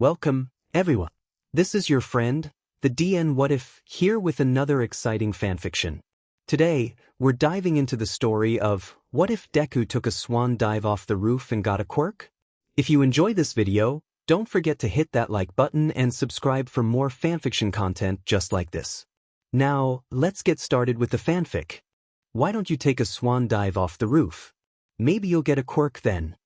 Welcome, everyone. This is your friend, the DN What If, here with another exciting fanfiction. Today, we're diving into the story of what if Deku took a swan dive off the roof and got a quirk? If you enjoy this video, don't forget to hit that like button and subscribe for more fanfiction content just like this. Now, let's get started with the fanfic. Why don't you take a swan dive off the roof? Maybe you'll get a quirk then.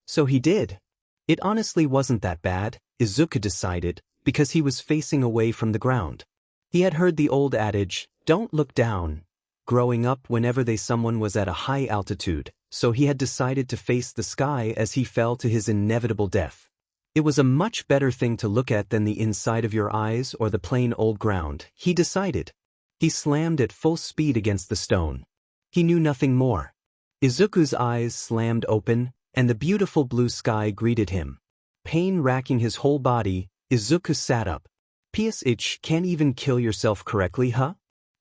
So he did. It honestly wasn't that bad, Izuku decided, because he was facing away from the ground. He had heard the old adage, "Don't look down," growing up whenever someone was at a high altitude, so he had decided to face the sky as he fell to his inevitable death. It was a much better thing to look at than the inside of your eyes or the plain old ground, he decided. He slammed at full speed against the stone. He knew nothing more. Izuku's eyes slammed open, and the beautiful blue sky greeted him. Pain racking his whole body, Izuku sat up. "Ps, can't even kill yourself correctly, huh?"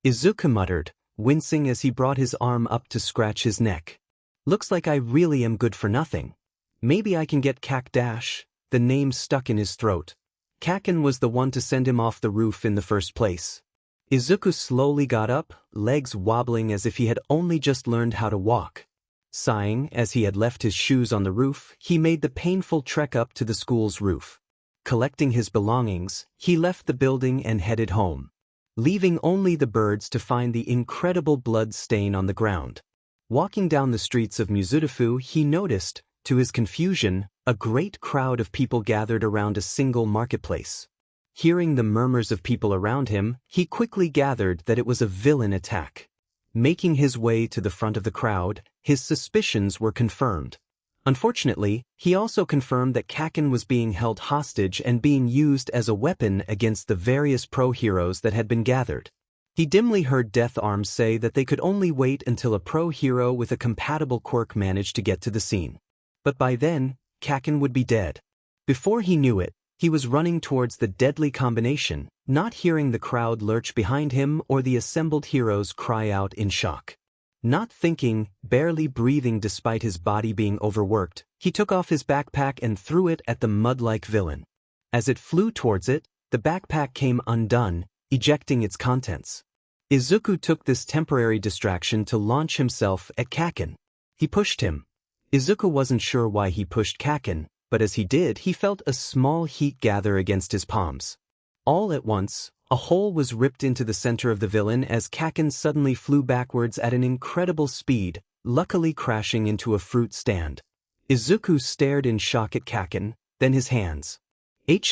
Izuku muttered, wincing as he brought his arm up to scratch his neck. "Looks like I really am good for nothing. Maybe I can get Kack-dash," the name stuck in his throat. Kacken was the one to send him off the roof in the first place. Izuku slowly got up, legs wobbling as if he had only just learned how to walk. Sighing as he had left his shoes on the roof, he made the painful trek up to the school's roof. Collecting his belongings, he left the building and headed home, leaving only the birds to find the incredible blood stain on the ground. Walking down the streets of Mizurufu, he noticed, to his confusion, a great crowd of people gathered around a single marketplace. Hearing the murmurs of people around him, he quickly gathered that it was a villain attack. Making his way to the front of the crowd, his suspicions were confirmed. Unfortunately, he also confirmed that Kacken was being held hostage and being used as a weapon against the various pro-heroes that had been gathered. He dimly heard Death Arms say that they could only wait until a pro-hero with a compatible quirk managed to get to the scene. But by then, Kacken would be dead. Before he knew it, he was running towards the deadly combination, not hearing the crowd lurch behind him or the assembled heroes cry out in shock. Not thinking, barely breathing despite his body being overworked, he took off his backpack and threw it at the mud-like villain. As it flew towards it, the backpack came undone, ejecting its contents. Izuku took this temporary distraction to launch himself at Kacken. He pushed him. Izuku wasn't sure why he pushed Kacken, but as he did, he felt a small heat gather against his palms. All at once, a hole was ripped into the center of the villain as Kacken suddenly flew backwards at an incredible speed, luckily crashing into a fruit stand. Izuku stared in shock at Kacken, then his hands.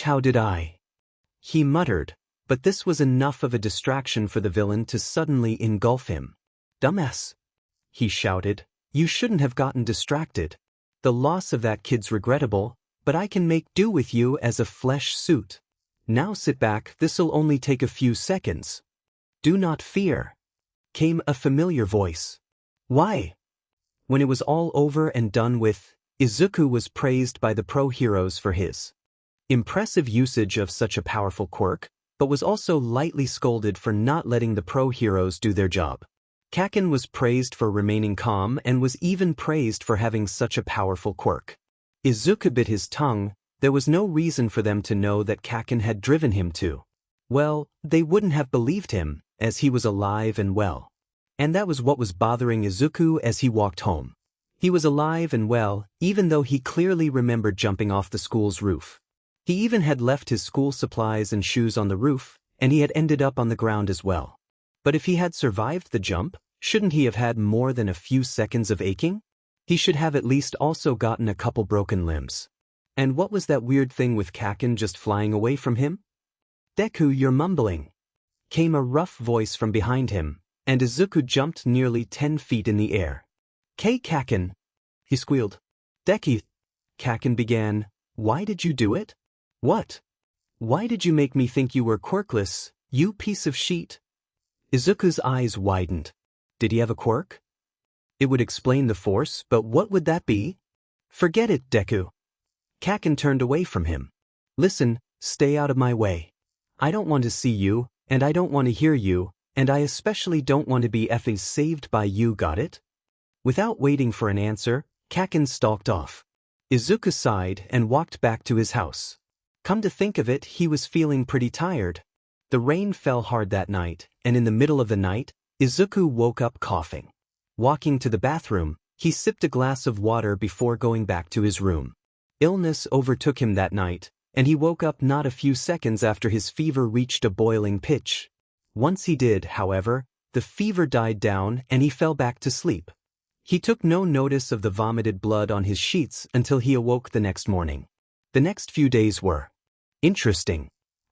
How did I?" he muttered, but this was enough of a distraction for the villain to suddenly engulf him. "Dumbass," he shouted, "you shouldn't have gotten distracted. The loss of that kid's regrettable, but I can make do with you as a flesh suit. Now sit back, this'll only take a few seconds." "Do not fear," came a familiar voice. "Why?" When it was all over and done with, Izuku was praised by the pro-heroes for his impressive usage of such a powerful quirk, but was also lightly scolded for not letting the pro-heroes do their job. Kacken was praised for remaining calm and was even praised for having such a powerful quirk. Izuku bit his tongue. There was no reason for them to know that Kacken had driven him to. Well, they wouldn't have believed him, as he was alive and well. And that was what was bothering Izuku as he walked home. He was alive and well, even though he clearly remembered jumping off the school's roof. He even had left his school supplies and shoes on the roof, and he had ended up on the ground as well. But if he had survived the jump, shouldn't he have had more than a few seconds of aching? He should have at least also gotten a couple broken limbs. And what was that weird thing with Kacken just flying away from him? "Deku, you're mumbling," came a rough voice from behind him, and Izuku jumped nearly 10 feet in the air. Kacken," he squealed. "Deku," Kacken began, "why did you do it?" "What? Why did you make me think you were quirkless, you piece of shit?" Izuku's eyes widened. Did he have a quirk? It would explain the force, but what would that be? "Forget it, Deku." Kacken turned away from him. "Listen, stay out of my way. I don't want to see you, and I don't want to hear you, and I especially don't want to be effing saved by you, got it?" Without waiting for an answer, Kacken stalked off. Izuku sighed and walked back to his house. Come to think of it, he was feeling pretty tired. The rain fell hard that night, and in the middle of the night, Izuku woke up coughing. Walking to the bathroom, he sipped a glass of water before going back to his room. Illness overtook him that night, and he woke up not a few seconds after his fever reached a boiling pitch. Once he did, however, the fever died down and he fell back to sleep. He took no notice of the vomited blood on his sheets until he awoke the next morning. The next few days were interesting.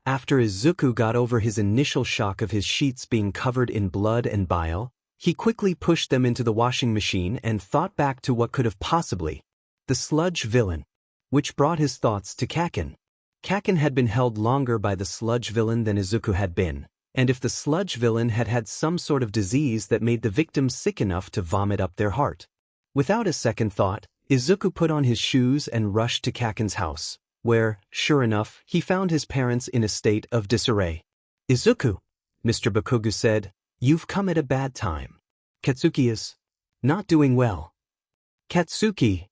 After Izuku got over his initial shock of his sheets being covered in blood and bile, he quickly pushed them into the washing machine and thought back to what could have possibly the sludge villain, which brought his thoughts to Kaken. Kaken had been held longer by the sludge villain than Izuku had been, and if the sludge villain had had some sort of disease that made the victim sick enough to vomit up their heart. Without a second thought, Izuku put on his shoes and rushed to Kaken's house, where, sure enough, he found his parents in a state of disarray. "Izuku," Mr. Bakugu said, "you've come at a bad time. Katsuki is not doing well." "Katsuki,"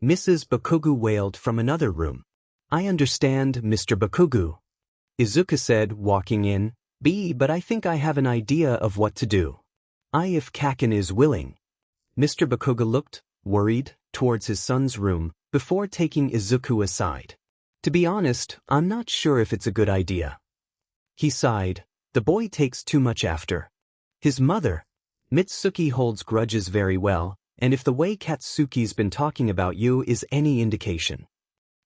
Mrs. Bakugu wailed from another room. "I understand, Mr. Bakugu," Izuku said, walking in, "but I think I have an idea of what to do. If Kaken is willing." Mr. Bakugu looked, worried, towards his son's room, before taking Izuku aside. "To be honest, I'm not sure if it's a good idea." He sighed. "The boy takes too much after his mother. Mitsuki holds grudges very well, and if the way Katsuki's been talking about you is any indication."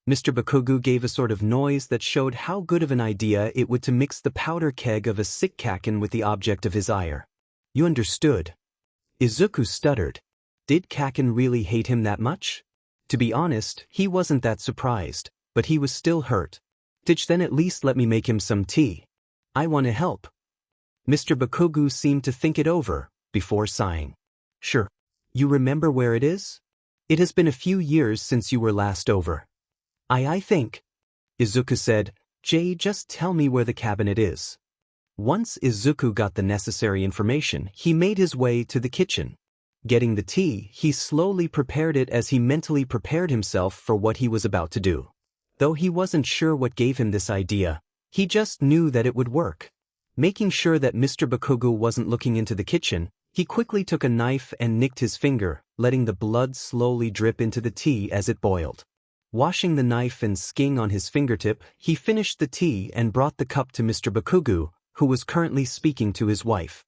Mr. Bakugu gave a sort of noise that showed how good of an idea it would to mix the powder keg of a sick Kaken with the object of his ire. "You understood?" Izuku stuttered. Did Kaken really hate him that much? To be honest, he wasn't that surprised, but he was still hurt. "Then at least let me make him some tea. I want to help." Mr. Bakugu seemed to think it over, before sighing. "Sure. You remember where it is? It has been a few years since you were last over." I think," Izuku said, "just tell me where the cabinet is." Once Izuku got the necessary information, he made his way to the kitchen. Getting the tea, he slowly prepared it as he mentally prepared himself for what he was about to do. Though he wasn't sure what gave him this idea, he just knew that it would work. Making sure that Mr. Bakugu wasn't looking into the kitchen, he quickly took a knife and nicked his finger, letting the blood slowly drip into the tea as it boiled. Washing the knife and skin on his fingertip, he finished the tea and brought the cup to Mr. Bakugu, who was currently speaking to his wife.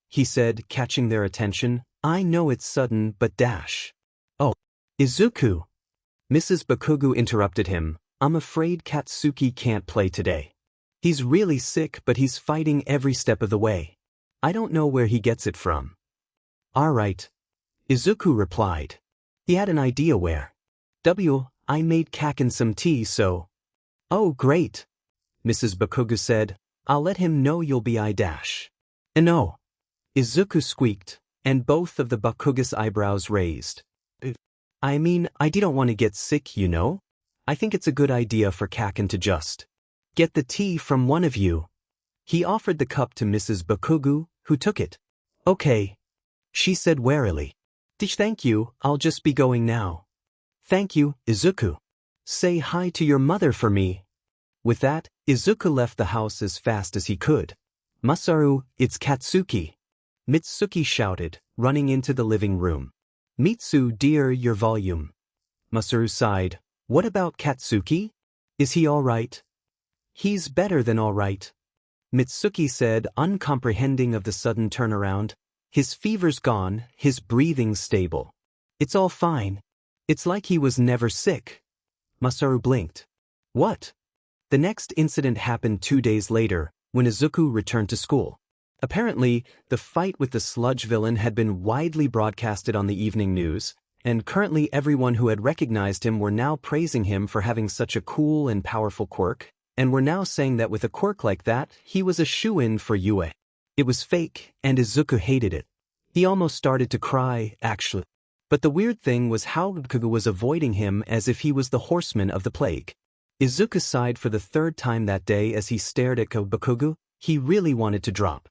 He said, catching their attention, "I know it's sudden, but dash." "Oh, Izuku," Mrs. Bakugu interrupted him, "I'm afraid Katsuki can't play today. He's really sick, but he's fighting every step of the way. I don't know where he gets it from." "All right," Izuku replied. He had an idea where. I made Kaken some tea, so." "Oh, great," Mrs. Bakugu said, "I'll let him know you'll be No," Izuku squeaked, and both of the Bakuga's eyebrows raised. I didn't want to get sick, you know. I think it's a good idea for Kaken to just get the tea from one of you." He offered the cup to Mrs. Bakugu, who took it. "Okay," she said warily. "Thank you, I'll just be going now." "Thank you, Izuku. Say hi to your mother for me." With that, Izuku left the house as fast as he could. "Masaru, it's Katsuki," Mitsuki shouted, running into the living room. "Mitsu dear, your volume." Masaru sighed. "What about Katsuki? Is he all right?" "He's better than all right," Mitsuki said, uncomprehending of the sudden turnaround. "His fever's gone, his breathing's stable. It's all fine. It's like he was never sick." Masaru blinked. "What?" The next incident happened 2 days later, when Izuku returned to school. Apparently, the fight with the sludge villain had been widely broadcasted on the evening news, and currently everyone who had recognized him were now praising him for having such a cool and powerful quirk, and were now saying that with a quirk like that, he was a shoo-in for Yue. It was fake, and Izuku hated it. He almost started to cry, actually. But the weird thing was how Bakugu was avoiding him as if he was the horseman of the plague. Izuku sighed for the third time that day as he stared at Bakugu. He really wanted to drop,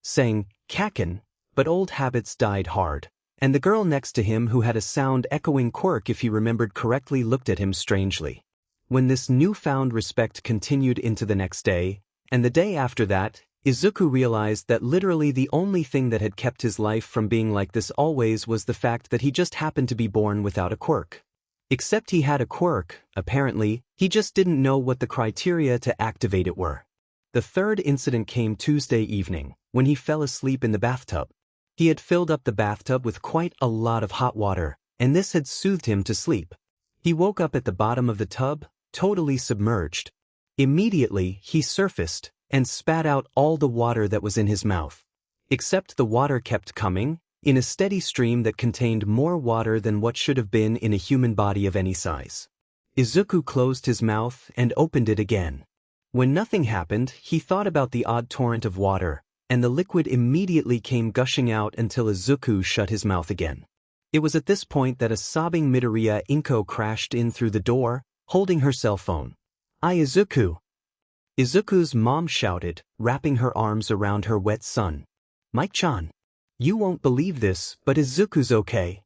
saying, "Kaken," but old habits died hard, and the girl next to him who had a sound echoing quirk if he remembered correctly looked at him strangely. When this newfound respect continued into the next day, and the day after that, Izuku realized that literally the only thing that had kept his life from being like this always was the fact that he just happened to be born without a quirk. Except he had a quirk, apparently, he just didn't know what the criteria to activate it were. The third incident came Tuesday evening, when he fell asleep in the bathtub. He had filled up the bathtub with quite a lot of hot water, and this had soothed him to sleep. He woke up at the bottom of the tub, totally submerged. Immediately, he surfaced and spat out all the water that was in his mouth. Except the water kept coming, in a steady stream that contained more water than what should have been in a human body of any size. Izuku closed his mouth and opened it again. When nothing happened, he thought about the odd torrent of water, and the liquid immediately came gushing out until Izuku shut his mouth again. It was at this point that a sobbing Midoriya Inko crashed in through the door, holding her cell phone. Izuku! Izuku's mom shouted, wrapping her arms around her wet son. Mike-chan. You won't believe this, but Izuku's okay.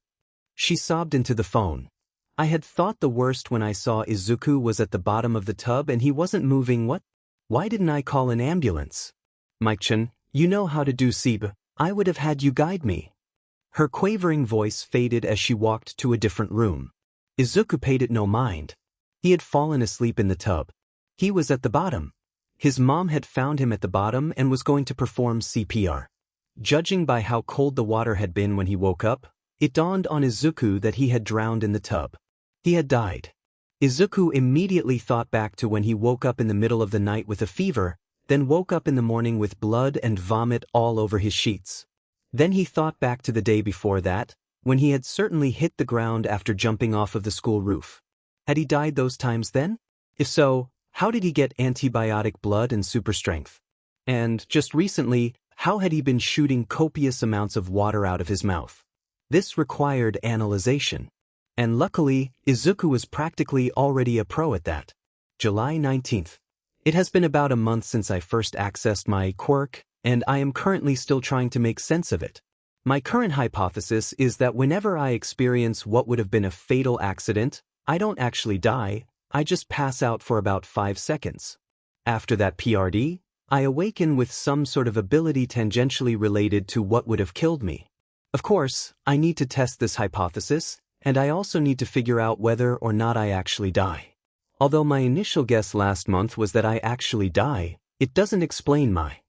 She sobbed into the phone. I had thought the worst when I saw Izuku was at the bottom of the tub and he wasn't moving. What? Why didn't I call an ambulance? Mike-chan, you know how to do SIB. I would have had you guide me. Her quavering voice faded as she walked to a different room. Izuku paid it no mind. He had fallen asleep in the tub. He was at the bottom. His mom had found him at the bottom and was going to perform CPR. Judging by how cold the water had been when he woke up, it dawned on Izuku that he had drowned in the tub. He had died. Izuku immediately thought back to when he woke up in the middle of the night with a fever, then woke up in the morning with blood and vomit all over his sheets. Then he thought back to the day before that, when he had certainly hit the ground after jumping off of the school roof. Had he died those times then? If so, how did he get antibiotic blood and super strength? And, just recently, how had he been shooting copious amounts of water out of his mouth? This required analyzation. And luckily, Izuku was practically already a pro at that. July 19th. It has been about a month since I first accessed my quirk, and I am currently still trying to make sense of it. My current hypothesis is that whenever I experience what would have been a fatal accident, I don't actually die, I just pass out for about 5 seconds. After that PRD, I awaken with some sort of ability tangentially related to what would have killed me. Of course, I need to test this hypothesis, and I also need to figure out whether or not I actually die. Although my initial guess last month was that I actually die, it doesn't explain my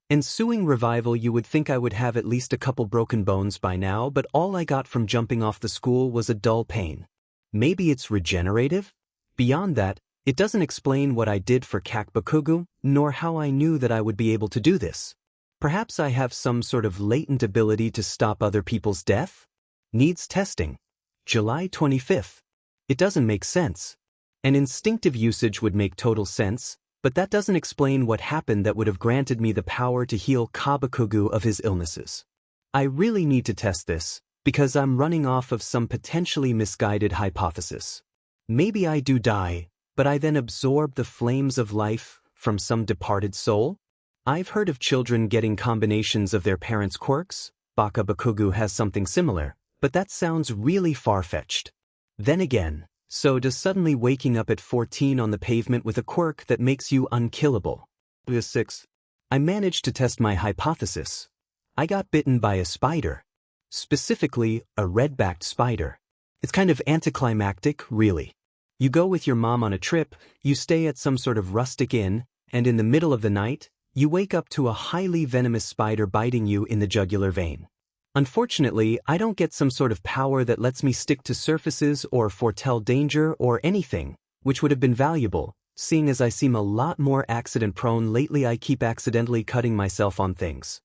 ensuing revival. You would think I would have at least a couple broken bones by now, but all I got from jumping off the school was a dull pain. Maybe it's regenerative? Beyond that, it doesn't explain what I did for Kakbakugu, nor how I knew that I would be able to do this. Perhaps I have some sort of latent ability to stop other people's death? Needs testing. July 25th. It doesn't make sense. An instinctive usage would make total sense, but that doesn't explain what happened that would have granted me the power to heal Kabakugu of his illnesses. I really need to test this, because I'm running off of some potentially misguided hypothesis. Maybe I do die, but I then absorb the flames of life from some departed soul? I've heard of children getting combinations of their parents' quirks. Bakabakugu has something similar, but that sounds really far-fetched. Then again, so does suddenly waking up at 14 on the pavement with a quirk that makes you unkillable. 6. I managed to test my hypothesis. I got bitten by a spider. Specifically, a red-backed spider. It's kind of anticlimactic, really. You go with your mom on a trip, you stay at some sort of rustic inn, and in the middle of the night, you wake up to a highly venomous spider biting you in the jugular vein. Unfortunately, I don't get some sort of power that lets me stick to surfaces or foretell danger or anything, which would have been valuable, seeing as I seem a lot more accident-prone lately. I keep accidentally cutting myself on things.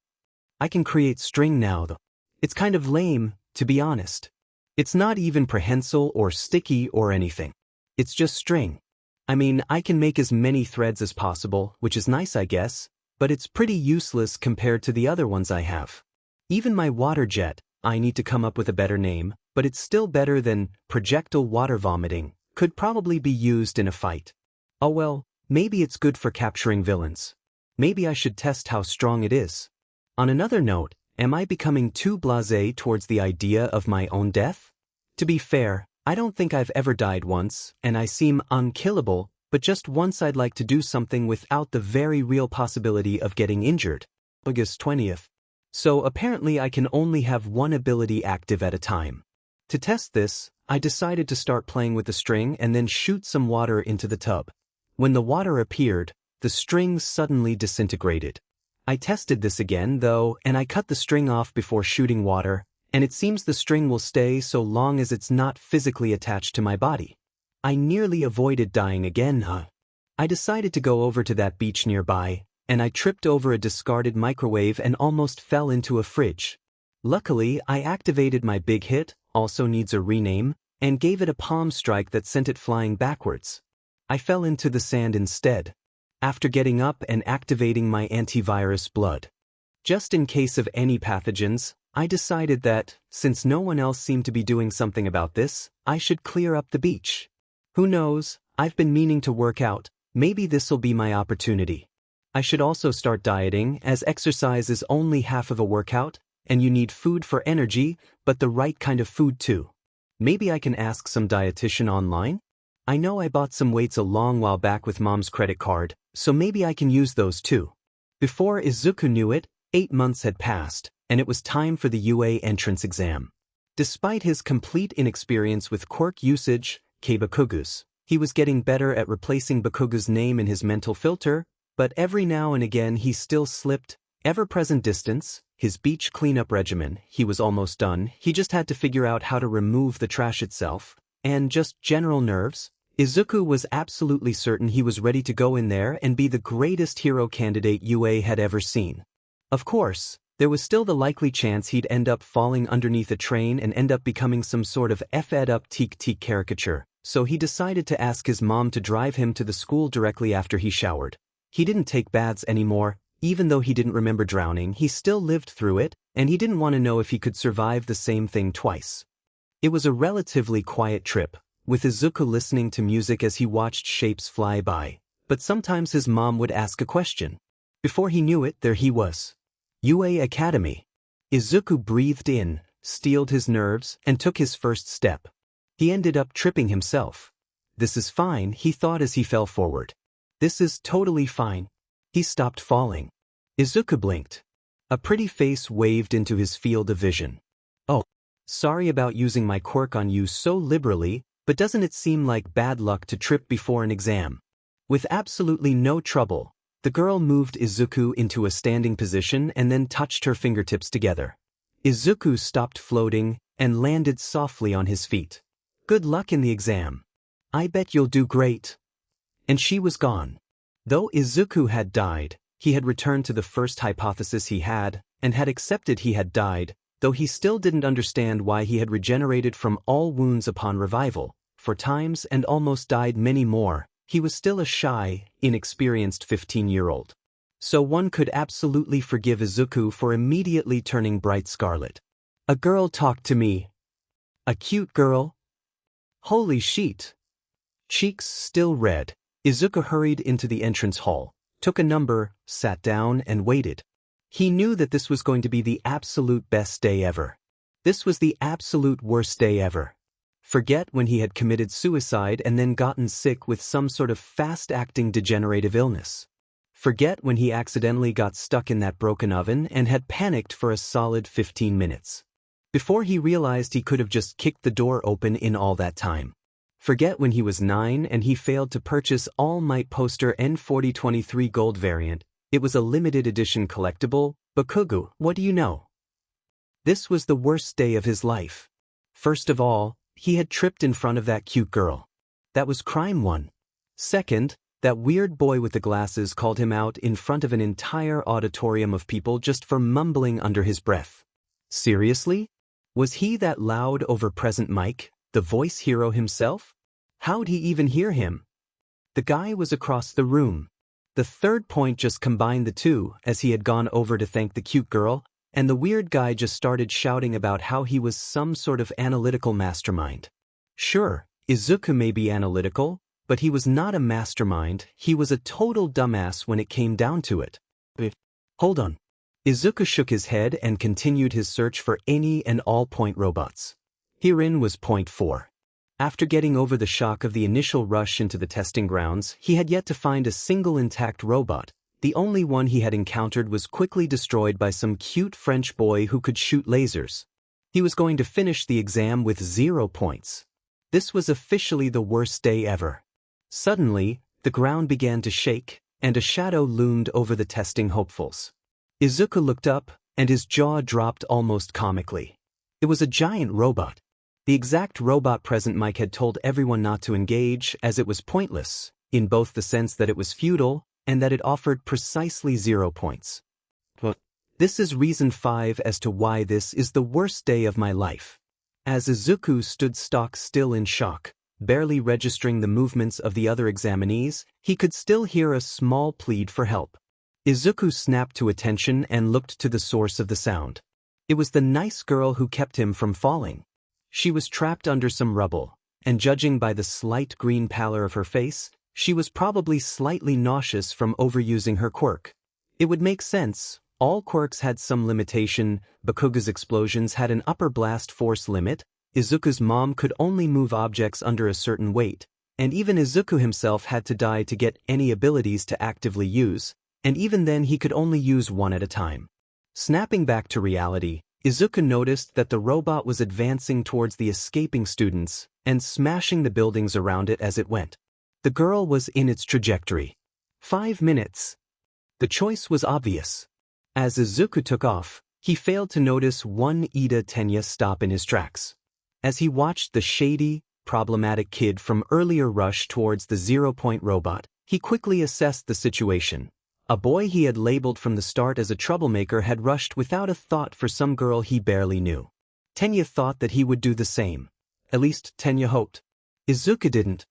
I can create string now, though. It's kind of lame, to be honest. It's not even prehensile or sticky or anything. It's just string. I mean, I can make as many threads as possible, which is nice, I guess, but it's pretty useless compared to the other ones I have. Even my water jet, I need to come up with a better name, but it's still better than projectile water vomiting, could probably be used in a fight. Oh well, maybe it's good for capturing villains. Maybe I should test how strong it is. On another note, am I becoming too blasé towards the idea of my own death? To be fair, I don't think I've ever died once, and I seem unkillable, but just once I'd like to do something without the very real possibility of getting injured. August 20th. So apparently I can only have one ability active at a time. To test this, I decided to start playing with the string and then shoot some water into the tub. When the water appeared, the string suddenly disintegrated. I tested this again, though, and I cut the string off before shooting water, and it seems the string will stay so long as it's not physically attached to my body. I nearly avoided dying again, I decided to go over to that beach nearby, and I tripped over a discarded microwave and almost fell into a fridge. Luckily, I activated my big hit, also needs a rename, and gave it a palm strike that sent it flying backwards. I fell into the sand instead. After getting up and activating my antivirus blood. Just in case of any pathogens, I decided that, since no one else seemed to be doing something about this, I should clear up the beach. Who knows, I've been meaning to work out, maybe this'll be my opportunity. I should also start dieting, as exercise is only half of a workout, and you need food for energy, but the right kind of food too. Maybe I can ask some dietitian online? I know I bought some weights a long while back with Mom's credit card, so maybe I can use those too. Before Izuku knew it, 8 months had passed, and it was time for the UA entrance exam. Despite his complete inexperience with quirk usage, Bakugus, he was getting better at replacing Bakugu's name in his mental filter, but every now and again he still slipped. Ever-present distance, his beach cleanup regimen, he was almost done, he just had to figure out how to remove the trash itself, and just general nerves. Izuku was absolutely certain he was ready to go in there and be the greatest hero candidate UA had ever seen. Of course, there was still the likely chance he'd end up falling underneath a train and end up becoming some sort of F-ed-up teak-teak caricature, so he decided to ask his mom to drive him to the school directly after he showered. He didn't take baths anymore, even though he didn't remember drowning, he still lived through it, and he didn't want to know if he could survive the same thing twice. It was a relatively quiet trip, with Izuku listening to music as he watched shapes fly by, but sometimes his mom would ask a question. Before he knew it, there he was. UA Academy. Izuku breathed in, steeled his nerves, and took his first step. He ended up tripping himself. This is fine, he thought as he fell forward. This is totally fine. He stopped falling. Izuku blinked. A pretty face waved into his field of vision. Oh, sorry about using my quirk on you so liberally, but doesn't it seem like bad luck to trip before an exam? With absolutely no trouble, the girl moved Izuku into a standing position and then touched her fingertips together. Izuku stopped floating and landed softly on his feet. Good luck in the exam. I bet you'll do great. And she was gone. Though Izuku had died, he had returned to the first hypothesis he had, and had accepted he had died, though he still didn't understand why he had regenerated from all wounds upon revival, for times and almost died many more. He was still a shy, inexperienced 15-year-old. So one could absolutely forgive Izuku for immediately turning bright scarlet. A girl talked to me. A cute girl? Holy shit. Cheeks still red, Izuku hurried into the entrance hall, took a number, sat down and waited. He knew that this was going to be the absolute best day ever. This was the absolute worst day ever. Forget when he had committed suicide and then gotten sick with some sort of fast-acting degenerative illness. Forget when he accidentally got stuck in that broken oven and had panicked for a solid 15 minutes. Before he realized he could have just kicked the door open in all that time. Forget when he was 9 and he failed to purchase All Might poster N4023 gold variant. It was a limited edition collectible. Bakugu, what do you know? This was the worst day of his life. First of all, he had tripped in front of that cute girl. That was crime one. Second, that weird boy with the glasses called him out in front of an entire auditorium of people just for mumbling under his breath. Seriously? Was he that loud over present mic, the voice hero himself? How'd he even hear him? The guy was across the room. The third point just combined the two, as he had gone over to thank the cute girl, and the weird guy just started shouting about how he was some sort of analytical mastermind. Sure, Izuku may be analytical, but he was not a mastermind, he was a total dumbass when it came down to it. Hold on. Izuku shook his head and continued his search for any and all point robots. Herein was point 4. After getting over the shock of the initial rush into the testing grounds, he had yet to find a single intact robot. The only one he had encountered was quickly destroyed by some cute French boy who could shoot lasers. He was going to finish the exam with 0 points. This was officially the worst day ever. Suddenly, the ground began to shake, and a shadow loomed over the testing hopefuls. Izuku looked up, and his jaw dropped almost comically. It was a giant robot. The exact robot present Mike had told everyone not to engage, as it was pointless, in both the sense that it was futile and that it offered precisely 0 points. This is reason 5 as to why this is the worst day of my life. As Izuku stood stock still in shock, barely registering the movements of the other examinees, he could still hear a small plead for help. Izuku snapped to attention and looked to the source of the sound. It was the nice girl who kept him from falling. She was trapped under some rubble, and judging by the slight green pallor of her face, she was probably slightly nauseous from overusing her quirk. It would make sense. All quirks had some limitation. Bakuga's explosions had an upper blast force limit. Izuku's mom could only move objects under a certain weight, and even Izuku himself had to die to get any abilities to actively use, and even then he could only use one at a time. Snapping back to reality, Izuku noticed that the robot was advancing towards the escaping students and smashing the buildings around it as it went. The girl was in its trajectory. 5 minutes. The choice was obvious. As Izuku took off, he failed to notice one Ida Tenya stop in his tracks. As he watched the shady, problematic kid from earlier rush towards the 0-point robot, he quickly assessed the situation. A boy he had labeled from the start as a troublemaker had rushed without a thought for some girl he barely knew. Tenya thought that he would do the same. At least Tenya hoped. Izuku didn't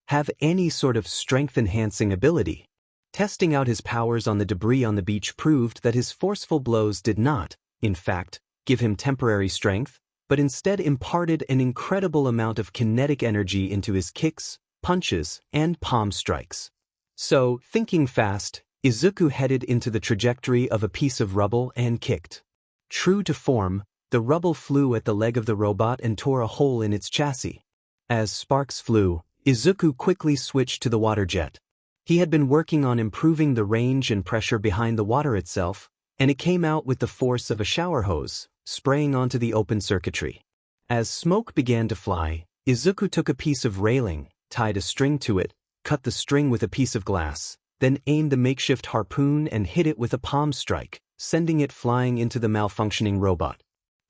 have any sort of strength-enhancing ability. Testing out his powers on the debris on the beach proved that his forceful blows did not, in fact, give him temporary strength, but instead imparted an incredible amount of kinetic energy into his kicks, punches, and palm strikes. So, thinking fast, Izuku headed into the trajectory of a piece of rubble and kicked. True to form, the rubble flew at the leg of the robot and tore a hole in its chassis. As sparks flew, Izuku quickly switched to the water jet. He had been working on improving the range and pressure behind the water itself, and it came out with the force of a shower hose, spraying onto the open circuitry. As smoke began to fly, Izuku took a piece of railing, tied a string to it, cut the string with a piece of glass, then aimed the makeshift harpoon and hit it with a palm strike, sending it flying into the malfunctioning robot.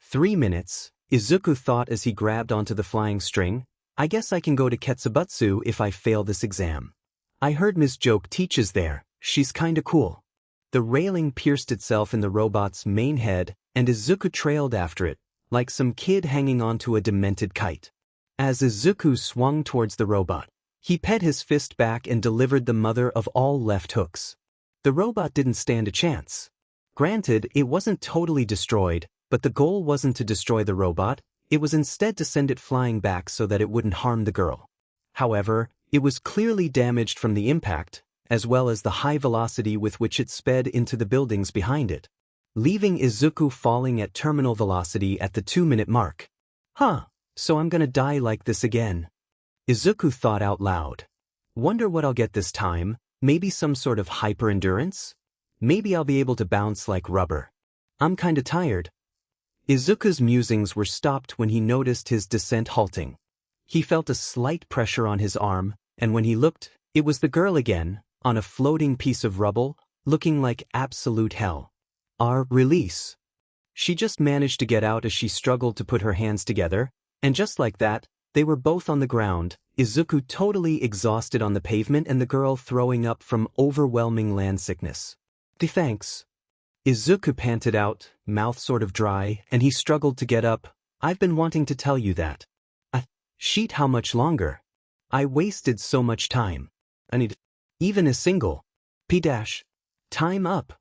3 minutes, Izuku thought as he grabbed onto the flying string. I guess I can go to Ketsubutsu if I fail this exam. I heard Ms. Joke teaches there. She's kinda cool. The railing pierced itself in the robot's main head, and Izuku trailed after it, like some kid hanging onto a demented kite. As Izuku swung towards the robot, he pet his fist back and delivered the mother of all left hooks. The robot didn't stand a chance. Granted, it wasn't totally destroyed, but the goal wasn't to destroy the robot, it was instead to send it flying back so that it wouldn't harm the girl. However, it was clearly damaged from the impact, as well as the high velocity with which it sped into the buildings behind it, leaving Izuku falling at terminal velocity at the 2-minute mark. So I'm gonna die like this again. Izuku thought out loud. Wonder what I'll get this time, maybe some sort of hyper-endurance? Maybe I'll be able to bounce like rubber. I'm kinda tired. Izuku's musings were stopped when he noticed his descent halting. He felt a slight pressure on his arm, and when he looked, it was the girl again, on a floating piece of rubble, looking like absolute hell. Release. She just managed to get out as she struggled to put her hands together, and just like that, they were both on the ground, Izuku totally exhausted on the pavement and the girl throwing up from overwhelming land sickness. Thanks. Izuku panted out, mouth sort of dry, and he struggled to get up. I've been wanting to tell you that. Sheet, how much longer? I wasted so much time. I need even a single time up.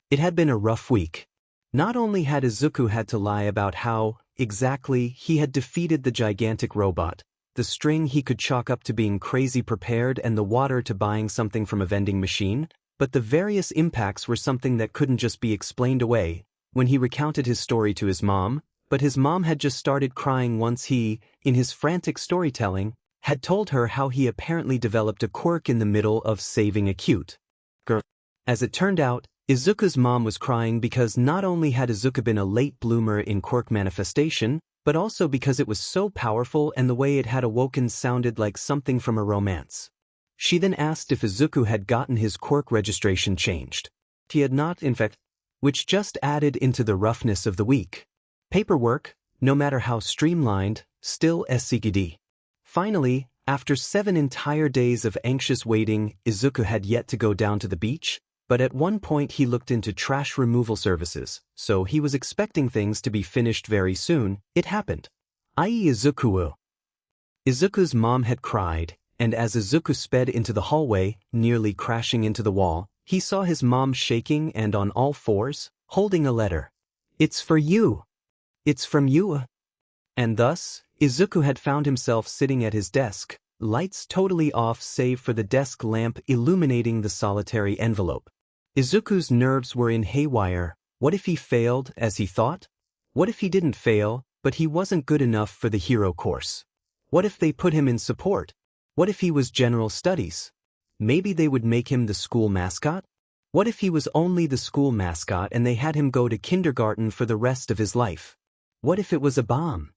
It had been a rough week. Not only had Izuku had to lie about how, exactly, he had defeated the gigantic robot, the string he could chalk up to being crazy prepared and the water to buying something from a vending machine, but the various impacts were something that couldn't just be explained away. When he recounted his story to his mom, but his mom had just started crying once he, in his frantic storytelling, had told her how he apparently developed a quirk in the middle of saving a cute girl. As it turned out, Izuku's mom was crying because not only had Izuku been a late bloomer in quirk manifestation, but also because it was so powerful and the way it had awoken sounded like something from a romance. She then asked if Izuku had gotten his quirk registration changed. He had not, in fact, which just added into the roughness of the week. Paperwork, no matter how streamlined, still SCGD. Finally, after 7 entire days of anxious waiting, Izuku had yet to go down to the beach, but at one point he looked into trash removal services, so he was expecting things to be finished very soon. It happened. I.e. Izuku. Izuku's mom had cried, and as Izuku sped into the hallway, nearly crashing into the wall, he saw his mom shaking and on all fours, holding a letter. "It's for you. It's from you." And thus, Izuku had found himself sitting at his desk, lights totally off save for the desk lamp illuminating the solitary envelope. Izuku's nerves were in haywire. What if he failed, as he thought? What if he didn't fail, but he wasn't good enough for the hero course? What if they put him in support? What if he was general studies? Maybe they would make him the school mascot? What if he was only the school mascot and they had him go to kindergarten for the rest of his life? What if it was a bomb?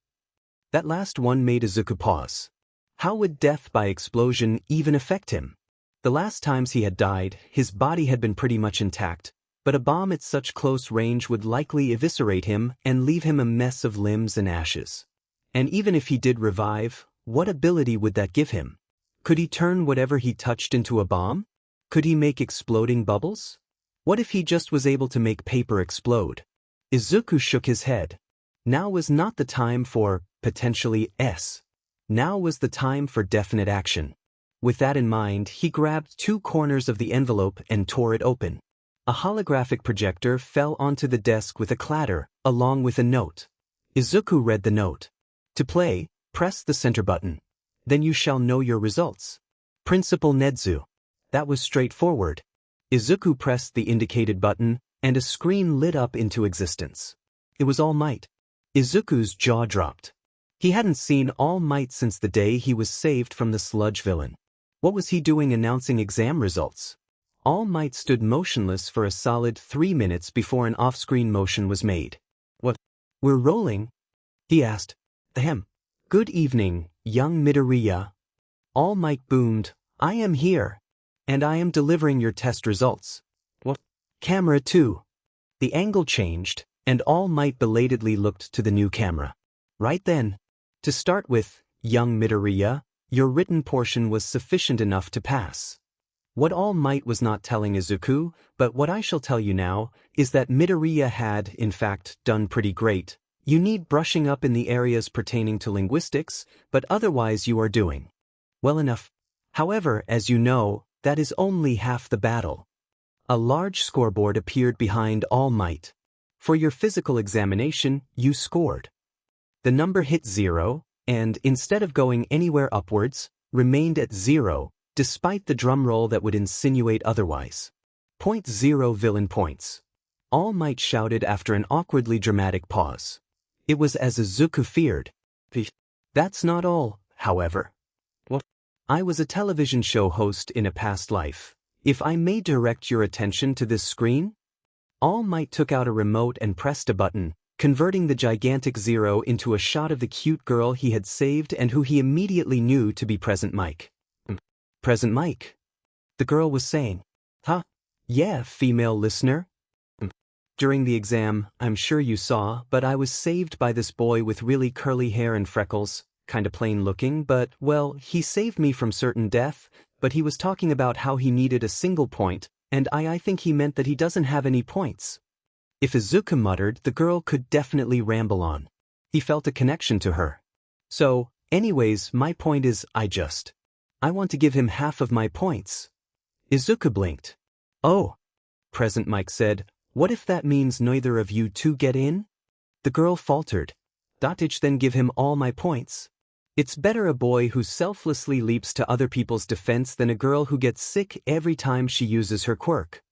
That last one made Izuku pause. How would death by explosion even affect him? The last times he had died, his body had been pretty much intact, but a bomb at such close range would likely eviscerate him and leave him a mess of limbs and ashes. And even if he did revive, what ability would that give him? Could he turn whatever he touched into a bomb? Could he make exploding bubbles? What if he just was able to make paper explode? Izuku shook his head. Now was not the time for, potentially, Now was the time for definite action. With that in mind, he grabbed 2 corners of the envelope and tore it open. A holographic projector fell onto the desk with a clatter, along with a note. Izuku read the note. To play, press the center button. Then you shall know your results. Principal Nedzu. That was straightforward. Izuku pressed the indicated button, and a screen lit up into existence. It was All Might. Izuku's jaw dropped. He hadn't seen All Might since the day he was saved from the sludge villain. What was he doing announcing exam results? All Might stood motionless for a solid 3 minutes before an off-screen motion was made. What? We're rolling? He asked. Ahem. Good evening, young Midoriya. All Might boomed. I am here. And I am delivering your test results. What? Camera 2. The angle changed, and All Might belatedly looked to the new camera. Right then. To start with, young Midoriya, your written portion was sufficient enough to pass. What All Might was not telling Izuku, but what I shall tell you now, is that Midoriya had, in fact, done pretty great. You need brushing up in the areas pertaining to linguistics, but otherwise you are doing well enough. However, as you know, that is only half the battle. A large scoreboard appeared behind All Might. For your physical examination, you scored. The number hit 0, and instead of going anywhere upwards, remained at 0, despite the drum roll that would insinuate otherwise. 0 villain points. All Might shouted after an awkwardly dramatic pause. It was as Izuku feared. That's not all, however. What? I was a television show host in a past life. If I may direct your attention to this screen? All Might took out a remote and pressed a button, converting the gigantic 0 into a shot of the cute girl he had saved and who he immediately knew to be Present Mike. Present Mike? The girl was saying. Huh? Yeah, female listener. During the exam, I'm sure you saw, but I was saved by this boy with really curly hair and freckles, kinda plain looking, but, well, he saved me from certain death, but he was talking about how he needed a single point, and I think he meant that he doesn't have any points. If Izuku muttered, the girl could definitely ramble on. He felt a connection to her. So, anyways, my point is, I want to give him half of my points. Izuku blinked. Oh. Present Mike said, what if that means neither of you two get in? The girl faltered. Dotich then give him all my points. It's better a boy who selflessly leaps to other people's defense than a girl who gets sick every time she uses her quirk.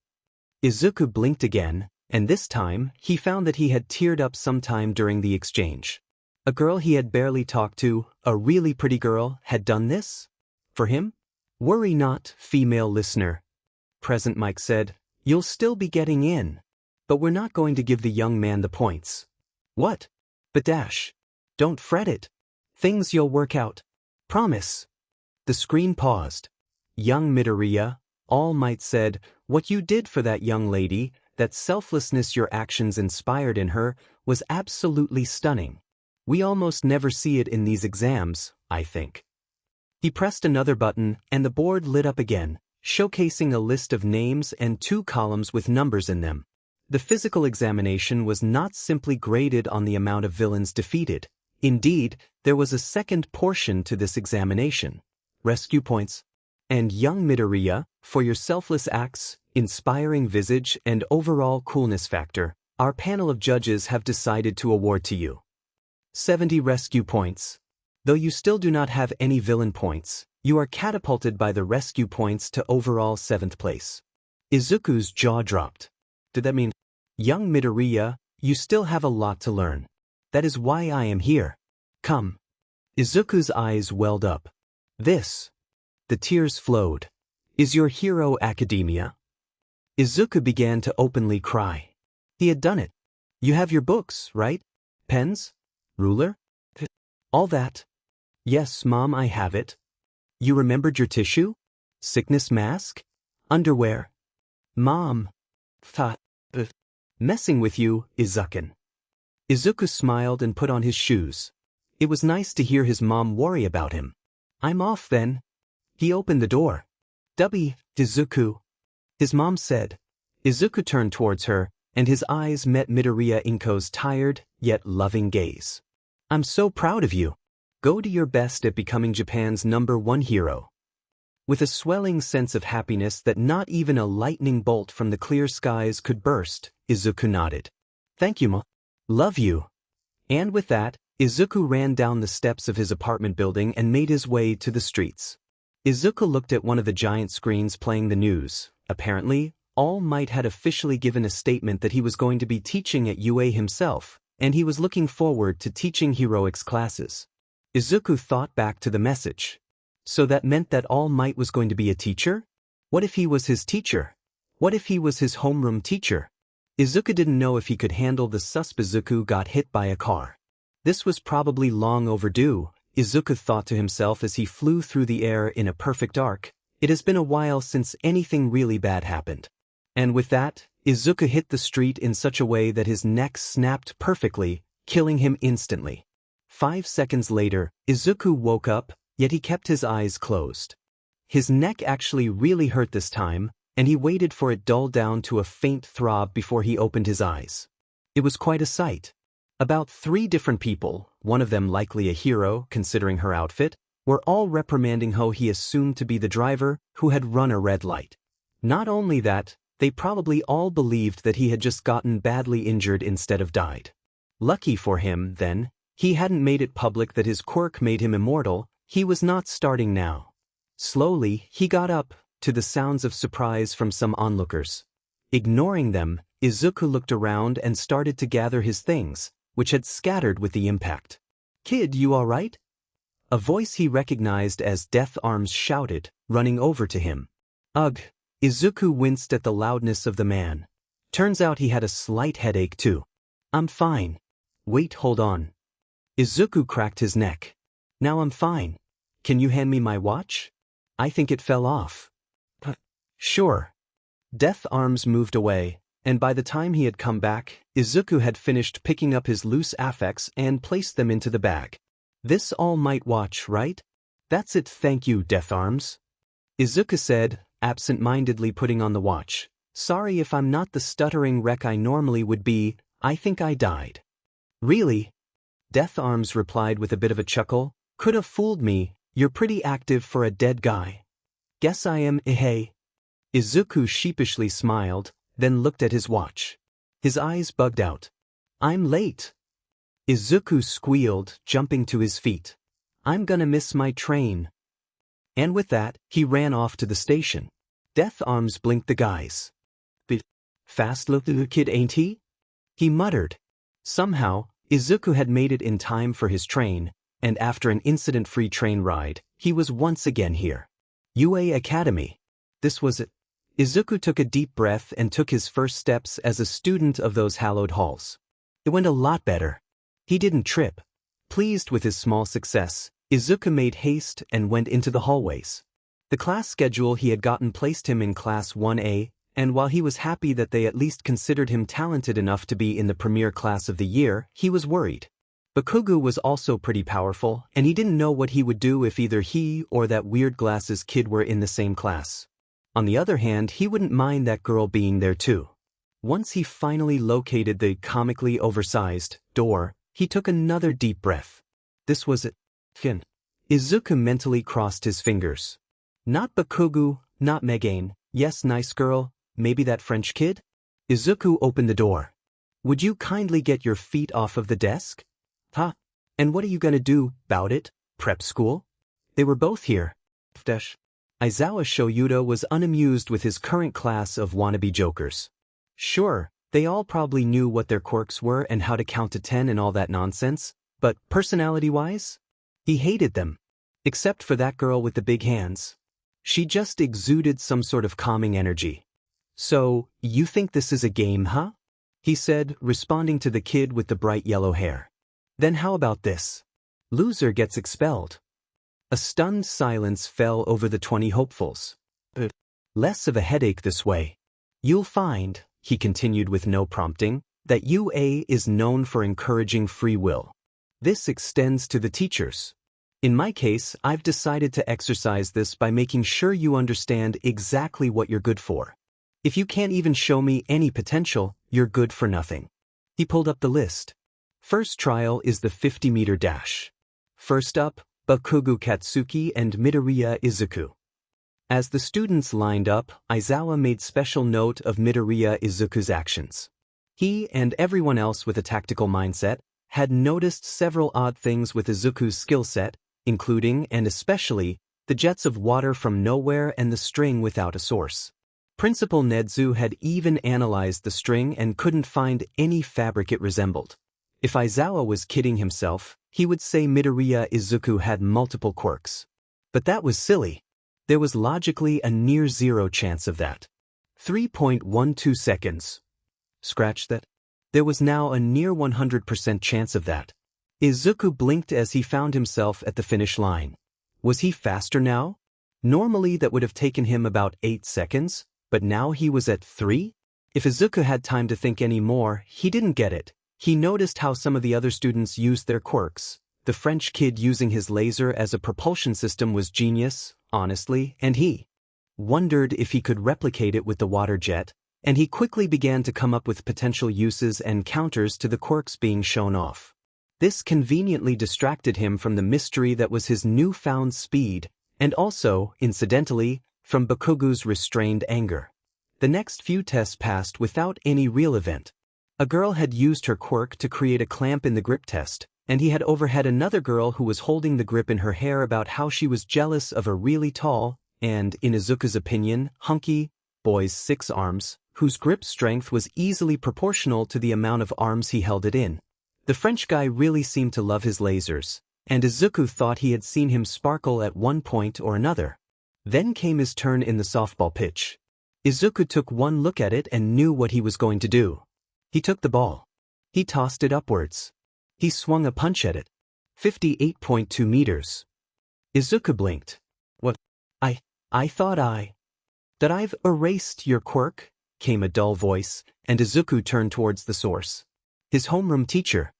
Izuku blinked again, And this time, he found that he had teared up sometime during the exchange. A girl he had barely talked to, a really pretty girl, had done this? For him? Worry not, female listener. Present Mike said, you'll still be getting in. But we're not going to give the young man the points. What? But Dash. Don't fret it. Things you'll work out. Promise. The screen paused. Young Midoriya, All Might said, what you did for that young lady, that selflessness your actions inspired in her, was absolutely stunning. We almost never see it in these exams, I think. He pressed another button, and the board lit up again, showcasing a list of names and 2 columns with numbers in them. The physical examination was not simply graded on the amount of villains defeated. Indeed, there was a second portion to this examination. Rescue points. And young Midoriya, for your selfless acts, inspiring visage, and overall coolness factor, our panel of judges have decided to award to you 70 rescue points. Though you still do not have any villain points, you are catapulted by the rescue points to overall 7th place. Izuku's jaw dropped. Did that mean, young Midoriya, you still have a lot to learn. That is why I am here. Come. Izuku's eyes welled up. This. The tears flowed. Is your hero academia? Izuku began to openly cry. He had done it. You have your books, right? Pens? Ruler? All that. Yes, Mom, I have it. You remembered your tissue? Sickness mask? Underwear? Mom. Messing with you, Izuken. Izuku smiled and put on his shoes. It was nice to hear his mom worry about him. I'm off then. He opened the door. Izuku. His mom said. Izuku turned towards her, and his eyes met Midoriya Inko's tired, yet loving gaze. I'm so proud of you. Go do your best at becoming Japan's #1 hero. With a swelling sense of happiness that not even a lightning bolt from the clear skies could burst, Izuku nodded. Thank you, Ma. Love you. And with that, Izuku ran down the steps of his apartment building and made his way to the streets. Izuku looked at one of the giant screens playing the news. Apparently, All Might had officially given a statement that he was going to be teaching at UA himself, and he was looking forward to teaching heroics classes. Izuku thought back to the message. So that meant that All Might was going to be a teacher? What if he was his teacher? What if he was his homeroom teacher? Izuku didn't know if he could handle the susp. Izuku got hit by a car. This was probably long overdue, Izuku thought to himself as he flew through the air in a perfect arc. It has been a while since anything really bad happened. And with that, Izuku hit the street in such a way that his neck snapped perfectly, killing him instantly. 5 seconds later, Izuku woke up, yet he kept his eyes closed. His neck actually really hurt this time, and he waited for it dull down to a faint throb before he opened his eyes. It was quite a sight. About 3 different people, one of them likely a hero considering her outfit, were all reprimanding who he assumed to be the driver who had run a red light. Not only that, they probably all believed that he had just gotten badly injured instead of died. Lucky for him, then, he hadn't made it public that his quirk made him immortal. He was not starting now. Slowly, he got up, to the sounds of surprise from some onlookers. Ignoring them, Izuku looked around and started to gather his things, which had scattered with the impact. Kid, you all right? A voice he recognized as Death Arms shouted, running over to him. Ugh! Izuku winced at the loudness of the man. Turns out he had a slight headache too. I'm fine. Wait, hold on. Izuku cracked his neck. Now I'm fine. Can you hand me my watch? I think it fell off. Sure. Death Arms moved away, and by the time he had come back, Izuku had finished picking up his loose affects and placed them into the bag. This All Might watch, right? That's it, thank you, Death Arms. Izuku said, absent-mindedly putting on the watch. Sorry if I'm not the stuttering wreck I normally would be, I think I died. Really? Death Arms replied with a bit of a chuckle. Could have fooled me, you're pretty active for a dead guy. Guess I am, hey. Izuku sheepishly smiled, then looked at his watch. His eyes bugged out. I'm late. Izuku squealed, jumping to his feet. I'm gonna miss my train. And with that, he ran off to the station. Death Arms blinked the guys. Fast little kid, ain't he? He muttered. Somehow, Izuku had made it in time for his train, and after an incident-free train ride, he was once again here. UA Academy. This was it. Izuku took a deep breath and took his first steps as a student of those hallowed halls. It went a lot better. He didn't trip. Pleased with his small success, Izuku made haste and went into the hallways. The class schedule he had gotten placed him in Class 1A, and while he was happy that they at least considered him talented enough to be in the premier class of the year, he was worried. Bakugo was also pretty powerful, and he didn't know what he would do if either he or that weird glasses kid were in the same class. On the other hand, he wouldn't mind that girl being there too. Once he finally located the comically oversized door, he took another deep breath. This was it. Izuku mentally crossed his fingers. Not Bakugo, not Megain, yes nice girl, maybe that French kid? Izuku opened the door. Would you kindly get your feet off of the desk? Huh? And what are you gonna do about it, prep school? They were both here. Aizawa Shoyuda was unamused with his current class of wannabe jokers. Sure, they all probably knew what their quirks were and how to count to 10 and all that nonsense, but personality-wise? He hated them. Except for that girl with the big hands. She just exuded some sort of calming energy. So, you think this is a game, huh? He said, responding to the kid with the bright yellow hair. Then how about this? Loser gets expelled. A stunned silence fell over the 20 hopefuls. Less of a headache this way. You'll find, he continued with no prompting, that UA is known for encouraging free will. This extends to the teachers. In my case, I've decided to exercise this by making sure you understand exactly what you're good for. If you can't even show me any potential, you're good for nothing. He pulled up the list. First trial is the 50-meter dash. First up, Bakugo Katsuki and Midoriya Izuku. As the students lined up, Aizawa made special note of Midoriya Izuku's actions. He and everyone else with a tactical mindset had noticed several odd things with Izuku's skill set, including, and especially, the jets of water from nowhere and the string without a source. Principal Nedzu had even analyzed the string and couldn't find any fabric it resembled. If Aizawa was kidding himself, he would say Midoriya Izuku had multiple quirks. But that was silly. There was logically a near-zero chance of that. 3.12 seconds. Scratch that. There was now a near 100% chance of that. Izuku blinked as he found himself at the finish line. Was he faster now? Normally that would have taken him about 8 seconds, but now he was at 3? If Izuku had time to think any more, he didn't get it. He noticed how some of the other students used their quirks. The French kid using his laser as a propulsion system was genius, honestly, and he wondered if he could replicate it with the water jet, and he quickly began to come up with potential uses and counters to the quirks being shown off. This conveniently distracted him from the mystery that was his newfound speed, and also, incidentally, from Bakugo's restrained anger. The next few tests passed without any real event. A girl had used her quirk to create a clamp in the grip test, and he had overheard another girl who was holding the grip in her hair about how she was jealous of a really tall, and, in Izuku's opinion, hunky, boy's 6 arms, whose grip strength was easily proportional to the amount of arms he held it in. The French guy really seemed to love his lasers, and Izuku thought he had seen him sparkle at one point or another. Then came his turn in the softball pitch. Izuku took one look at it and knew what he was going to do. He took the ball. He tossed it upwards. He swung a punch at it. 58.2 meters. Izuku blinked. What? I thought that I've erased your quirk, came a dull voice, and Izuku turned towards the source. His homeroom teacher,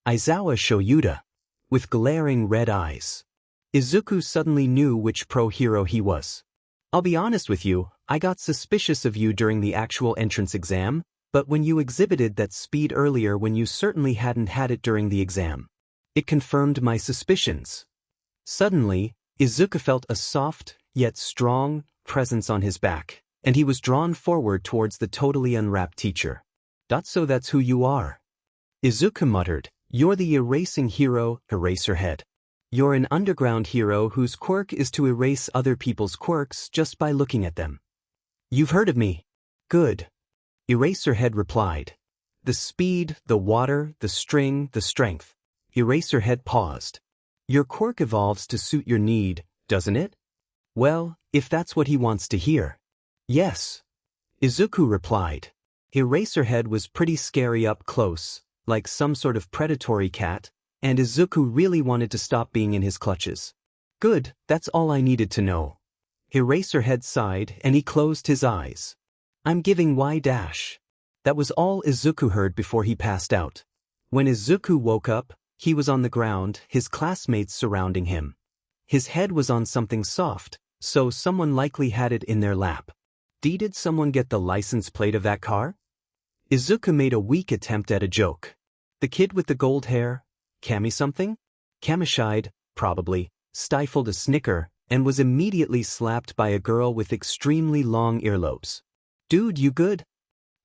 Aizawa Shoyuda, with glaring red eyes. Izuku suddenly knew which pro-hero he was. I'll be honest with you, I got suspicious of you during the actual entrance exam, but when you exhibited that speed earlier when you certainly hadn't had it during the exam. It confirmed my suspicions. Suddenly, Izuku felt a soft, yet strong, presence on his back, and he was drawn forward towards the totally unwrapped teacher. So that's who you are. Izuku muttered, you're the erasing hero, Eraserhead. You're an underground hero whose quirk is to erase other people's quirks just by looking at them. You've heard of me. Good. Eraserhead replied. The speed, the water, the string, the strength. Eraserhead paused. Your quirk evolves to suit your need, doesn't it? Well, if that's what he wants to hear. Yes. Izuku replied. Eraserhead was pretty scary up close, like some sort of predatory cat, and Izuku really wanted to stop being in his clutches. Good, that's all I needed to know. Eraserhead sighed and he closed his eyes. I'm giving Y dash. That was all Izuku heard before he passed out. When Izuku woke up, he was on the ground, his classmates surrounding him. His head was on something soft, so someone likely had it in their lap. Did someone get the license plate of that car? Izuku made a weak attempt at a joke. The kid with the gold hair? Kami something? Kami shied, probably, stifled a snicker, and was immediately slapped by a girl with extremely long earlobes. Dude, you good?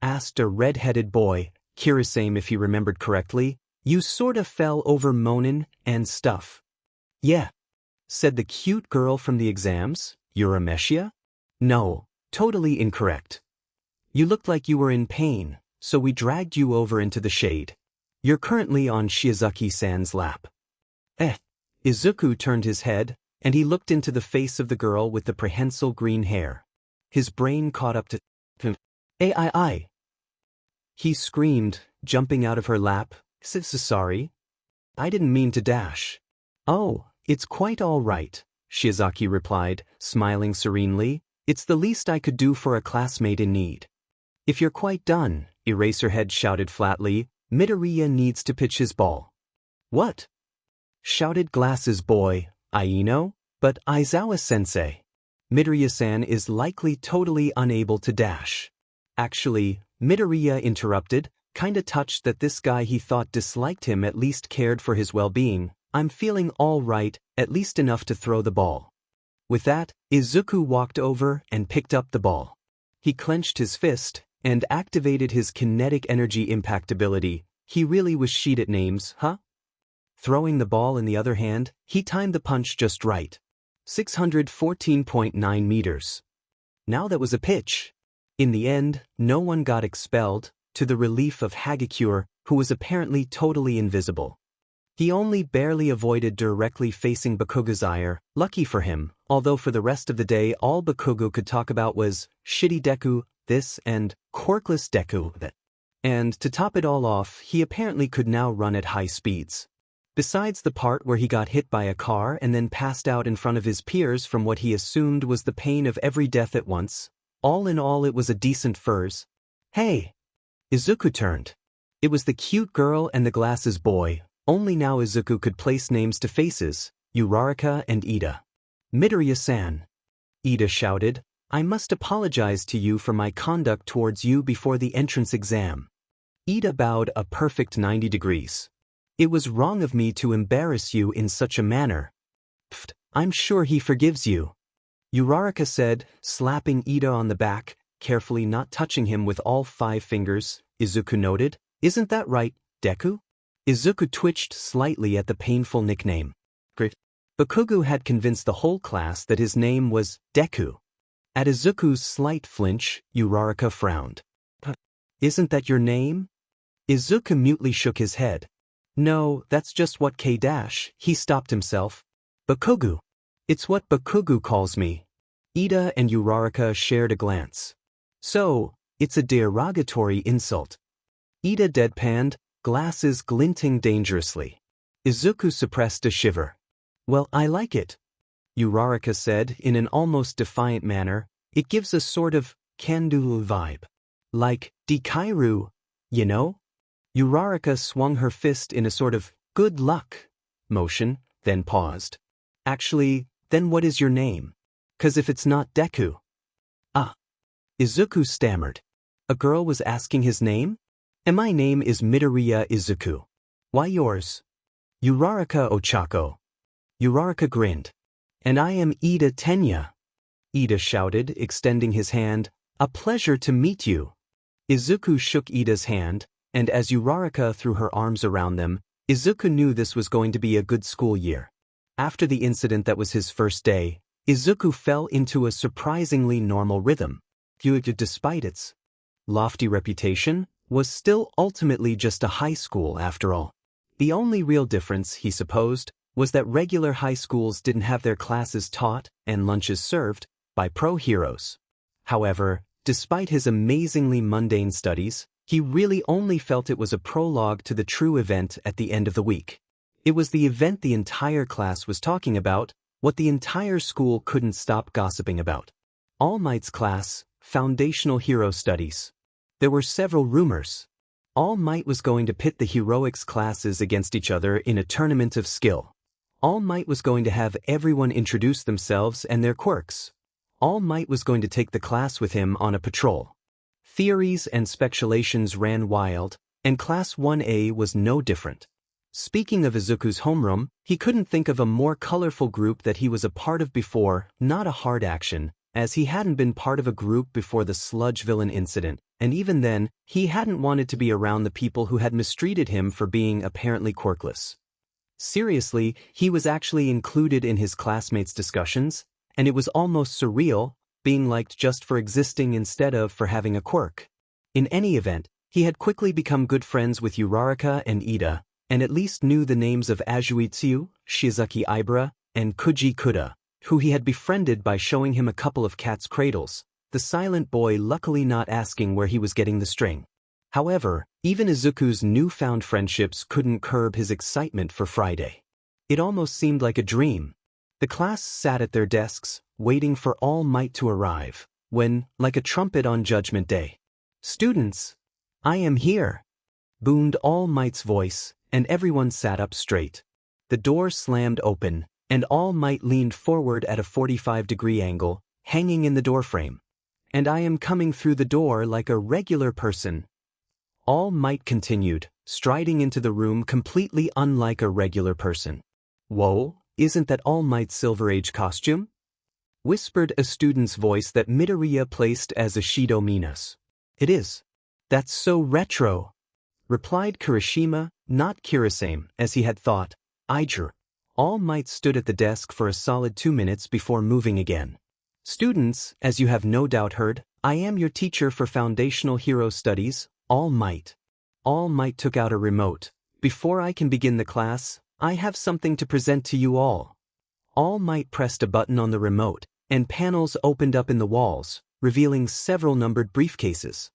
Asked a red-headed boy, Kirasame if he remembered correctly. You sorta fell over moanin' and stuff. Yeah. Said the cute girl from the exams. You're Ameshia? No, totally incorrect. You looked like you were in pain, so we dragged you over into the shade. You're currently on Shiozaki-san's lap. Izuku turned his head, and he looked into the face of the girl with the prehensile green hair. His brain caught up to Ai. He screamed, jumping out of her lap. Sorry. I didn't mean to dash. Oh, it's quite all right, Shiozaki replied, smiling serenely. It's the least I could do for a classmate in need. If you're quite done, Eraserhead shouted flatly, Midoriya needs to pitch his ball. What? Shouted Glasses Boy, Aino, but Aizawa-sensei. Midoriya-san is likely totally unable to dash. Actually, Midoriya interrupted, kinda touched that this guy he thought disliked him at least cared for his well-being. I'm feeling all right, at least enough to throw the ball. With that, Izuku walked over and picked up the ball. He clenched his fist and activated his kinetic energy impact ability. He really was shit at names, huh? Throwing the ball in the other hand, he timed the punch just right. 614.9 meters. Now that was a pitch. In the end, no one got expelled, to the relief of Hagakure, who was apparently totally invisible. He only barely avoided directly facing Bakugo's ire, lucky for him, although for the rest of the day all Bakugo could talk about was shitty Deku, this, and quirkless Deku, that. And to top it all off, he apparently could now run at high speeds. Besides the part where he got hit by a car and then passed out in front of his peers from what he assumed was the pain of every death at once, all in all it was a decent furs. Hey! Izuku turned. It was the cute girl and the glasses boy, only now Izuku could place names to faces, Uraraka and Ida. Midoriya-san. Ida shouted, I must apologize to you for my conduct towards you before the entrance exam. Ida bowed a perfect 90 degrees. It was wrong of me to embarrass you in such a manner. Pfft, I'm sure he forgives you. Uraraka said, slapping Ida on the back, carefully not touching him with all 5 fingers. Izuku noted, Isn't that right, Deku? Izuku twitched slightly at the painful nickname. Bakugo had convinced the whole class that his name was Deku. At Izuku's slight flinch, Uraraka frowned. Isn't that your name? Izuku mutely shook his head. No, that's just what He stopped himself. Bakugo. It's what Bakugo calls me. Ida and Uraraka shared a glance. So, it's a derogatory insult. Ida deadpanned, glasses glinting dangerously. Izuku suppressed a shiver. Well, I like it. Uraraka said in an almost defiant manner, it gives a sort of can-do vibe. Like, Dikairu, you know? Uraraka swung her fist in a sort of good luck motion, then paused. Actually, then what is your name? 'Cause if it's not Deku. Ah. Izuku stammered. A girl was asking his name? And my name is Midoriya Izuku. Why yours? Uraraka Ochako. Uraraka grinned. And I am Ida Tenya. Ida shouted, extending his hand. A pleasure to meet you. Izuku shook Ida's hand, and as Uraraka threw her arms around them, Izuku knew this was going to be a good school year. After the incident that was his first day, Izuku fell into a surprisingly normal rhythm. Despite its lofty reputation, was still ultimately just a high school after all. The only real difference, he supposed, was that regular high schools didn't have their classes taught and lunches served by pro heroes. However, despite his amazingly mundane studies, he really only felt it was a prologue to the true event at the end of the week. It was the event the entire class was talking about, what the entire school couldn't stop gossiping about. All Might's class, Foundational Hero Studies. There were several rumors. All Might was going to pit the heroics classes against each other in a tournament of skill. All Might was going to have everyone introduce themselves and their quirks. All Might was going to take the class with him on a patrol. Theories and speculations ran wild, and Class 1A was no different. Speaking of Izuku's homeroom, he couldn't think of a more colorful group that he was a part of before, not a hard action, as he hadn't been part of a group before the sludge villain incident, and even then, he hadn't wanted to be around the people who had mistreated him for being apparently quirkless. Seriously, he was actually included in his classmates' discussions, and it was almost surreal, being liked just for existing instead of for having a quirk. In any event, he had quickly become good friends with Uraraka and Ida, and at least knew the names of Azuitsu, Shizuki Ibara, and Kuji Kuda, who he had befriended by showing him a couple of cat's cradles, the silent boy luckily not asking where he was getting the string. However, even Izuku's newfound friendships couldn't curb his excitement for Friday. It almost seemed like a dream. The class sat at their desks, waiting for All Might to arrive, when, like a trumpet on Judgment Day, "Students, I am here," boomed All Might's voice, and everyone sat up straight. The door slammed open, and All Might leaned forward at a 45-degree angle, hanging in the doorframe. "And I am coming through the door like a regular person," All Might continued, striding into the room completely unlike a regular person. "Whoa, isn't that All Might's Silver Age costume?" whispered a student's voice that Midoriya placed as Ishido Mina's. "It is. That's so retro," replied Kirishima, not Kirasame, as he had thought. All Might stood at the desk for a solid 2 minutes before moving again. "Students, as you have no doubt heard, I am your teacher for Foundational Hero Studies, All Might." All Might took out a remote. "Before I can begin the class, I have something to present to you all." All Might pressed a button on the remote, and panels opened up in the walls, revealing several numbered briefcases.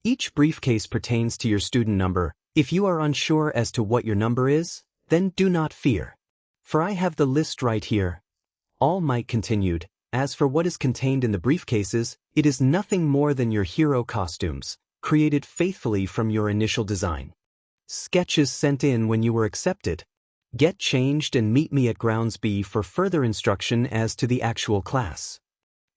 Each briefcase pertains to your student number. If you are unsure as to what your number is, then do not fear, for I have the list right here. All Might continued. "As for what is contained in the briefcases, it is nothing more than your hero costumes, created faithfully from your initial design. Sketches sent in when you were accepted. Get changed and meet me at Grounds B for further instruction as to the actual class."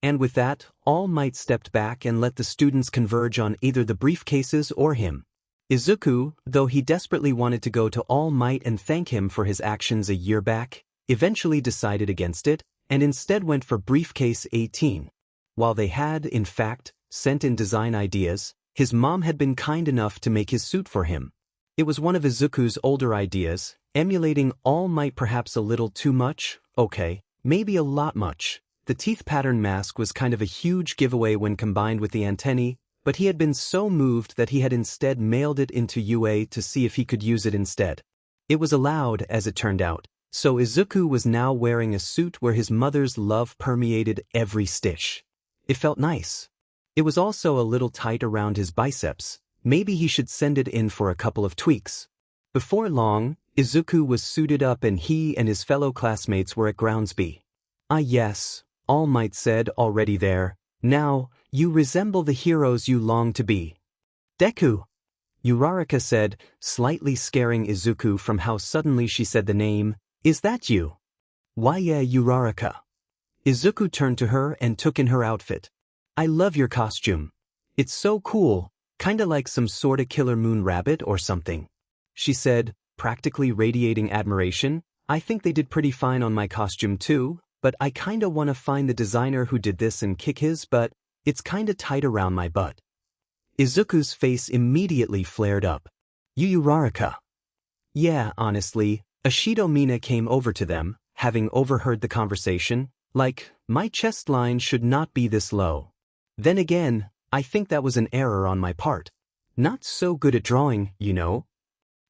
And with that, All Might stepped back and let the students converge on either the briefcases or him. Izuku, though he desperately wanted to go to All Might and thank him for his actions a year back, eventually decided against it, and instead went for briefcase 18. While they had, in fact, sent in design ideas, his mom had been kind enough to make his suit for him. It was one of Izuku's older ideas, emulating All Might perhaps a little too much, okay, maybe a lot much. The teeth pattern mask was kind of a huge giveaway when combined with the antennae, but he had been so moved that he had instead mailed it into UA to see if he could use it instead. It was allowed, as it turned out, so Izuku was now wearing a suit where his mother's love permeated every stitch. It felt nice. It was also a little tight around his biceps. Maybe he should send it in for a couple of tweaks. Before long, Izuku was suited up and he and his fellow classmates were at Grounds B. "Ah yes," All Might said, already there. "Now, you resemble the heroes you long to be." "Deku," Uraraka said, slightly scaring Izuku from how suddenly she said the name. "Is that you?" "Why yeah, Uraraka." Izuku turned to her and took in her outfit. "I love your costume. It's so cool, kinda like some sorta Killer Moon rabbit or something," she said, practically radiating admiration. "I think they did pretty fine on my costume too, but I kinda wanna find the designer who did this and kick his butt. It's kinda tight around my butt." Izuku's face immediately flared up. "You Uraraka." Yeah, honestly, Ishido Mina came over to them, having overheard the conversation, like, "My chest line should not be this low." Then again, I think that was an error on my part. Not so good at drawing, you know.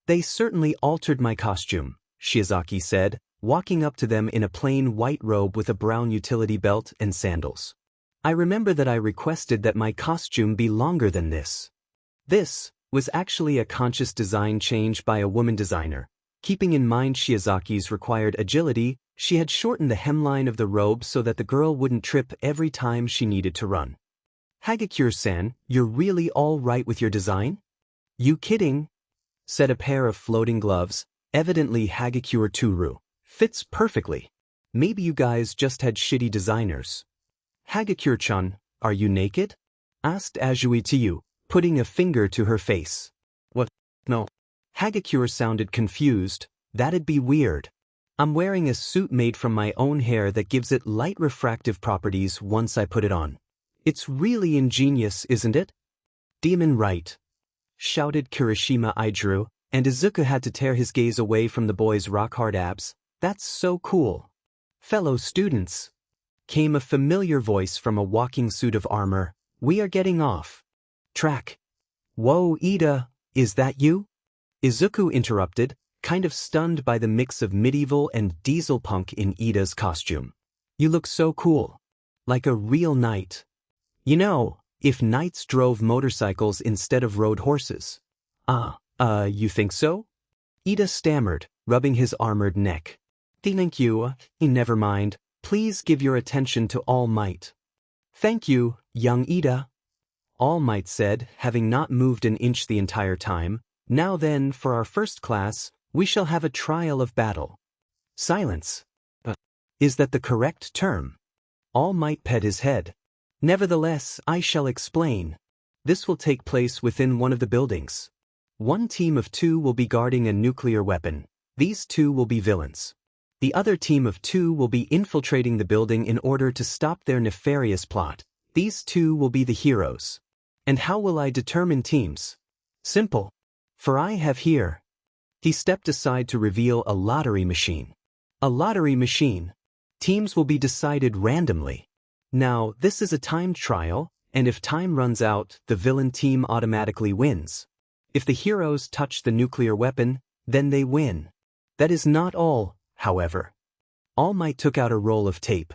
They certainly altered my costume, Shiozaki said, walking up to them in a plain white robe with a brown utility belt and sandals. I remember that I requested that my costume be longer than this. This was actually a conscious design change by a woman designer. Keeping in mind Shiozaki's required agility, she had shortened the hemline of the robe so that the girl wouldn't trip every time she needed to run. Hagakure-san, you're really all right with your design? You kidding? Said a pair of floating gloves, evidently Hagakure Turu. Fits perfectly. Maybe you guys just had shitty designers. Hagakure-chan, are you naked? Asked Azui to you, putting a finger to her face. What? No. Hagakure sounded confused. That'd be weird. I'm wearing a suit made from my own hair that gives it light refractive properties once I put it on. It's really ingenious, isn't it? Demon right. Shouted Kirishima Aijuru, and Izuku had to tear his gaze away from the boy's rock-hard abs. That's so cool. Fellow students. Came a familiar voice from a walking suit of armor. We are getting off track. Whoa, Ida, is that you? Izuku interrupted, kind of stunned by the mix of medieval and diesel punk in Ida's costume. You look so cool. Like a real knight. You know, if knights drove motorcycles instead of rode horses. You think so? Ida stammered, rubbing his armored neck. Thank you, never mind. Please give your attention to All Might. Thank you, young Ida. All Might said, having not moved an inch the entire time. Now then, for our first class, we shall have a trial of battle. Silence. Is that the correct term? All Might pet his head. Nevertheless, I shall explain. This will take place within one of the buildings. One team of 2 will be guarding a nuclear weapon. These 2 will be villains. The other team of 2 will be infiltrating the building in order to stop their nefarious plot. These 2 will be the heroes. And how will I determine teams? Simple. For I have here. He stepped aside to reveal a lottery machine. A lottery machine. Teams will be decided randomly. Now, this is a timed trial, and if time runs out, the villain team automatically wins. If the heroes touch the nuclear weapon, then they win. That is not all, however. All Might took out a roll of tape.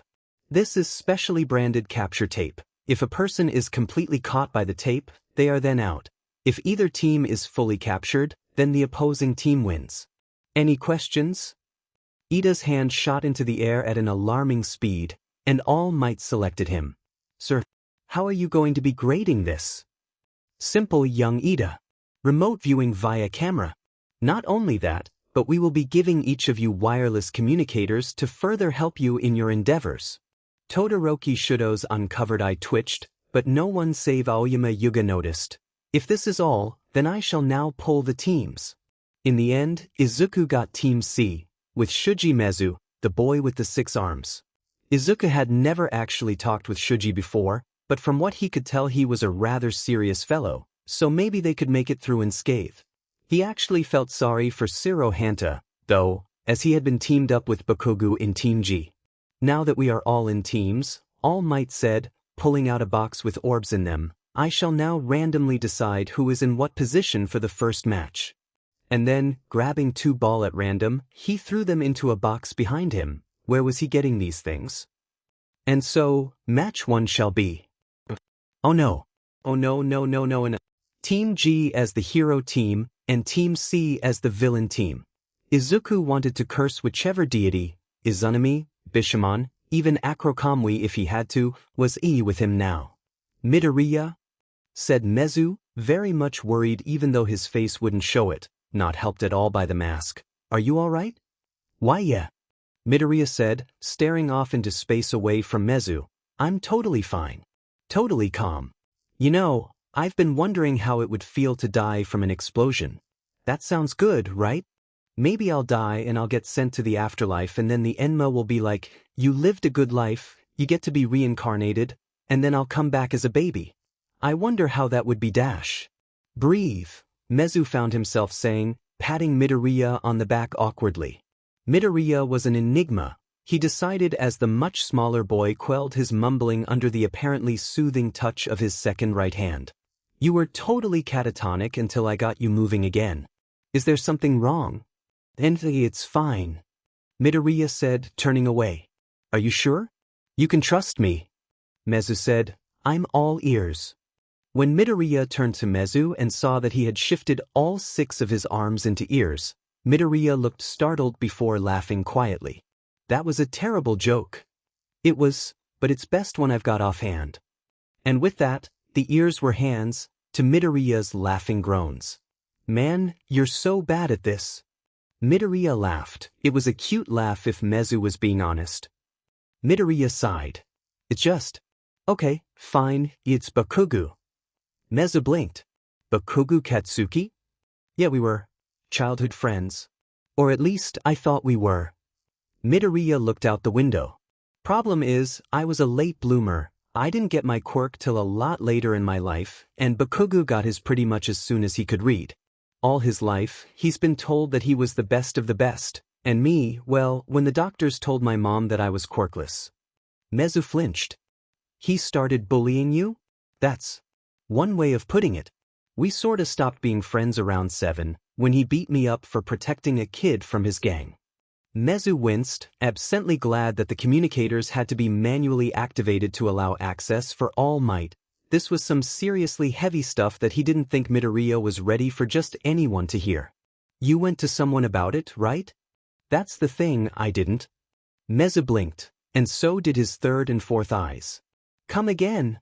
This is specially branded capture tape. If a person is completely caught by the tape, they are then out. If either team is fully captured, then the opposing team wins. Any questions? Ida's hand shot into the air at an alarming speed, and All Might selected him. Sir, how are you going to be grading this? Simple, young Ida. Remote viewing via camera. Not only that, but we will be giving each of you wireless communicators to further help you in your endeavors. Todoroki Shudo's uncovered eye twitched, but no one save Aoyama Yuga noticed. If this is all, then I shall now pull the teams. In the end, Izuku got Team C, with Shuji Mezu, the boy with the 6 arms. Izuku had never actually talked with Shuji before, but from what he could tell he was a rather serious fellow, so maybe they could make it through unscathed. He actually felt sorry for Shiro Hanta, though, as he had been teamed up with Bakugu in Team G. Now that we are all in teams, All Might said, pulling out a box with orbs in them, I shall now randomly decide who is in what position for the first match. And then, grabbing 2 balls at random, he threw them into a box behind him. Where was he getting these things? And so, match 1 shall be. Oh no. Oh no. Team G as the hero team, and Team C as the villain team. Izuku wanted to curse whichever deity, Izanami, Bishamon, even Akrokamui if he had to, was with him now. Midoriya? Said Mezu, very much worried even though his face wouldn't show it, not helped at all by the mask. Are you alright? Why yeah. Midoriya said, staring off into space away from Mezu. I'm totally fine. Totally calm. You know, I've been wondering how it would feel to die from an explosion. That sounds good, right? Maybe I'll die and I'll get sent to the afterlife and then the Enma will be like, you lived a good life, you get to be reincarnated, and then I'll come back as a baby. I wonder how that would be dash. Breathe, Mezu found himself saying, patting Midoriya on the back awkwardly. Midoriya was an enigma. he decided as the much smaller boy quelled his mumbling under the apparently soothing touch of his second right hand. You were totally catatonic until I got you moving again. Is there something wrong? It's fine, Midoriya said, turning away. Are you sure? You can trust me. Mezu said, I'm all ears. When Midoriya turned to Mezu and saw that he had shifted all 6 of his arms into ears, Midoriya looked startled before laughing quietly. That was a terrible joke. It was, but it's best one I've got offhand. And with that, the ears were hands, to Midoriya's laughing groans. Man, you're so bad at this. Midoriya laughed. It was a cute laugh if Mezu was being honest. Midoriya sighed. It's just. Okay, fine, it's Bakugu. Mezu blinked. Bakugu Katsuki? Yeah, we were childhood friends. Or at least I thought we were. Midoriya looked out the window. Problem is, I was a late bloomer. I didn't get my quirk till a lot later in my life, and Bakugu got his pretty much as soon as he could read. All his life, he's been told that he was the best of the best, and me, well, when the doctors told my mom that I was quirkless. Mezu flinched. He started bullying you? That's one way of putting it. We sorta stopped being friends around 7, when he beat me up for protecting a kid from his gang. Mezu winced, absently glad that the communicators had to be manually activated to allow access for All Might. This was some seriously heavy stuff that he didn't think Midoriya was ready for just anyone to hear. You went to someone about it, right? That's the thing, I didn't. Mezu blinked, and so did his third and fourth eyes. Come again.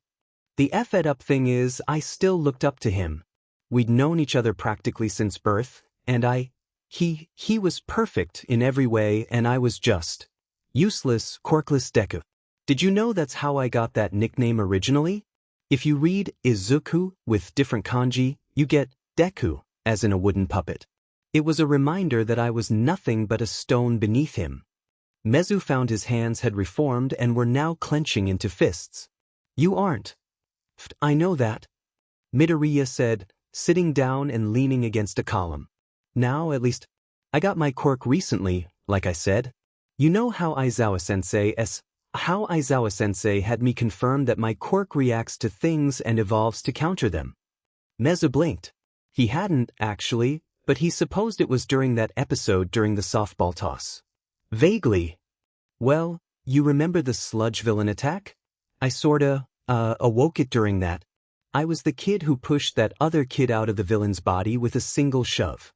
The F-ed up thing is, I still looked up to him. We'd known each other practically since birth, and he was perfect in every way and I was just useless, quirkless Deku. Did you know that's how I got that nickname originally? If you read Izuku with different kanji, you get Deku, as in a wooden puppet. It was a reminder that I was nothing but a stone beneath him. Mezu found his hands had reformed and were now clenching into fists. You aren't. I know that, Midoriya said, sitting down and leaning against a column. Now, at least, I got my quirk recently, like I said. You know how Aizawa-sensei had me confirm that my quirk reacts to things and evolves to counter them. Mezu blinked. He hadn't, actually, but he supposed it was during that episode during the softball toss. Vaguely. Well, you remember the sludge villain attack? I sorta, awoke it during that. I was the kid who pushed that other kid out of the villain's body with a single shove.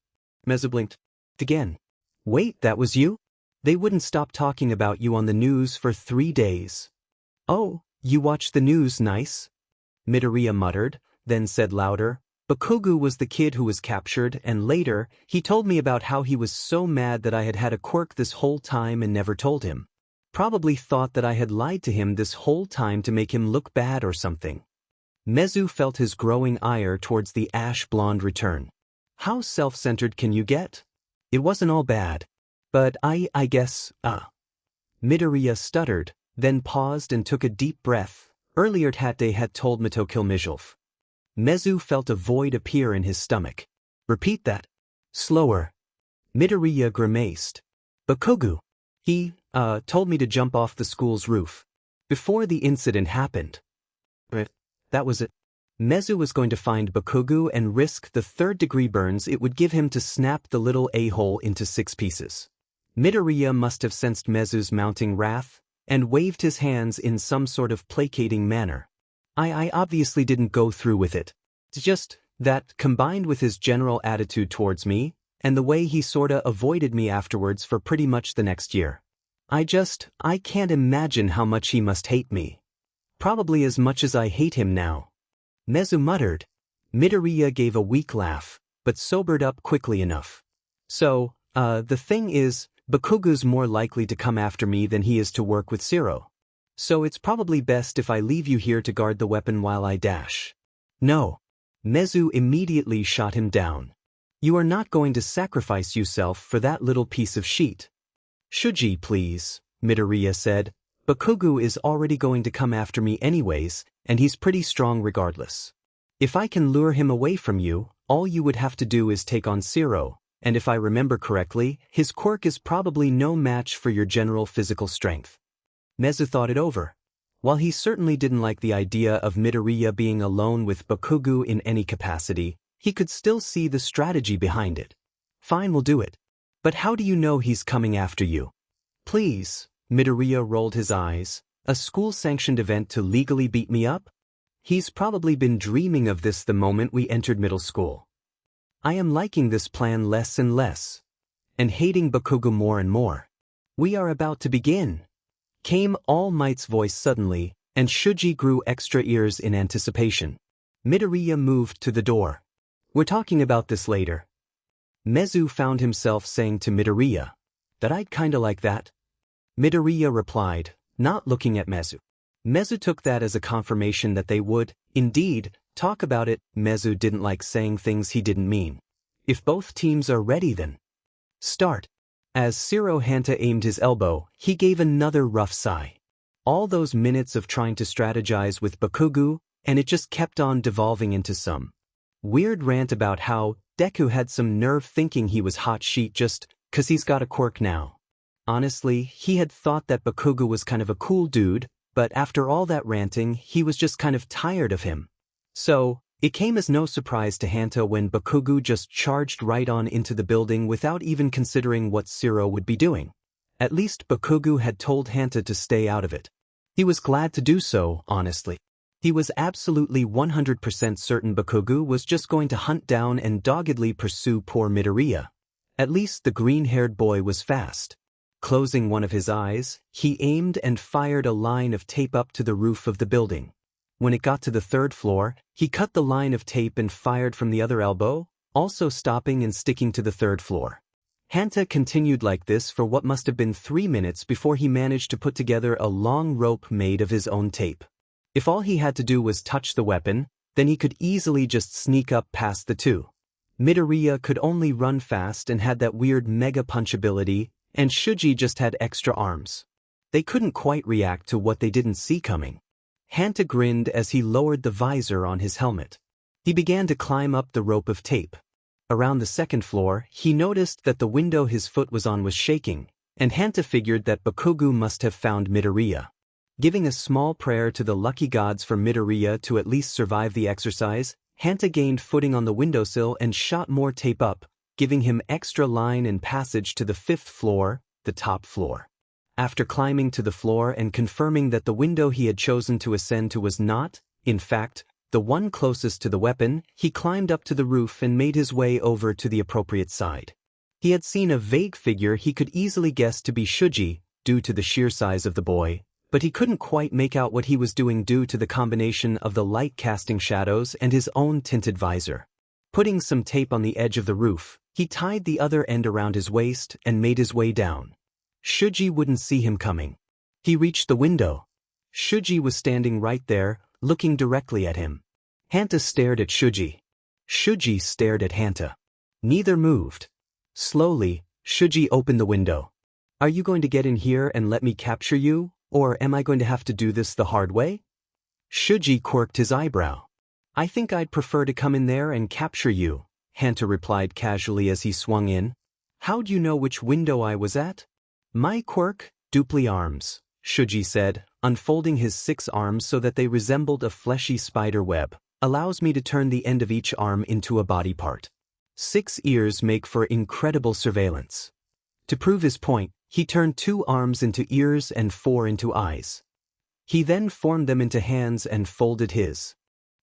Mezu blinked. Again. Wait, that was you? They wouldn't stop talking about you on the news for 3 days. Oh, you watched the news, nice? Midoriya muttered, then said louder, Bakugu was the kid who was captured, and later, he told me about how he was so mad that I had had a quirk this whole time and never told him. Probably thought that I had lied to him this whole time to make him look bad or something. Mezu felt his growing ire towards the ash-blonde return. How self-centered can you get? It wasn't all bad. But I guess, Midoriya stuttered, then paused and took a deep breath. Earlier Tate had told me to kill Mijolf. Mezu felt a void appear in his stomach. Repeat that. Slower. Midoriya grimaced. Bakugu. He, told me to jump off the school's roof. Before the incident happened. That was it. Mezu was going to find Bakugu and risk the third-degree burns it would give him to snap the little a-hole into 6 pieces. Midoriya must have sensed Mezu's mounting wrath, and waved his hands in some sort of placating manner. I obviously didn't go through with it. It's just that, combined with his general attitude towards me, and the way he sorta avoided me afterwards for pretty much the next year. I can't imagine how much he must hate me. Probably as much as I hate him now. Mezu muttered. Midoriya gave a weak laugh, but sobered up quickly enough. So, the thing is, Bakugu's more likely to come after me than he is to work with Zero. So it's probably best if I leave you here to guard the weapon while I dash. No. Mezu immediately shot him down. You are not going to sacrifice yourself for that little piece of sheet. Shuji, please, Midoriya said. Bakugu is already going to come after me anyways, and he's pretty strong regardless. If I can lure him away from you, all you would have to do is take on Zero, And if I remember correctly, his quirk is probably no match for your general physical strength. Mezu thought it over. While he certainly didn't like the idea of Midoriya being alone with Bakugo in any capacity, he could still see the strategy behind it. Fine, we'll do it. But how do you know he's coming after you? Please, Midoriya rolled his eyes. A school-sanctioned event to legally beat me up? He's probably been dreaming of this the moment we entered middle school. I am liking this plan less and less, and hating Bakugo more and more. We are about to begin, came All Might's voice suddenly, and Shuji grew extra ears in anticipation. Midoriya moved to the door. We're talking about this later. Mezu found himself saying to Midoriya, that I'd kinda like that. Midoriya replied, not looking at Mezu. Mezu took that as a confirmation that they would, indeed, talk about it. Mezu didn't like saying things he didn't mean. If both teams are ready then. Start. As Shiro Hanta aimed his elbow, he gave another rough sigh. All those minutes of trying to strategize with Bakugo, and it just kept on devolving into some weird rant about how Deku had some nerve thinking he was hot sheet just 'cause he's got a quirk now. Honestly, he had thought that Bakugo was kind of a cool dude, but after all that ranting, he was just kind of tired of him. So, it came as no surprise to Hanta when Bakugo just charged right on into the building without even considering what Shiro would be doing. At least Bakugo had told Hanta to stay out of it. He was glad to do so, honestly. He was absolutely 100% certain Bakugo was just going to hunt down and doggedly pursue poor Midoriya. At least the green-haired boy was fast. Closing one of his eyes, he aimed and fired a line of tape up to the roof of the building. When it got to the third floor, he cut the line of tape and fired from the other elbow, also stopping and sticking to the third floor. Hanta continued like this for what must have been 3 minutes before he managed to put together a long rope made of his own tape. If all he had to do was touch the weapon, then he could easily just sneak up past the two. Midoriya could only run fast and had that weird mega punch ability, and Shuji just had extra arms. They couldn't quite react to what they didn't see coming. Hanta grinned as he lowered the visor on his helmet. He began to climb up the rope of tape. Around the second floor, he noticed that the window his foot was on was shaking, and Hanta figured that Bakugo must have found Midoriya. Giving a small prayer to the lucky gods for Midoriya to at least survive the exercise, Hanta gained footing on the windowsill and shot more tape up, giving him extra line and passage to the 5th floor, the top floor. After climbing to the floor and confirming that the window he had chosen to ascend to was not, in fact, the one closest to the weapon, he climbed up to the roof and made his way over to the appropriate side. He had seen a vague figure he could easily guess to be Shuji, due to the sheer size of the boy, but he couldn't quite make out what he was doing due to the combination of the light-casting shadows and his own tinted visor. Putting some tape on the edge of the roof, he tied the other end around his waist and made his way down. Shuji wouldn't see him coming. He reached the window. Shuji was standing right there, looking directly at him. Hanta stared at Shuji. Shuji stared at Hanta. Neither moved. Slowly, Shuji opened the window. Are you going to get in here and let me capture you, or am I going to have to do this the hard way? Shuji quirked his eyebrow. I think I'd prefer to come in there and capture you, Hanta replied casually as he swung in. How'd you know which window I was at? My quirk, dupli arms, Shuji said, unfolding his 6 arms so that they resembled a fleshy spider web, allows me to turn the end of each arm into a body part. 6 ears make for incredible surveillance. To prove his point, he turned 2 arms into ears and 4 into eyes. He then formed them into hands and folded his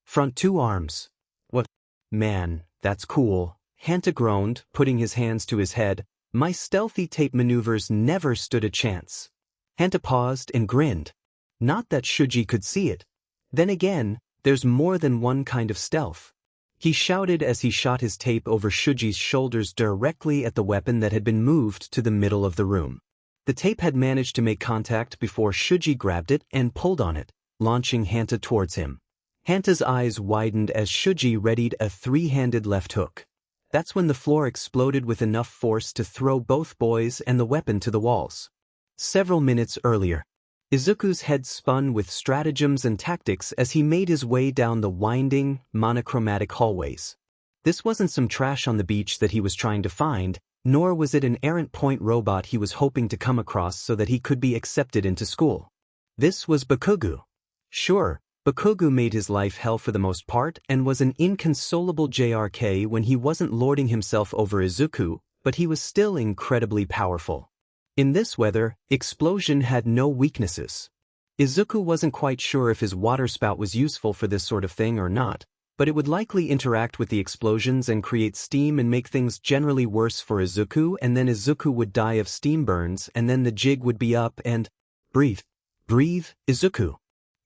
front 2 arms. What? Man, that's cool, Hanta groaned, putting his hands to his head. My stealthy tape maneuvers never stood a chance. Hanta paused and grinned. Not that Shuji could see it. Then again, there's more than one kind of stealth. He shouted as he shot his tape over Shuji's shoulders directly at the weapon that had been moved to the middle of the room. The tape had managed to make contact before Shuji grabbed it and pulled on it, launching Hanta towards him. Hanta's eyes widened as Shuji readied a 3-handed left hook. That's when the floor exploded with enough force to throw both boys and the weapon to the walls. Several minutes earlier, Izuku's head spun with stratagems and tactics as he made his way down the winding, monochromatic hallways. This wasn't some trash on the beach that he was trying to find, nor was it an errant point robot he was hoping to come across so that he could be accepted into school. This was Bakugu. Sure, Bakugu made his life hell for the most part and was an inconsolable JRK when he wasn't lording himself over Izuku, but he was still incredibly powerful. In this weather, Explosion had no weaknesses. Izuku wasn't quite sure if his water spout was useful for this sort of thing or not, but it would likely interact with the explosions and create steam and make things generally worse for Izuku, and then Izuku would die of steam burns, and then the jig would be up and… Breathe. Breathe, Izuku.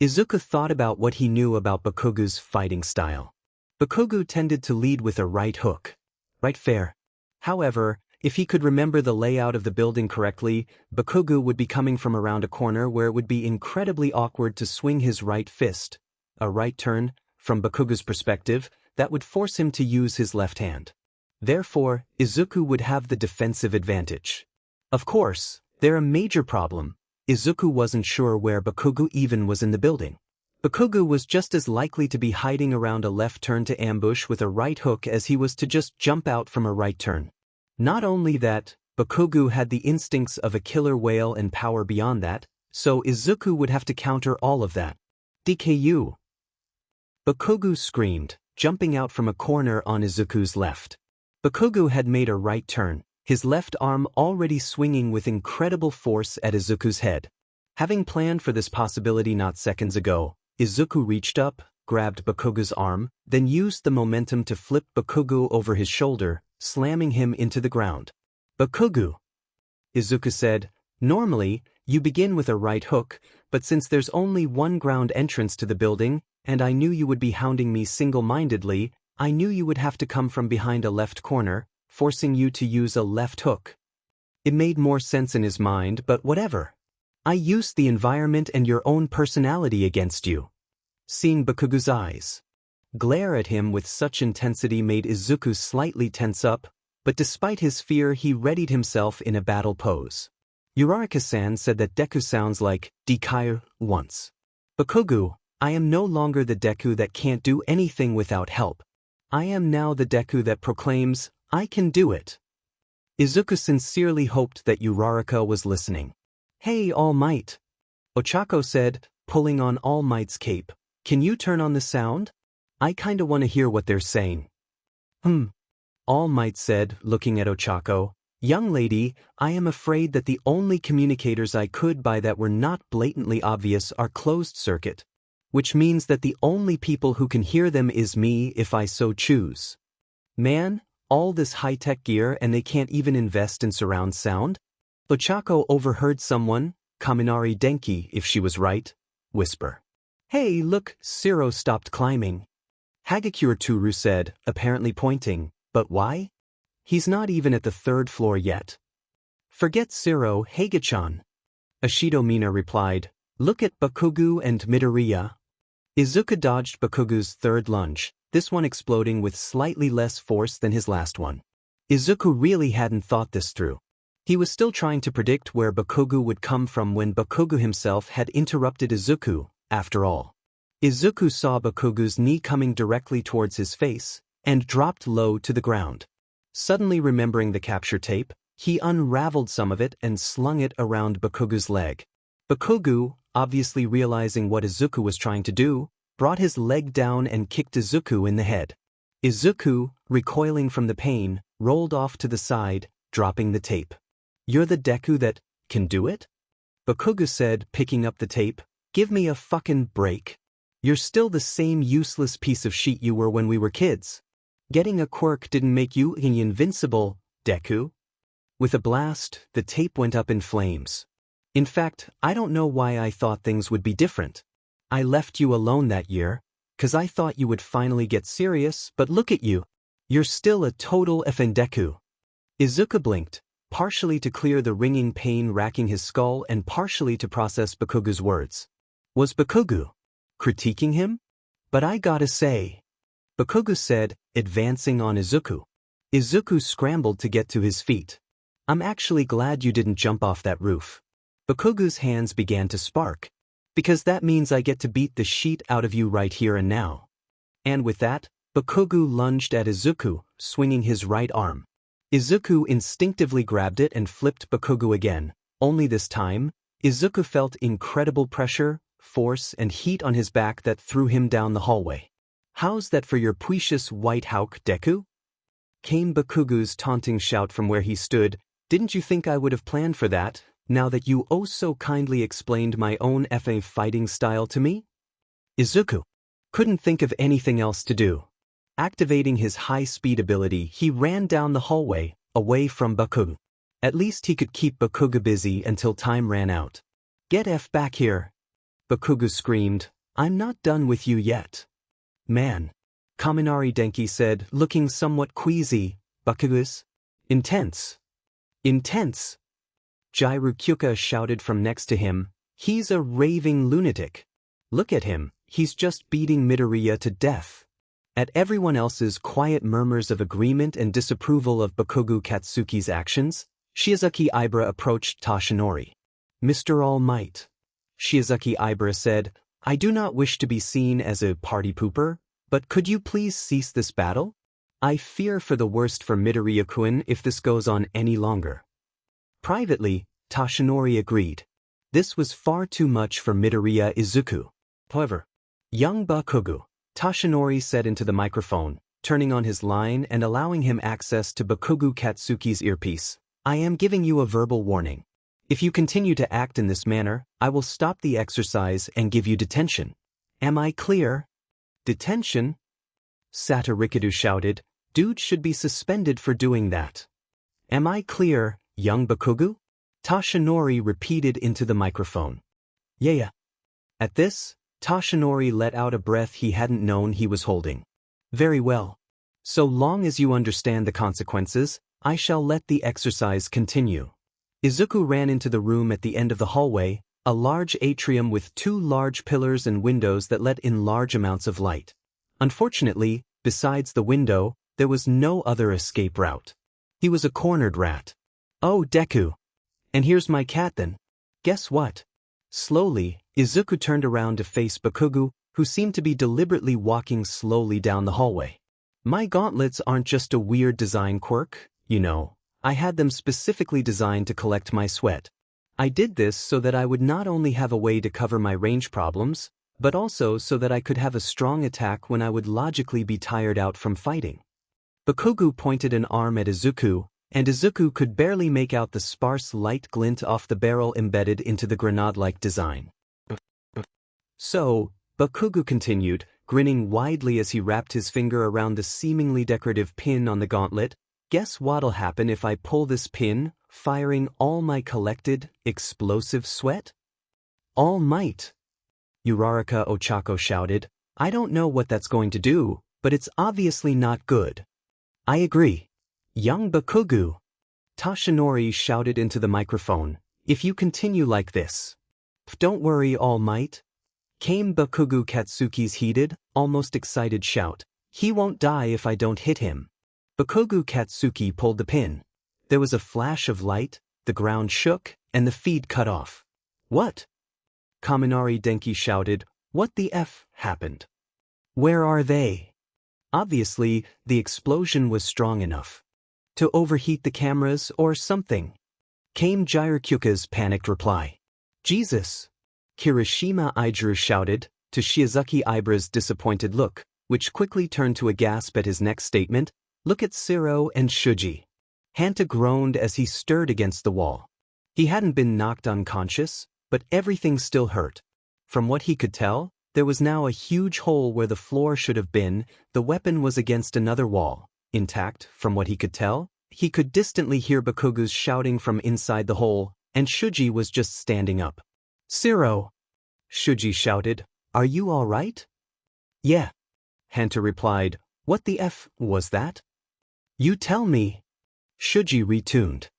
Izuku thought about what he knew about Bakugu's fighting style. Bakugu tended to lead with a right hook. Right fair. However, if he could remember the layout of the building correctly, Bakugu would be coming from around a corner where it would be incredibly awkward to swing his right fist. A right turn, from Bakugu's perspective, that would force him to use his left hand. Therefore, Izuku would have the defensive advantage. Of course, there's a major problem. Izuku wasn't sure where Bakugu even was in the building. Bakugu was just as likely to be hiding around a left turn to ambush with a right hook as he was to just jump out from a right turn. Not only that, Bakugu had the instincts of a killer whale and power beyond that, so Izuku would have to counter all of that. DKU. Bakugu screamed, jumping out from a corner on Izuku's left. Bakugu had made a right turn, his left arm already swinging with incredible force at Izuku's head. Having planned for this possibility not seconds ago, Izuku reached up, grabbed Bakugu's arm, then used the momentum to flip Bakugu over his shoulder, slamming him into the ground. Bakugu, Izuku said, normally, you begin with a right hook, but since there's only one ground entrance to the building, and I knew you would be hounding me single-mindedly, I knew you would have to come from behind a left corner, forcing you to use a left hook. It made more sense in his mind, but whatever. I used the environment and your own personality against you. Seeing Bakugu's eyes glare at him with such intensity made Izuku slightly tense up, but despite his fear he readied himself in a battle pose. Uraraka-san said that Deku sounds like Deku once. Bakugu, I am no longer the Deku that can't do anything without help. I am now the Deku that proclaims, I can do it. Izuku sincerely hoped that Uraraka was listening. Hey All Might, Ochako said, pulling on All Might's cape. Can you turn on the sound? I kinda wanna hear what they're saying. All Might said, looking at Ochako. Young lady, I am afraid that the only communicators I could buy that were not blatantly obvious are closed circuit, which means that the only people who can hear them is me if I so choose. Man, all this high-tech gear and they can't even invest in surround sound? Ochako overheard someone, Kaminari Denki if she was right, whisper. Hey look, Siro stopped climbing. Hagakure Toru said, apparently pointing, but why? He's not even at the 3rd floor yet. Forget Siro, Hagachan. Ashido Mina replied, look at Bakugu and Midoriya. Izuku dodged Bakugu's 3rd lunge, this one exploding with slightly less force than his last one. Izuku really hadn't thought this through. He was still trying to predict where Bakugu would come from when Bakugu himself had interrupted Izuku, after all. Izuku saw Bakugu's knee coming directly towards his face, and dropped low to the ground. Suddenly remembering the capture tape, he unraveled some of it and slung it around Bakugu's leg. Bakugu, obviously realizing what Izuku was trying to do, brought his leg down and kicked Izuku in the head. Izuku, recoiling from the pain, rolled off to the side, dropping the tape. You're the Deku that can do it? Bakugu said, picking up the tape. Give me a fucking break. You're still the same useless piece of shit you were when we were kids. Getting a quirk didn't make you invincible, Deku. With a blast, the tape went up in flames. In fact, I don't know why I thought things would be different. I left you alone that year, 'cause I thought you would finally get serious, but look at you. You're still a total effing Deku. Izuku blinked, partially to clear the ringing pain racking his skull and partially to process Bakugu's words. Was Bakugu critiquing him? But I gotta say, Bakugu said, advancing on Izuku. Izuku scrambled to get to his feet. I'm actually glad you didn't jump off that roof. Bakugu's hands began to spark. Because that means I get to beat the shit out of you right here and now. And with that, Bakugu lunged at Izuku, swinging his right arm. Izuku instinctively grabbed it and flipped Bakugu again, only this time, Izuku felt incredible pressure, force and heat on his back that threw him down the hallway. "How's that for your precious white hawk, Deku?" Came Bakugu's taunting shout from where he stood. "Didn't you think I would have planned for that, now that you oh so kindly explained my own FA fighting style to me?" Izuku couldn't think of anything else to do. Activating his high-speed ability, he ran down the hallway, away from Bakugu. At least he could keep Bakugu busy until time ran out. "Get F back here!" Bakugu screamed. "I'm not done with you yet." "Man," Kaminari Denki said, looking somewhat queasy. "Bakugu's intense." "Intense?" Jirukyuka shouted from next to him. "He's a raving lunatic. Look at him, he's just beating Midoriya to death." At everyone else's quiet murmurs of agreement and disapproval of Bakugu Katsuki's actions, Shiozaki Ibara approached Toshinori. "Mr. All Might," Shiozaki Ibara said, "I do not wish to be seen as a party pooper, but could you please cease this battle? I fear for the worst for Midoriya-kun if this goes on any longer." Privately, Toshinori agreed. This was far too much for Midoriya Izuku. However, "Young Bakugu," Toshinori said into the microphone, turning on his line and allowing him access to Bakugu Katsuki's earpiece, "I am giving you a verbal warning. If you continue to act in this manner, I will stop the exercise and give you detention. Am I clear?" "Detention?" Sato-Rikido shouted. "Dude should be suspended for doing that." "Am I clear, young Bakugu?" Toshinori repeated into the microphone. Yeah. At this, Toshinori let out a breath he hadn't known he was holding. "Very well. So long as you understand the consequences, I shall let the exercise continue." Izuku ran into the room at the end of the hallway, a large atrium with 2 large pillars and windows that let in large amounts of light. Unfortunately, besides the window, there was no other escape route. He was a cornered rat. "Oh, Deku. And here's my cat then. Guess what?" Slowly, Izuku turned around to face Bakugu, who seemed to be deliberately walking slowly down the hallway. "My gauntlets aren't just a weird design quirk, you know. I had them specifically designed to collect my sweat. I did this so that I would not only have a way to cover my range problems, but also so that I could have a strong attack when I would logically be tired out from fighting." Bakugu pointed an arm at Izuku, and Izuku could barely make out the sparse light glint off the barrel embedded into the grenade-like design. "So," Bakugu continued, grinning widely as he wrapped his finger around the seemingly decorative pin on the gauntlet, "guess what'll happen if I pull this pin, firing all my collected, explosive sweat?" "All might," Uraraka Ochako shouted. "I don't know what that's going to do, but it's obviously not good." "I agree. Young Bakugu," Toshinori shouted into the microphone, "if you continue like this." "Don't worry, All Might," came Bakugu Katsuki's heated, almost excited shout. "He won't die if I don't hit him." Bakugu Katsuki pulled the pin. There was a flash of light, the ground shook, and the feed cut off. "What?" Kaminari Denki shouted. "What the F happened? Where are they?" Obviously, the explosion was strong enough to overheat the cameras or something, came Jirukyuka's panicked reply. "Jesus!" Kirishima Ijiru shouted, to Shiozaki Ibara's disappointed look, which quickly turned to a gasp at his next statement. "Look at Siro and Shuji." Hanta groaned as he stirred against the wall. He hadn't been knocked unconscious, but everything still hurt. From what he could tell, there was now a huge hole where the floor should have been. The weapon was against another wall, intact. From what he could tell, he could distantly hear Bakugu's shouting from inside the hole, and Shuji was just standing up. "Siro!" Shuji shouted. "Are you all right?" "Yeah," Hanta replied. "What the F was that?" "You tell me." Shuji retuned.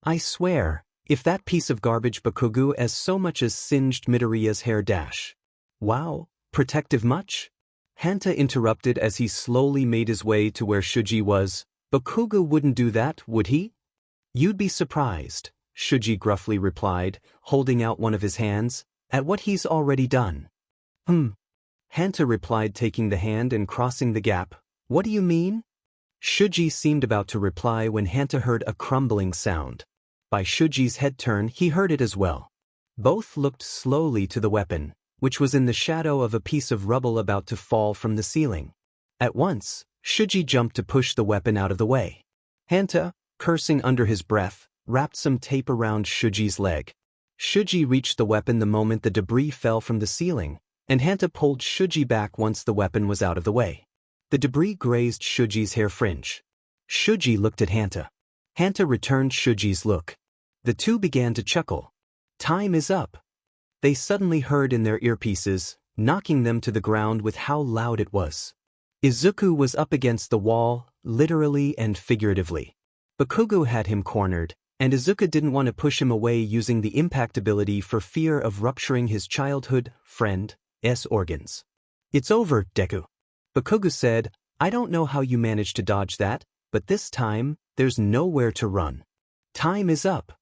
"I swear, if that piece of garbage Bakugu as so much as singed Midoriya's hair dash." "Wow, protective much?" Hanta interrupted as he slowly made his way to where Shuji was. "Bakugu wouldn't do that, would he?" "You'd be surprised," Shuji gruffly replied, holding out one of his hands, "at what he's already done." Hanta replied, taking the hand and crossing the gap. What do you mean? Shuji seemed about to reply when Hanta heard a crumbling sound. By Shuji's head turn, he heard it as well. Both looked slowly to the weapon, which was in the shadow of a piece of rubble about to fall from the ceiling. At once, Shuji jumped to push the weapon out of the way. Hanta, cursing under his breath, wrapped some tape around Shuji's leg. Shuji reached the weapon the moment the debris fell from the ceiling, and Hanta pulled Shuji back once the weapon was out of the way. The debris grazed Shuji's hair fringe. Shuji looked at Hanta. Hanta returned Shuji's look. The two began to chuckle. Time is up. They suddenly heard in their earpieces, knocking them to the ground with how loud it was. Izuku was up against the wall, literally and figuratively. Bakugo had him cornered, and Izuku didn't want to push him away using the impact ability for fear of rupturing his childhood friend's organs. It's over, Deku. Bakugo said, I don't know how you managed to dodge that, but this time, there's nowhere to run. Time is up.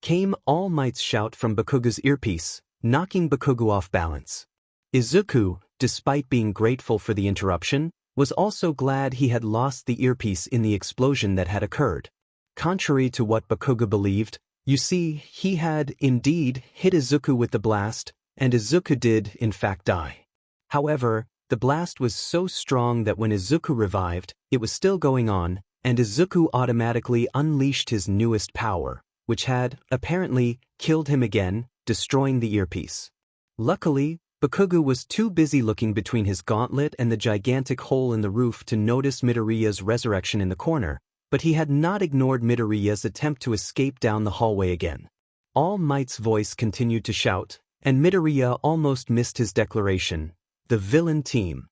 Came All Might's shout from Bakugo's earpiece, knocking Bakugo off balance. Izuku, despite being grateful for the interruption, was also glad he had lost the earpiece in the explosion that had occurred. Contrary to what Bakugo believed, you see, he had, indeed, hit Izuku with the blast, and Izuku did, in fact, die. However, the blast was so strong that when Izuku revived, it was still going on, and Izuku automatically unleashed his newest power, which had, apparently, killed him again, destroying the earpiece. Luckily, Bakugo was too busy looking between his gauntlet and the gigantic hole in the roof to notice Midoriya's resurrection in the corner, but he had not ignored Midoriya's attempt to escape down the hallway again. All Might's voice continued to shout, and Midoriya almost missed his declaration. The villain team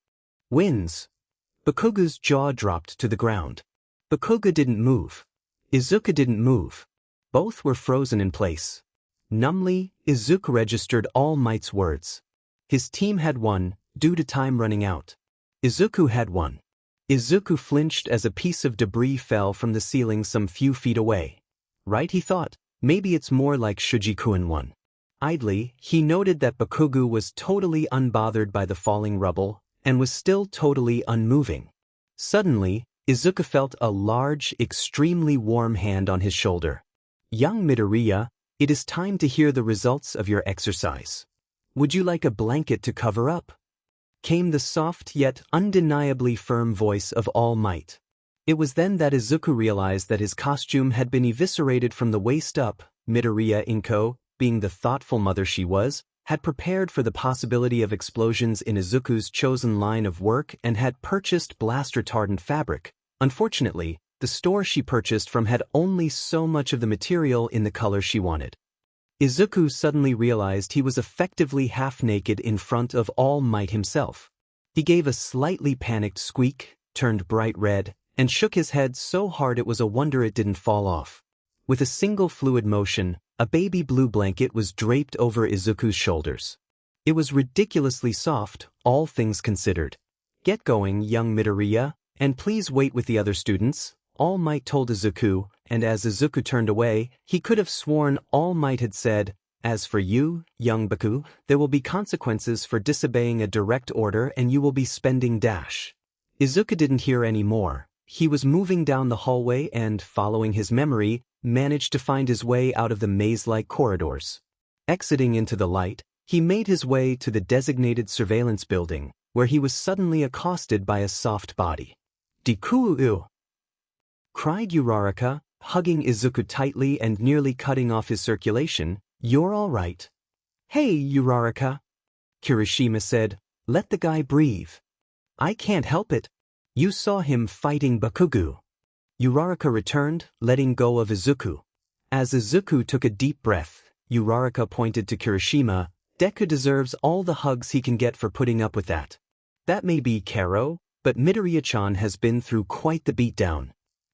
wins. Bakugo's jaw dropped to the ground. Bakugo didn't move. Izuku didn't move. Both were frozen in place. Numbly, Izuku registered All Might's words. His team had won, due to time running out. Izuku had won. Izuku flinched as a piece of debris fell from the ceiling some few feet away. Right, he thought, maybe it's more like Shuji-kun won. Idly, he noted that Bakugo was totally unbothered by the falling rubble, and was still totally unmoving. Suddenly, Izuku felt a large, extremely warm hand on his shoulder. Young Midoriya, it is time to hear the results of your exercise. Would you like a blanket to cover up? Came the soft yet undeniably firm voice of All Might. It was then that Izuku realized that his costume had been eviscerated from the waist up. Midoriya Inko, being the thoughtful mother she was, had prepared for the possibility of explosions in Izuku's chosen line of work and had purchased blast-retardant fabric. Unfortunately, the store she purchased from had only so much of the material in the color she wanted. Izuku suddenly realized he was effectively half-naked in front of All Might himself. He gave a slightly panicked squeak, turned bright red, and shook his head so hard it was a wonder it didn't fall off. With a single fluid motion, a baby blue blanket was draped over Izuku's shoulders. It was ridiculously soft, all things considered. Get going, young Midoriya, and please wait with the other students, All Might told Izuku, and as Izuku turned away, he could have sworn All Might had said, as for you, young Baku, there will be consequences for disobeying a direct order and you will be spending dash. Izuku didn't hear any more. He was moving down the hallway and, following his memory, managed to find his way out of the maze-like corridors. Exiting into the light, he made his way to the designated surveillance building, where he was suddenly accosted by a soft body. Deku! Cried Uraraka, hugging Izuku tightly and nearly cutting off his circulation. You're all right. Hey, Uraraka. Kirishima said, let the guy breathe. I can't help it. You saw him fighting Bakugo. Uraraka returned, letting go of Izuku. As Izuku took a deep breath, Uraraka pointed to Kirishima. Deku deserves all the hugs he can get for putting up with that. That may be Karo, but Midoriya-chan has been through quite the beatdown,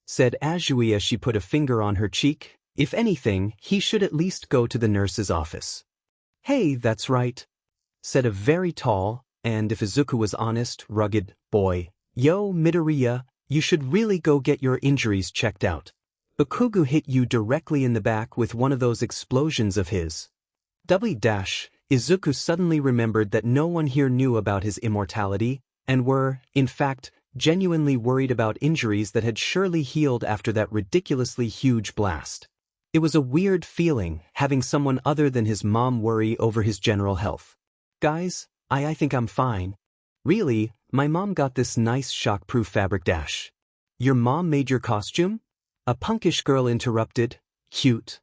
said Azui as she put a finger on her cheek. If anything, he should at least go to the nurse's office. Hey, that's right, said a very tall, and if Izuku was honest, rugged, boy. Yo, Midoriya, you should really go get your injuries checked out. Bakugo hit you directly in the back with one of those explosions of his. Izuku suddenly remembered that no one here knew about his immortality, and were, in fact, genuinely worried about injuries that had surely healed after that ridiculously huge blast. It was a weird feeling, having someone other than his mom worry over his general health. Guys, I think I'm fine. Really, my mom got this nice shockproof fabric dash. Your mom made your costume? A punkish girl interrupted. Cute.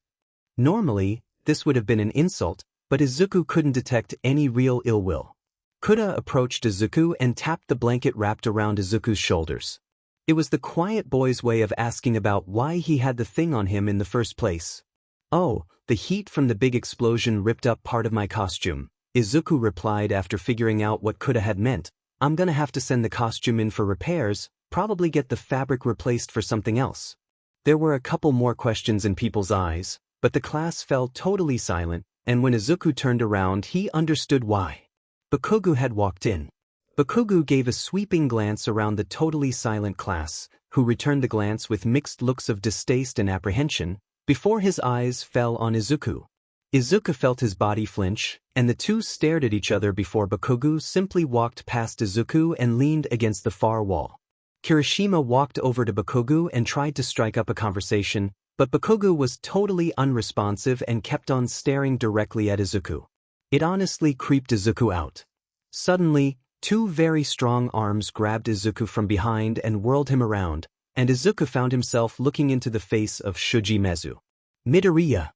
Normally, this would have been an insult, but Izuku couldn't detect any real ill will. Kuda approached Izuku and tapped the blanket wrapped around Izuku's shoulders. It was the quiet boy's way of asking about why he had the thing on him in the first place. Oh, the heat from the big explosion ripped up part of my costume, Izuku replied after figuring out what Kuda had meant. I'm gonna have to send the costume in for repairs, probably get the fabric replaced for something else. There were a couple more questions in people's eyes, but the class fell totally silent, and when Izuku turned around he understood why. Bakugo had walked in. Bakugo gave a sweeping glance around the totally silent class, who returned the glance with mixed looks of distaste and apprehension, before his eyes fell on Izuku. Izuku felt his body flinch, and the two stared at each other before Bakugo simply walked past Izuku and leaned against the far wall. Kirishima walked over to Bakugo and tried to strike up a conversation, but Bakugo was totally unresponsive and kept on staring directly at Izuku. It honestly creeped Izuku out. Suddenly, two very strong arms grabbed Izuku from behind and whirled him around, and Izuku found himself looking into the face of Shuji Mezu. Midoriya,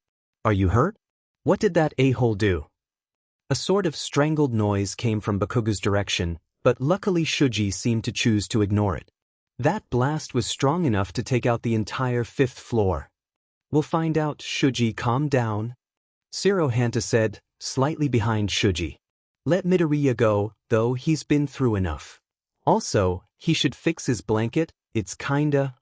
are you hurt? What did that a-hole do? A sort of strangled noise came from Bakugo's direction, but luckily Shuji seemed to choose to ignore it. That blast was strong enough to take out the entire 5th floor. We'll find out, Shuji, calm down. Shirohanta said, slightly behind Shuji. Let Midoriya go, though he's been through enough. Also, he should fix his blanket, it's kinda,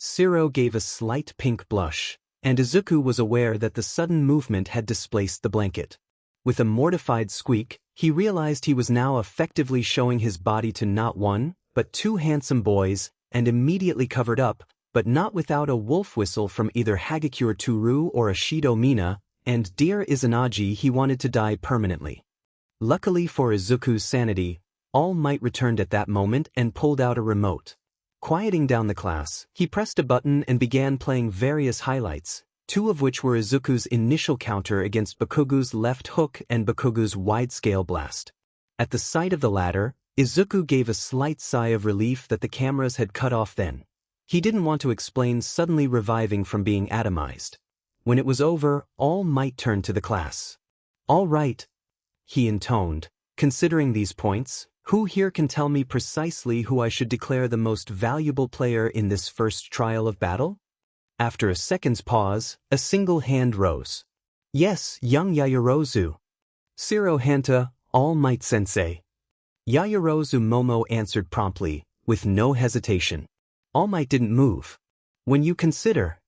Shiro gave a slight pink blush, and Izuku was aware that the sudden movement had displaced the blanket. With a mortified squeak, he realized he was now effectively showing his body to not one, but two handsome boys, and immediately covered up, but not without a wolf whistle from either Hagakure Toru or Ashido Mina, and dear Izanagi, he wanted to die permanently. Luckily for Izuku's sanity, All Might returned at that moment and pulled out a remote. Quieting down the class, he pressed a button and began playing various highlights, two of which were Izuku's initial counter against Bakugo's left hook and Bakugo's wide-scale blast. At the sight of the latter, Izuku gave a slight sigh of relief that the cameras had cut off then. He didn't want to explain suddenly reviving from being atomized. When it was over, All Might turned to the class. All right, he intoned, considering these points, who here can tell me precisely who I should declare the most valuable player in this first trial of battle? After a second's pause, a single hand rose. Yes, young Yaoyorozu. Shirohanta, All Might Sensei. Yaoyorozu Momo answered promptly, with no hesitation. All Might didn't move. When you consider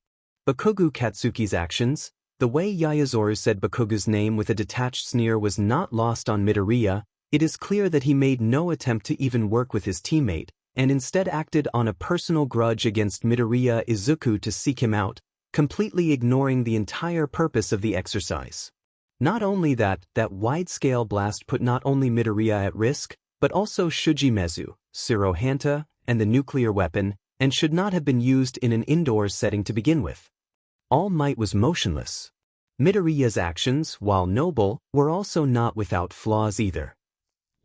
Bakugo Katsuki's actions, the way Yaoyorozu said Bakugo's name with a detached sneer was not lost on Midoriya. It is clear that he made no attempt to even work with his teammate, and instead acted on a personal grudge against Midoriya Izuku to seek him out, completely ignoring the entire purpose of the exercise. Not only that wide-scale blast put not only Midoriya at risk, but also Shuji Mezu, Shirohanta, and the nuclear weapon, and should not have been used in an indoor setting to begin with. All Might was motionless. Midoriya's actions, while noble, were also not without flaws either.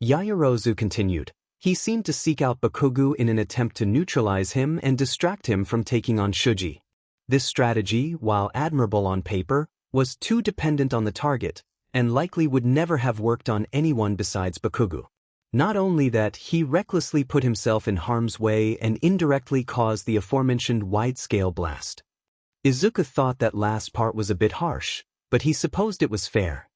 Yaoyorozu continued. He seemed to seek out Bakugo in an attempt to neutralize him and distract him from taking on Shuji. This strategy, while admirable on paper, was too dependent on the target, and likely would never have worked on anyone besides Bakugo. Not only that, he recklessly put himself in harm's way and indirectly caused the aforementioned wide-scale blast. Izuku thought that last part was a bit harsh, but he supposed it was fair.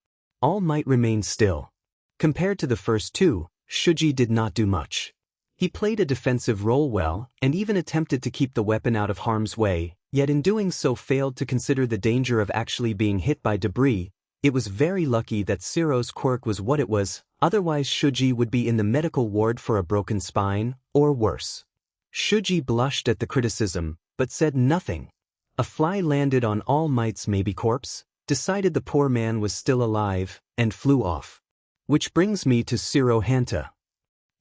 All Might remained still. Compared to the first two, Shuji did not do much. He played a defensive role well and even attempted to keep the weapon out of harm's way, yet in doing so failed to consider the danger of actually being hit by debris. It was very lucky that Shiro's quirk was what it was, otherwise Shuji would be in the medical ward for a broken spine, or worse. Shuji blushed at the criticism, but said nothing. A fly landed on All Might's maybe corpse, decided the poor man was still alive, and flew off. Which brings me to Shirohanta.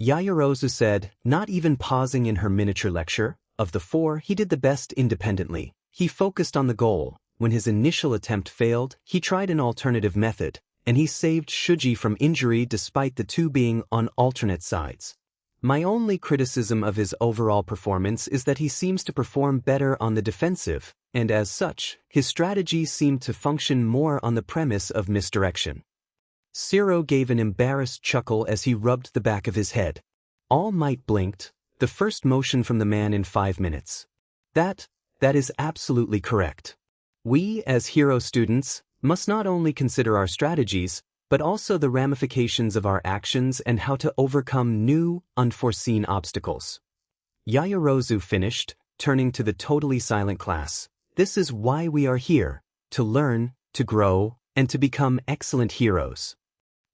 Yaoyorozu said, not even pausing in her miniature lecture. Of the four, he did the best independently. He focused on the goal. When his initial attempt failed, he tried an alternative method, and he saved Shuji from injury despite the two being on alternate sides. My only criticism of his overall performance is that he seems to perform better on the defensive, and as such, his strategies seem to function more on the premise of misdirection. Zero gave an embarrassed chuckle as he rubbed the back of his head. All Might blinked, the first motion from the man in 5 minutes. That is absolutely correct. We, as hero students, must not only consider our strategies, but also the ramifications of our actions and how to overcome new, unforeseen obstacles. Yaoyorozu finished, turning to the totally silent class. This is why we are here, to learn, to grow, and to become excellent heroes.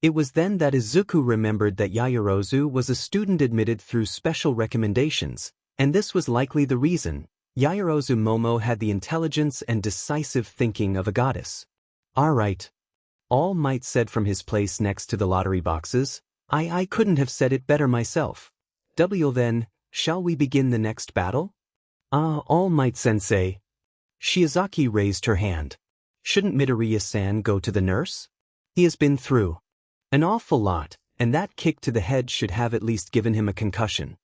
It was then that Izuku remembered that Yaoyorozu was a student admitted through special recommendations, and this was likely the reason. Yaoyorozu Momo had the intelligence and decisive thinking of a goddess. All right. All Might said from his place next to the lottery boxes. I couldn't have said it better myself. Then, shall we begin the next battle? All Might sensei. Shiozaki raised her hand. Shouldn't Midoriya-san go to the nurse? He has been through an awful lot, and that kick to the head should have at least given him a concussion.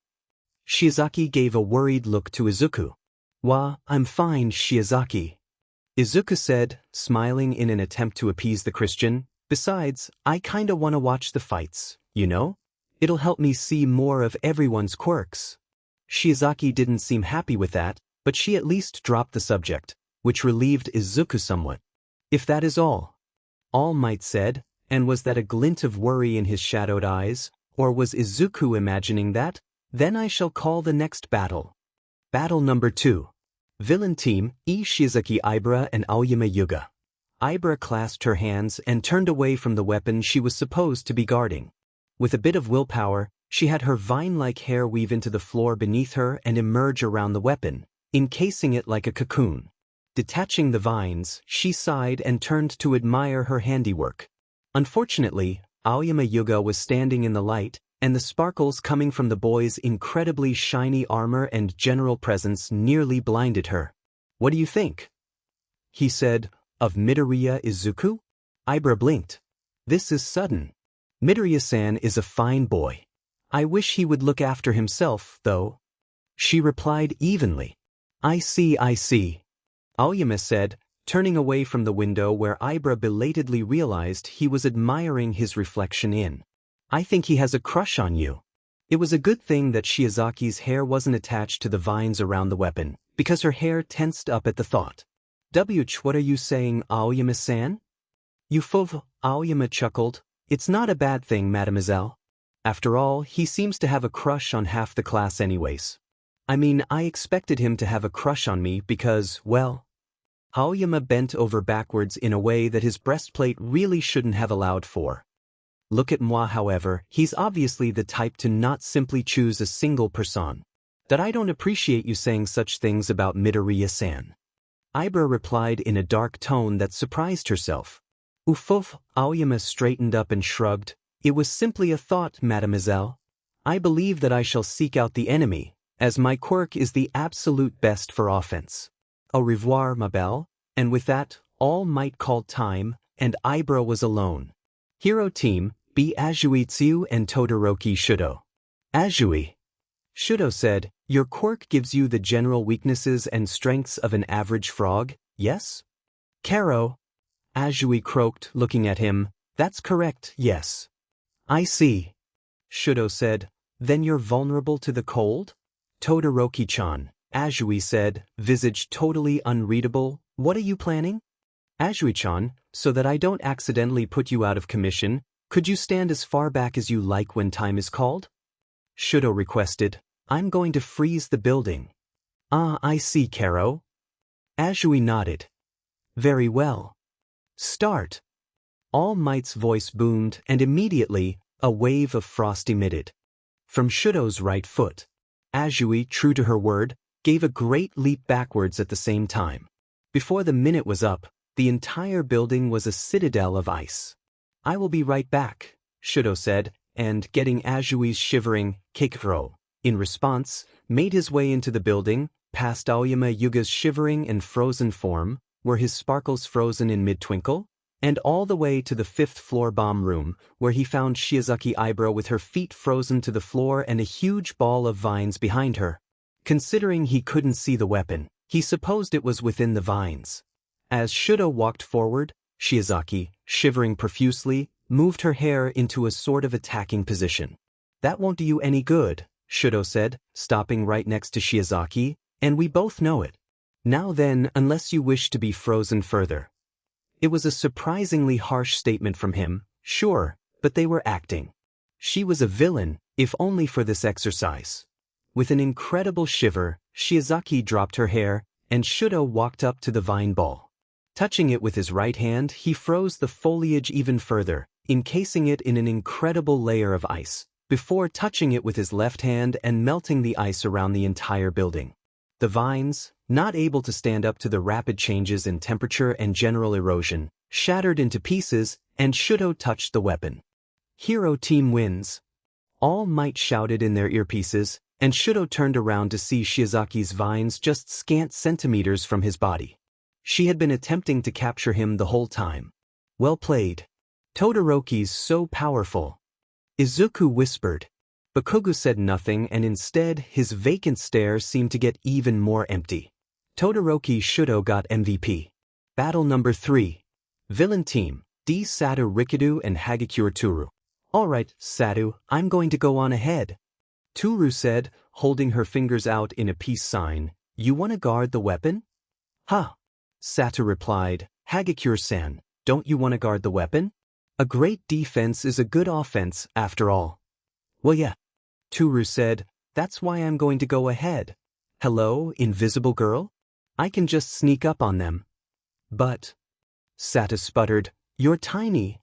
Shiozaki gave a worried look to Izuku. I'm fine, Shiozaki. Izuku said, smiling in an attempt to appease the Christian. Besides, I kinda wanna watch the fights, you know? It'll help me see more of everyone's quirks. Shiozaki didn't seem happy with that, but she at least dropped the subject, which relieved Izuku somewhat. If that is all Might said, and was that a glint of worry in his shadowed eyes, or was Izuku imagining that? Then I shall call the next battle. Battle number 2. Villain Team, Shiozaki Ibara and Aoyama Yuga. Ibara clasped her hands and turned away from the weapon she was supposed to be guarding. With a bit of willpower, she had her vine-like hair weave into the floor beneath her and emerge around the weapon, encasing it like a cocoon. Detaching the vines, she sighed and turned to admire her handiwork. Unfortunately, Aoyama Yuga was standing in the light, and the sparkles coming from the boy's incredibly shiny armor and general presence nearly blinded her. What do you think? He said, of Midoriya Izuku? Ibara blinked. This is sudden. Midoriya-san is a fine boy. I wish he would look after himself, though. She replied evenly. I see. Aoyama said, turning away from the window where Ibara belatedly realized he was admiring his reflection in. I think he has a crush on you. It was a good thing that Shiozaki's hair wasn't attached to the vines around the weapon, because her hair tensed up at the thought. What are you saying, Aoyama-san? Aoyama chuckled. It's not a bad thing, mademoiselle. After all, he seems to have a crush on half the class anyways. I mean, I expected him to have a crush on me because, well... Aoyama bent over backwards in a way that his breastplate really shouldn't have allowed for. Look at moi, however, he's obviously the type to not simply choose a single person. That I don't appreciate you saying such things about Midoriya-san. Ibara replied in a dark tone that surprised herself. Aoyama straightened up and shrugged. It was simply a thought, mademoiselle. I believe that I shall seek out the enemy, as my quirk is the absolute best for offense. Au revoir, ma belle. And with that, All Might called time, and Ibara was alone. Hero Team, be Azuitsu and Todoroki Shudo. Azui. Shudo said, your quirk gives you the general weaknesses and strengths of an average frog, yes? Karo. Azui croaked, looking at him. That's correct, yes. I see. Shudo said, then you're vulnerable to the cold? Todoroki-chan. Azui said, visage totally unreadable. What are you planning? Azui-chan, so that I don't accidentally put you out of commission, could you stand as far back as you like when time is called? Shudo requested, I'm going to freeze the building. I see, Karo. Azui nodded. Very well. Start. All Might's voice boomed, and immediately, a wave of frost emitted. From Shudo's right foot. Azui, true to her word, gave a great leap backwards at the same time. Before the minute was up, the entire building was a citadel of ice. I will be right back, Shudo said, and, getting Ajui's shivering, Keikro, in response, made his way into the building, past Aoyama Yuga's shivering and frozen form, where his sparkles frozen in mid-twinkle, and all the way to the 5th-floor bomb room, where he found Shiozaki Eyebrow with her feet frozen to the floor and a huge ball of vines behind her. Considering he couldn't see the weapon, he supposed it was within the vines. As Shudo walked forward, Shiozaki, shivering profusely, moved her hair into a sort of attacking position. "That won't do you any good," Shudo said, stopping right next to Shiozaki, "and we both know it. Now then, unless you wish to be frozen further." It was a surprisingly harsh statement from him, sure, but they were acting. She was a villain, if only for this exercise. With an incredible shiver, Shiozaki dropped her hair, and Shudo walked up to the vine ball. Touching it with his right hand, he froze the foliage even further, encasing it in an incredible layer of ice, before touching it with his left hand and melting the ice around the entire building. The vines, not able to stand up to the rapid changes in temperature and general erosion, shattered into pieces, and Shudo touched the weapon. "Hero team wins." All Might shouted in their earpieces, and Shudo turned around to see Shiozaki's vines just scant centimeters from his body. She had been attempting to capture him the whole time. "Well played. Todoroki's so powerful." Izuku whispered. Bakugo said nothing, and instead his vacant stare seemed to get even more empty. Todoroki Shudo got MVP. Battle number 3. Villain Team, D. Satu Rikidu and Hagakure Toru. "Alright, Satu, I'm going to go on ahead." Toru said, holding her fingers out in a peace sign. "You want to guard the weapon?" "Huh." Satu replied, "Hagakure-san, don't you want to guard the weapon? A great defense is a good offense, after all." "Well, yeah." Toru said, "That's why I'm going to go ahead." "Hello, invisible girl? I can just sneak up on them." "But..." Satu sputtered, "You're tiny."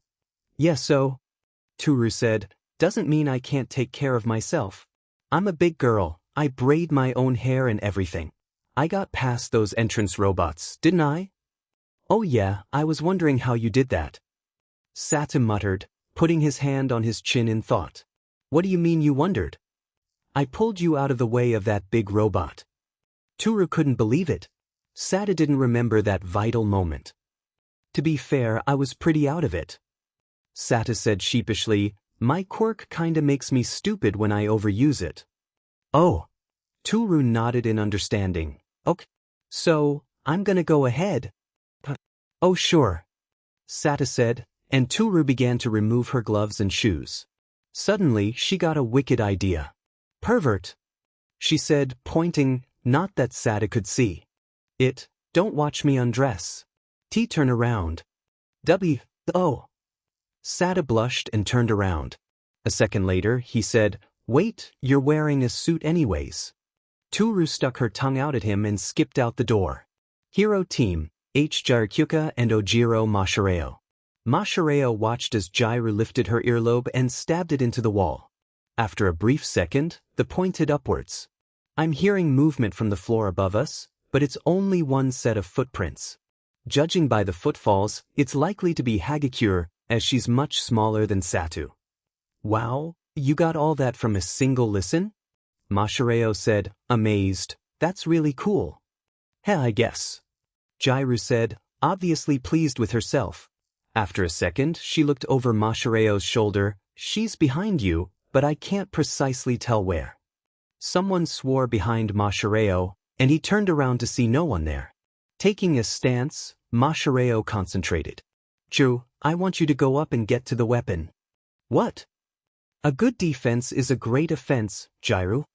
"Yeah, so..." Toru said, "Doesn't mean I can't take care of myself. I'm a big girl, I braid my own hair and everything. I got past those entrance robots, didn't I?" "Oh yeah, I was wondering how you did that." Satu muttered, putting his hand on his chin in thought. "What do you mean you wondered?" "I pulled you out of the way of that big robot." Toru couldn't believe it. Satu didn't remember that vital moment. "To be fair, I was pretty out of it." Satu said sheepishly, "My quirk kinda makes me stupid when I overuse it." "Oh." Toru nodded in understanding. "Okay. So, I'm gonna go ahead." "Oh sure," Satu said, and Toru began to remove her gloves and shoes. Suddenly, she got a wicked idea. "Pervert," she said, pointing, not that Satu could see. Don't watch me undress." Turn around." "Oh." Satu blushed and turned around. A second later, he said, "Wait, you're wearing a suit anyways." Toru stuck her tongue out at him and skipped out the door. Hero Team, H. Jirakyuka and Ojiro Mashireo. Mashireo watched as Jiru lifted her earlobe and stabbed it into the wall. After a brief second, the pointed upwards. "I'm hearing movement from the floor above us, but it's only one set of footprints. Judging by the footfalls, it's likely to be Hagakure, as she's much smaller than Satu." "Wow, you got all that from a single listen?" Mashireo said, amazed. "That's really cool." "Heh, I guess." Jiru said, obviously pleased with herself. After a second, she looked over Mashireo's shoulder. "She's behind you, but I can't precisely tell where." Someone swore behind Mashireo, and he turned around to see no one there. Taking a stance, Mashireo concentrated. "Jiru, I want you to go up and get to the weapon." "What?" "A good defense is a great offense, Jiru."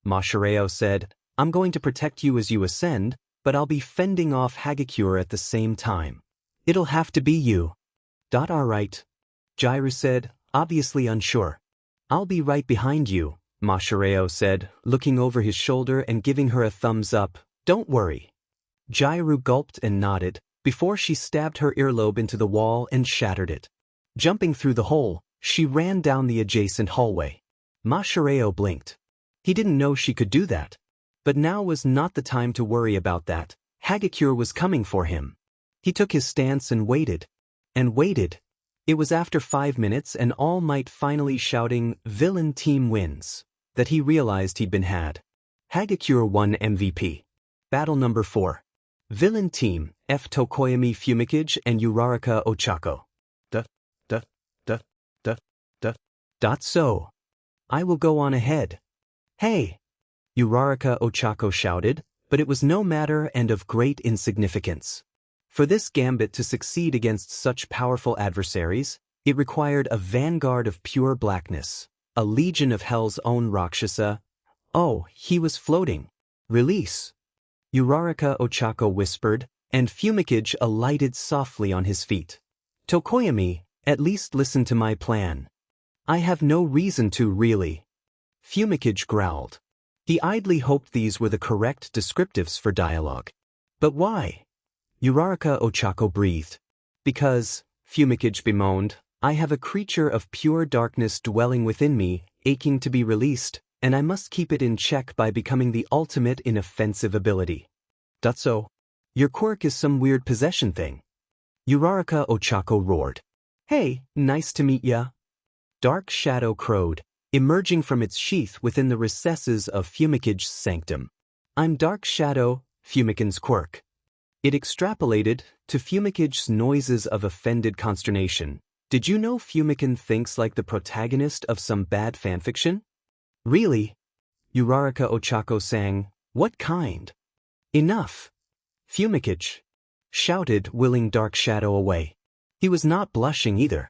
Mashireo said, "I'm going to protect you as you ascend, but I'll be fending off Hagakure at the same time. It'll have to be you." "All right," Jiru said, obviously unsure. "I'll be right behind you," Mashireo said, looking over his shoulder and giving her a thumbs up. "Don't worry." Jiru gulped and nodded, before she stabbed her earlobe into the wall and shattered it. Jumping through the hole, she ran down the adjacent hallway. Mashireo blinked. He didn't know she could do that. But now was not the time to worry about that. Hagakure was coming for him. He took his stance and waited. And waited. It was after 5 minutes and All Might finally shouting, "Villain team wins," that he realized he'd been had. Hagakure won MVP. Battle number 4. Villain team, F. Tokoyami Fumikage and Uraraka Ochako. Duh, duh, duh, duh, duh. So. I will go on ahead. Hey! Uraraka Ochako shouted, but it was no matter and of great insignificance. For this gambit to succeed against such powerful adversaries, it required a vanguard of pure blackness, a legion of hell's own Rakshasa. Oh, he was floating. Release! Uraraka Ochako whispered, and Fumikage alighted softly on his feet. Tokoyami, at least listen to my plan. I have no reason to really. Fumikage growled. He idly hoped these were the correct descriptives for dialogue. But why? Uraraka Ochako breathed. Because, Fumikage bemoaned, I have a creature of pure darkness dwelling within me, aching to be released, and I must keep it in check by becoming the ultimate in offensive ability. So? Your quirk is some weird possession thing. Uraraka Ochako roared. Hey, nice to meet ya. Dark Shadow crowed, emerging from its sheath within the recesses of Fumicage's sanctum. I'm Dark Shadow, Fumicage's quirk. It extrapolated to Fumicage's noises of offended consternation. Did you know Fumicage thinks like the protagonist of some bad fanfiction? Really? Uraraka Ochako sang, what kind? Enough! Fumicage shouted, willing Dark Shadow away. He was not blushing either.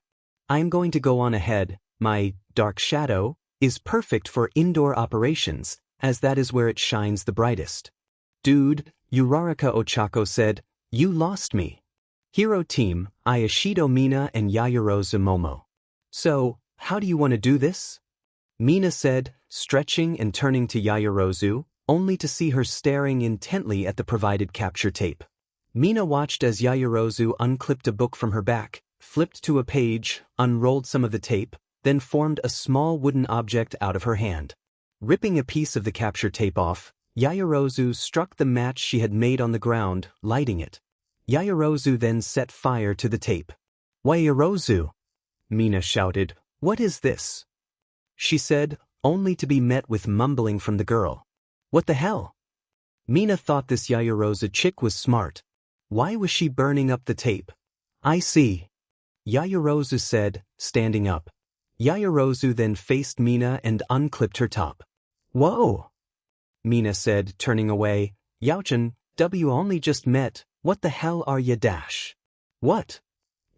I am going to go on ahead. My Dark Shadow is perfect for indoor operations, as that is where it shines the brightest. Dude, Uraraka Ochako said, you lost me. Hero team, Ayashido Mina and Yayorozu Momo. So, how do you want to do this? Mina said, stretching and turning to Yayorozu, only to see her staring intently at the provided capture tape. Mina watched as Yayorozu unclipped a book from her back, flipped to a page, unrolled some of the tape, then formed a small wooden object out of her hand. Ripping a piece of the capture tape off, Yayorozu struck the match she had made on the ground, lighting it. Yayorozu then set fire to the tape. Yayorozu! Mina shouted, what is this? She said, only to be met with mumbling from the girl. What the hell? Mina thought this Yayorozu chick was smart. Why was she burning up the tape? I see. Yayorozu said, standing up. Yayorozu then faced Mina and unclipped her top. Whoa! Mina said, turning away. Yaochan, W only just met, what the hell are ya dash? What?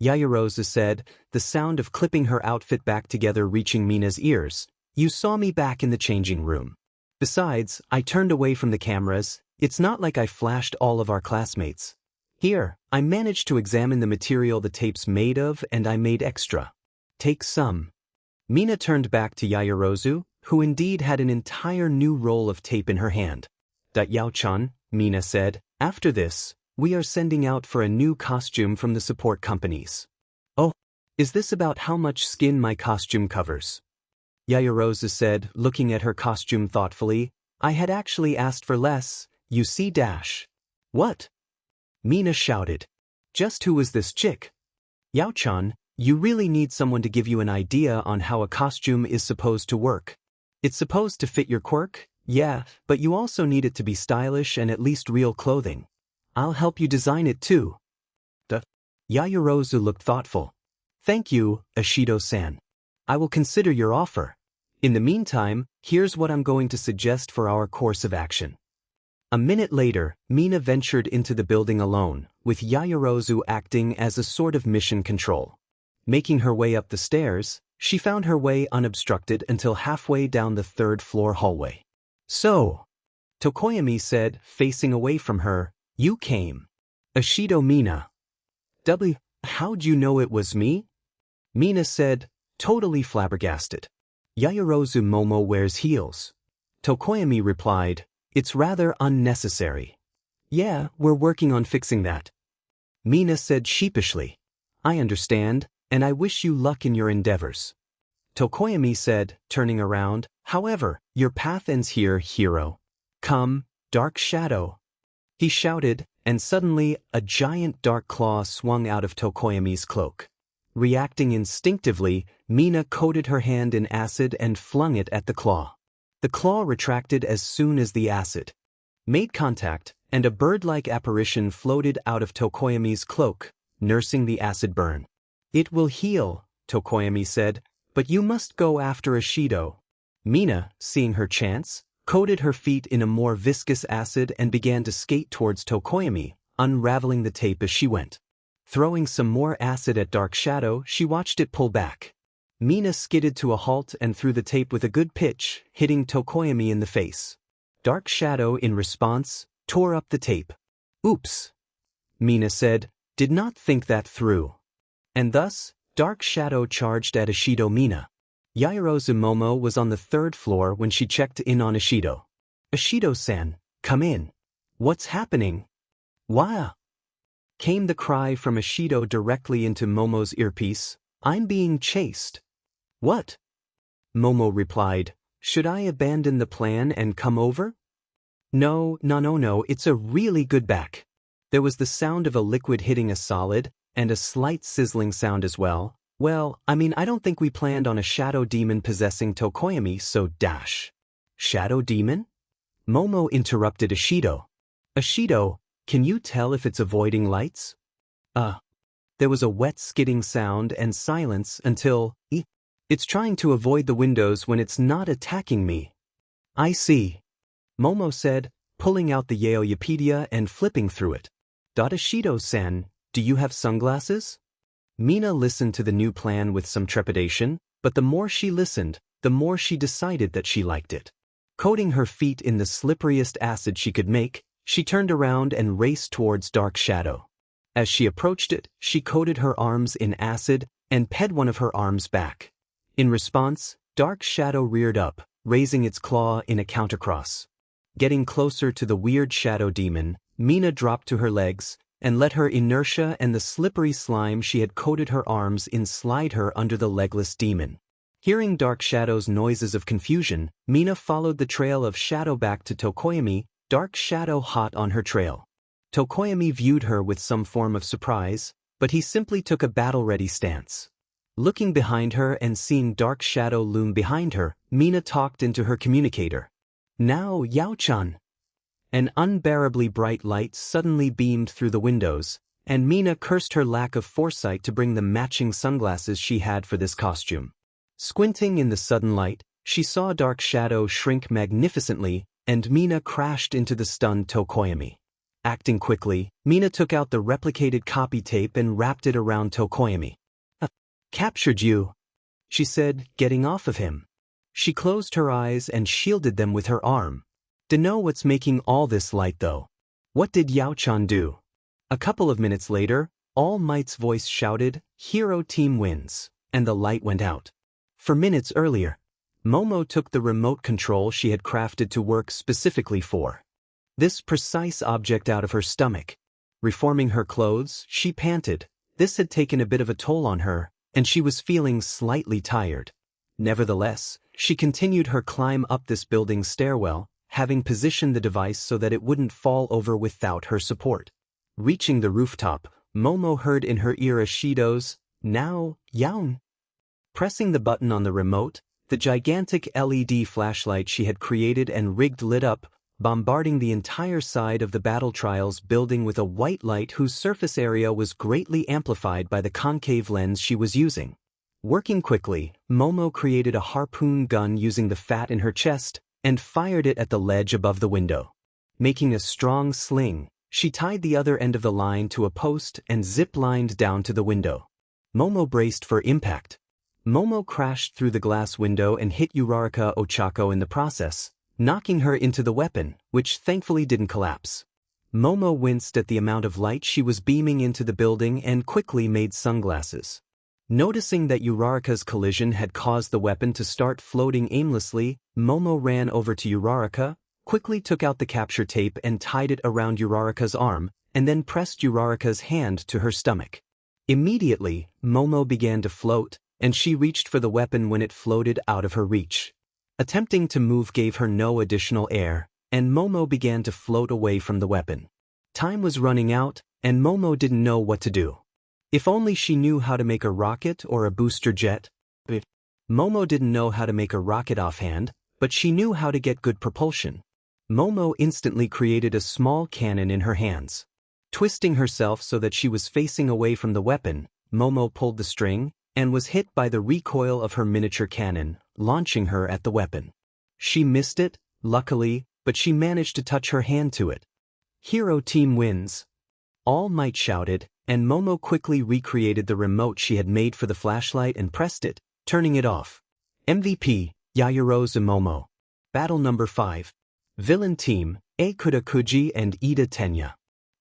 Yayorozu said, the sound of clipping her outfit back together reaching Mina's ears. You saw me back in the changing room. Besides, I turned away from the cameras, it's not like I flashed all of our classmates. Here, I managed to examine the material the tape's made of and I made extra. Take some. Mina turned back to Yayorozu, who indeed had an entire new roll of tape in her hand. Yao-chan, Mina said, after this, we are sending out for a new costume from the support companies. Oh, is this about how much skin my costume covers? Yayorozu said, looking at her costume thoughtfully, I had actually asked for less, you see dash. What? Mina shouted. Just who was this chick? Yao-chan, you really need someone to give you an idea on how a costume is supposed to work. It's supposed to fit your quirk, yeah, but you also need it to be stylish and at least real clothing. I'll help you design it too. Yayorozu looked thoughtful. Thank you, Ashido-san. I will consider your offer. In the meantime, here's what I'm going to suggest for our course of action. A minute later, Mina ventured into the building alone, with Yayorozu acting as a sort of mission control. Making her way up the stairs, she found her way unobstructed until halfway down the third-floor hallway. So, Tokoyami said, facing away from her, you came. Ashido Mina. How'd you know it was me? Mina said, totally flabbergasted. Yayorozu Momo wears heels. Tokoyami replied, it's rather unnecessary. Yeah, we're working on fixing that. Mina said sheepishly, I understand, and I wish you luck in your endeavors. Tokoyami said, turning around, however, your path ends here, hero. Come, Dark Shadow. He shouted, and suddenly, a giant dark claw swung out of Tokoyami's cloak. Reacting instinctively, Mina coated her hand in acid and flung it at the claw. The claw retracted as soon as the acid made contact, and a bird-like apparition floated out of Tokoyami's cloak, nursing the acid burn. "It will heal," Tokoyami said, "but you must go after Ashido." Mina, seeing her chance, coated her feet in a more viscous acid and began to skate towards Tokoyami, unraveling the tape as she went. Throwing some more acid at Dark Shadow, she watched it pull back. Mina skidded to a halt and threw the tape with a good pitch, hitting Tokoyami in the face. Dark Shadow, in response, tore up the tape. "Oops," Mina said, "did not think that through." And thus, Dark Shadow charged at Ashido Mina. Yairozu Momo was on the 3rd floor when she checked in on Ashido. "Ashido-san, come in. What's happening?" "Wah!" came the cry from Ashido directly into Momo's earpiece. "I'm being chased." "What?" Momo replied, "Should I abandon the plan and come over?" No, it's a really good back." There was the sound of a liquid hitting a solid, and a slight sizzling sound as well. "Well, I don't think we planned on a shadow demon possessing Tokoyami, so dash." "Shadow demon?" Momo interrupted Ashido. "Ashido, can you tell if it's avoiding lights?" There was a wet skidding sound and silence until, "It's trying to avoid the windows when it's not attacking me." "I see," Momo said, pulling out the Yaoyapedia and flipping through it. "Ashido-san, do you have sunglasses?" Mina listened to the new plan with some trepidation, but the more she listened, the more she decided that she liked it. Coating her feet in the slipperiest acid she could make, she turned around and raced towards Dark Shadow. As she approached it, she coated her arms in acid and ped one of her arms back. In response, Dark Shadow reared up, raising its claw in a countercross. Getting closer to the weird shadow demon, Mina dropped to her legs and let her inertia and the slippery slime she had coated her arms in slide her under the legless demon. Hearing Dark Shadow's noises of confusion, Mina followed the trail of shadow back to Tokoyami, Dark Shadow hot on her trail. Tokoyami viewed her with some form of surprise, but he simply took a battle-ready stance. Looking behind her and seeing Dark Shadow loom behind her, Mina talked into her communicator. "Now, Yao-chan." An unbearably bright light suddenly beamed through the windows, and Mina cursed her lack of foresight to bring the matching sunglasses she had for this costume. Squinting in the sudden light, she saw Dark Shadow shrink magnificently, and Mina crashed into the stunned Tokoyami. Acting quickly, Mina took out the replicated copy tape and wrapped it around Tokoyami. "Captured you," she said, getting off of him. She closed her eyes and shielded them with her arm. "Dunno what's making all this light though. What did Yao-chan do?" A couple of minutes later, All Might's voice shouted, "Hero team wins," and the light went out. For minutes earlier, Momo took the remote control she had crafted to work specifically for this precise object out of her stomach. Reforming her clothes, she panted. This had taken a bit of a toll on her, and she was feeling slightly tired. Nevertheless, she continued her climb up this building's stairwell, having positioned the device so that it wouldn't fall over without her support. Reaching the rooftop, Momo heard in her ear Ashido's, "Now, Yaon." Pressing the button on the remote, the gigantic LED flashlight she had created and rigged lit up, bombarding the entire side of the Battle Trials building with a white light whose surface area was greatly amplified by the concave lens she was using. Working quickly, Momo created a harpoon gun using the fat in her chest, and fired it at the ledge above the window. Making a strong sling, she tied the other end of the line to a post and zip-lined down to the window. Momo braced for impact. Momo crashed through the glass window and hit Uraraka Ochako in the process, knocking her into the weapon, which thankfully didn't collapse. Momo winced at the amount of light she was beaming into the building and quickly made sunglasses. Noticing that Uraraka's collision had caused the weapon to start floating aimlessly, Momo ran over to Uraraka, quickly took out the capture tape and tied it around Uraraka's arm, and then pressed Uraraka's hand to her stomach. Immediately, Momo began to float, and she reached for the weapon when it floated out of her reach. Attempting to move gave her no additional air, and Momo began to float away from the weapon. Time was running out, and Momo didn't know what to do. If only she knew how to make a rocket or a booster jet. Momo didn't know how to make a rocket offhand, but she knew how to get good propulsion. Momo instantly created a small cannon in her hands. Twisting herself so that she was facing away from the weapon, Momo pulled the string, and was hit by the recoil of her miniature cannon, launching her at the weapon. She missed it, luckily, but she managed to touch her hand to it. Hero team wins. All Might shouted, and Momo quickly recreated the remote she had made for the flashlight and pressed it, turning it off. MVP, Yaoyorozu Momo. Battle number 5. Villain team, Kuda Kuji and Ida Tenya.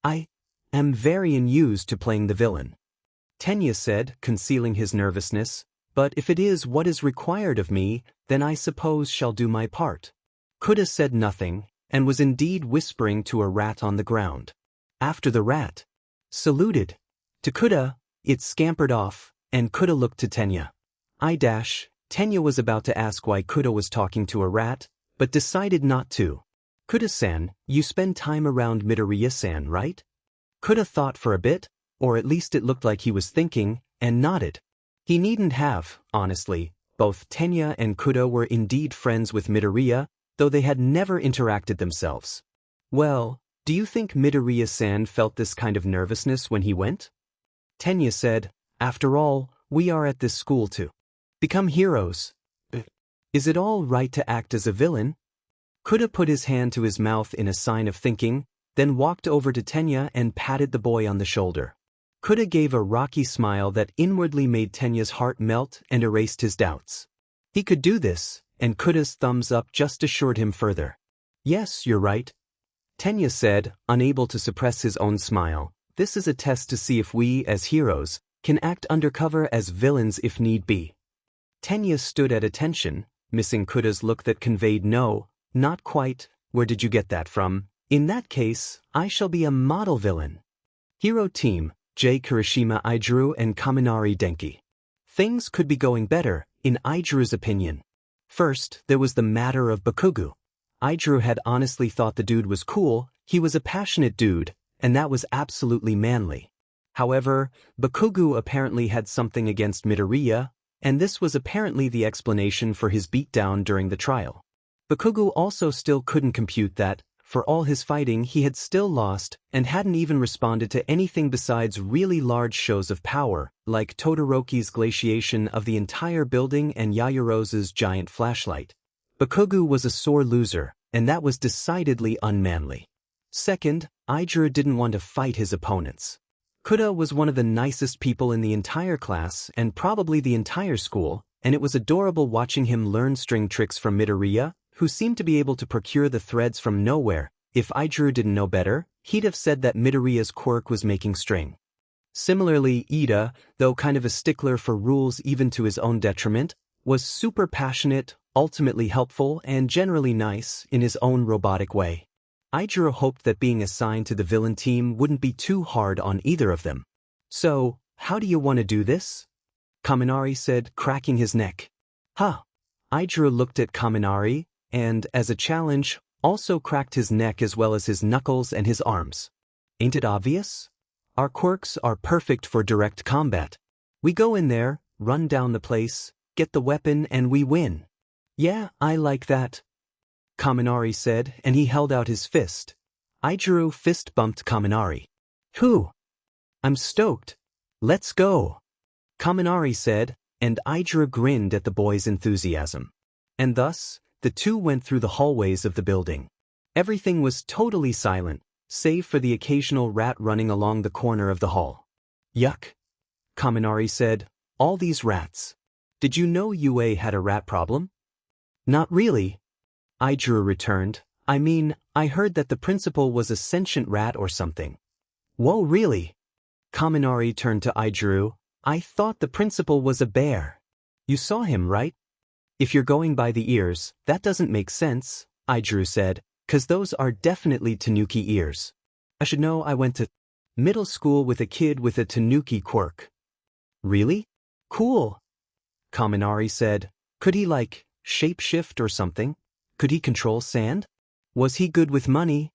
I am very unused to playing the villain. Tenya said, concealing his nervousness, but if it is what is required of me, then I suppose shall do my part. Kuda said nothing, and was indeed whispering to a rat on the ground. After the rat saluted to Kuda, it scampered off, and Kuda looked to Tenya. Tenya was about to ask why Kuda was talking to a rat, but decided not to. Kuda-san, you spend time around Midoriya-san, right? Kuda thought for a bit, or at least it looked like he was thinking, and nodded. He needn't have, honestly. Both Tenya and Kuda were indeed friends with Midoriya, though they had never interacted themselves. Well, do you think Midoriya-san felt this kind of nervousness when he went? Tenya said, after all, we are at this school to become heroes. Is it all right to act as a villain? Kuda put his hand to his mouth in a sign of thinking, then walked over to Tenya and patted the boy on the shoulder. Kuda gave a rocky smile that inwardly made Tenya's heart melt and erased his doubts. He could do this, and Kuda's thumbs up just assured him further. Yes, you're right. Tenya said, unable to suppress his own smile. This is a test to see if we, as heroes, can act undercover as villains if need be. Tenya stood at attention, missing Kuda's look that conveyed no, not quite. Where did you get that from? In that case, I shall be a model villain. Hero team, J. Kirishima Aijuru and Kaminari Denki. Things could be going better, in Aijuru's opinion. First, there was the matter of Bakugu. Aijuru had honestly thought the dude was cool, he was a passionate dude, and that was absolutely manly. However, Bakugu apparently had something against Midoriya, and this was apparently the explanation for his beatdown during the trial. Bakugu also still couldn't compute that, for all his fighting he had still lost and hadn't even responded to anything besides really large shows of power, like Todoroki's glaciation of the entire building and Yaoyorozu's giant flashlight. Bakugu was a sore loser, and that was decidedly unmanly. Second, Aijuru didn't want to fight his opponents. Kuda was one of the nicest people in the entire class and probably the entire school, and it was adorable watching him learn string tricks from Midoriya, who seemed to be able to procure the threads from nowhere. If Aijuru didn't know better, he'd have said that Midoriya's Quirk was making string. Similarly, Ida, though kind of a stickler for rules even to his own detriment, was super passionate, ultimately helpful, and generally nice in his own robotic way. Aijuru hoped that being assigned to the villain team wouldn't be too hard on either of them. So, how do you want to do this? Kaminari said, cracking his neck. Huh. Aijuru looked at Kaminari, and, as a challenge, also cracked his neck as well as his knuckles and his arms. Ain't it obvious? Our quirks are perfect for direct combat. We go in there, run down the place, get the weapon, and we win. Yeah, I like that, Kaminari said, and he held out his fist. Aijuru fist-bumped Kaminari. Whew! I'm stoked. Let's go, Kaminari said, and Aijuru grinned at the boy's enthusiasm. And thus, the two went through the hallways of the building. Everything was totally silent, save for the occasional rat running along the corner of the hall. Yuck, Kaminari said, all these rats. Did you know UA had a rat problem? Not really, Aijuru returned. I mean, I heard that the principal was a sentient rat or something. Whoa, really? Kaminari turned to Aijuru. I thought the principal was a bear. You saw him, right? If you're going by the ears, that doesn't make sense, Aijuru said, 'cause those are definitely tanuki ears. I should know I went to middle school with a kid with a tanuki quirk. Really? Cool, Kaminari said. Could he, like, shapeshift or something? Could he control sand? Was he good with money?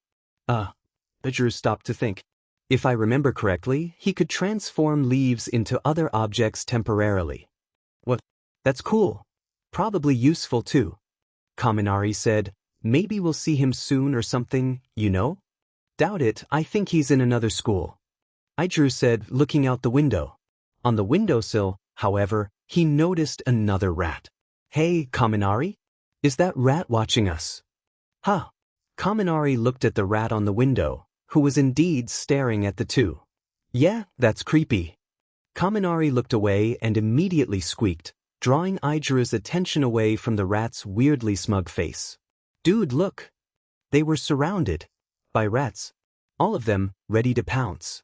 Aijuru stopped to think. If I remember correctly, he could transform leaves into other objects temporarily. What? That's cool. Probably useful too. Kaminari said, maybe we'll see him soon or something, you know? Doubt it, I think he's in another school. Idru said, looking out the window. On the windowsill, however, he noticed another rat. Hey, Kaminari? Is that rat watching us? Huh. Kaminari looked at the rat on the window, who was indeed staring at the two. Yeah, that's creepy. Kaminari looked away and immediately squeaked, drawing Idru's attention away from the rat's weirdly smug face. Dude, look! They were surrounded by rats. All of them, ready to pounce.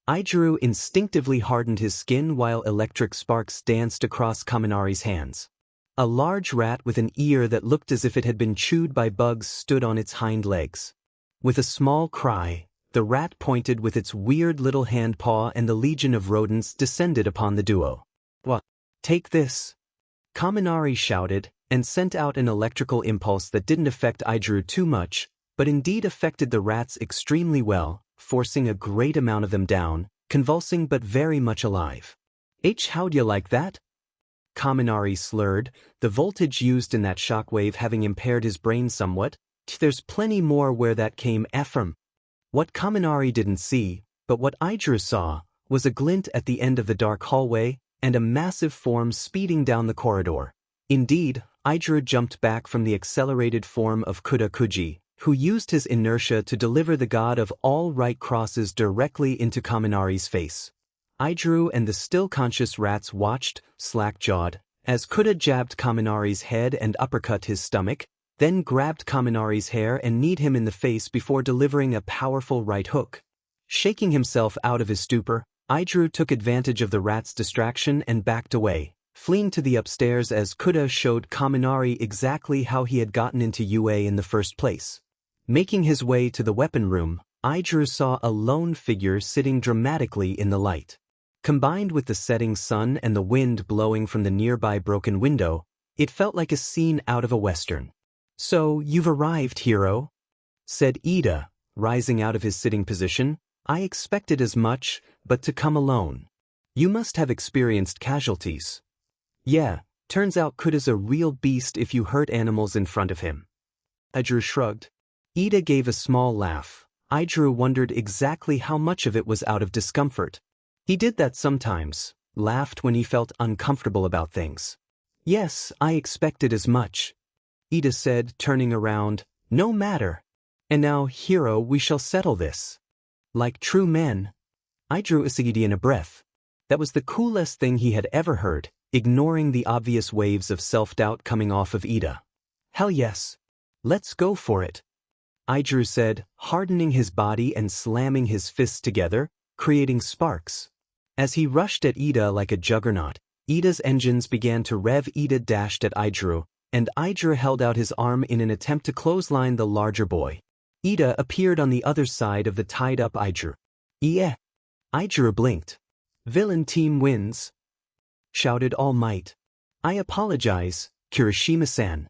Idru instinctively hardened his skin while electric sparks danced across Kaminari's hands. A large rat with an ear that looked as if it had been chewed by bugs stood on its hind legs. With a small cry, the rat pointed with its weird little hand paw and the legion of rodents descended upon the duo. What? Take this! Kaminari shouted and sent out an electrical impulse that didn't affect Idru too much, but indeed affected the rats extremely well, forcing a great amount of them down, convulsing but very much alive. How'd you like that? Kaminari slurred, the voltage used in that shockwave having impaired his brain somewhat. There's plenty more where that came from. What Kaminari didn't see, but what Idru saw, was a glint at the end of the dark hallway, and a massive form speeding down the corridor. Indeed, Idru jumped back from the accelerated form of Kuda Kuji, who used his inertia to deliver the god of all right crosses directly into Kaminari's face. Idru and the still-conscious rats watched, slack-jawed, as Kuda jabbed Kaminari's head and uppercut his stomach, then grabbed Kaminari's hair and kneed him in the face before delivering a powerful right hook. Shaking himself out of his stupor, Idru took advantage of the rat's distraction and backed away, fleeing to the upstairs as Kuda showed Kaminari exactly how he had gotten into UA in the first place. Making his way to the weapon room, Idru saw a lone figure sitting dramatically in the light. Combined with the setting sun and the wind blowing from the nearby broken window, it felt like a scene out of a western. So, you've arrived, hero? Said Ida, rising out of his sitting position. I expected as much, but to come alone. You must have experienced casualties. Yeah, turns out Kuda's a real beast if you hurt animals in front of him. Idru shrugged. Ida gave a small laugh. Idru wondered exactly how much of it was out of discomfort. He did that sometimes, laughed when he felt uncomfortable about things. Yes, I expected as much. Ida said, turning around, no matter. And now, hero, we shall settle this. Like true men. I drew Isagidi in a breath. That was the coolest thing he had ever heard, ignoring the obvious waves of self-doubt coming off of Ida. Hell yes. Let's go for it. Idru said, hardening his body and slamming his fists together, creating sparks. As he rushed at Ida like a juggernaut, Ida's engines began to rev. Ida dashed at Idru, and Idru held out his arm in an attempt to clothesline the larger boy. Ida appeared on the other side of the tied-up Idru. Yeah. Idru blinked. Villain team wins. Shouted All Might. I apologize, Kirishima-san.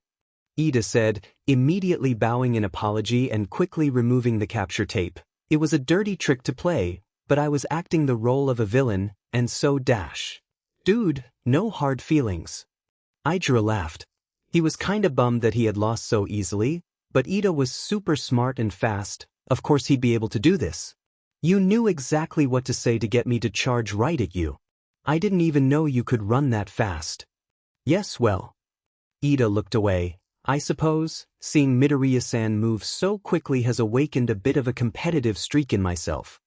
Ida said, immediately bowing in apology and quickly removing the capture tape. It was a dirty trick to play, but I was acting the role of a villain, and so dash. Dude, no hard feelings. Idru laughed. He was kinda bummed that he had lost so easily, but Ida was super smart and fast, of course he'd be able to do this. You knew exactly what to say to get me to charge right at you. I didn't even know you could run that fast. Yes, well. Ida looked away. I suppose, seeing Midoriya-san move so quickly has awakened a bit of a competitive streak in myself.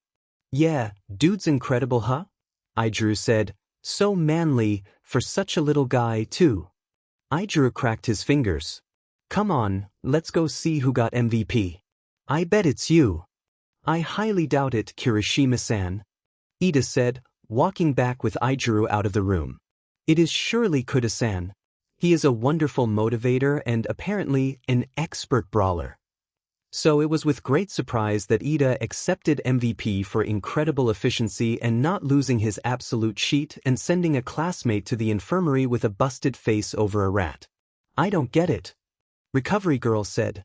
Yeah, dude's incredible, huh? Idru said, so manly, for such a little guy, too. Idru cracked his fingers. Come on, let's go see who got MVP. I bet it's you. I highly doubt it, Kirishima-san. Ida said, walking back with Idru out of the room. It is surely Kuda-san. He is a wonderful motivator and apparently an expert brawler. So it was with great surprise that Ida accepted MVP for incredible efficiency and not losing his absolute sheet and sending a classmate to the infirmary with a busted face over a rat. I don't get it. Recovery girl said.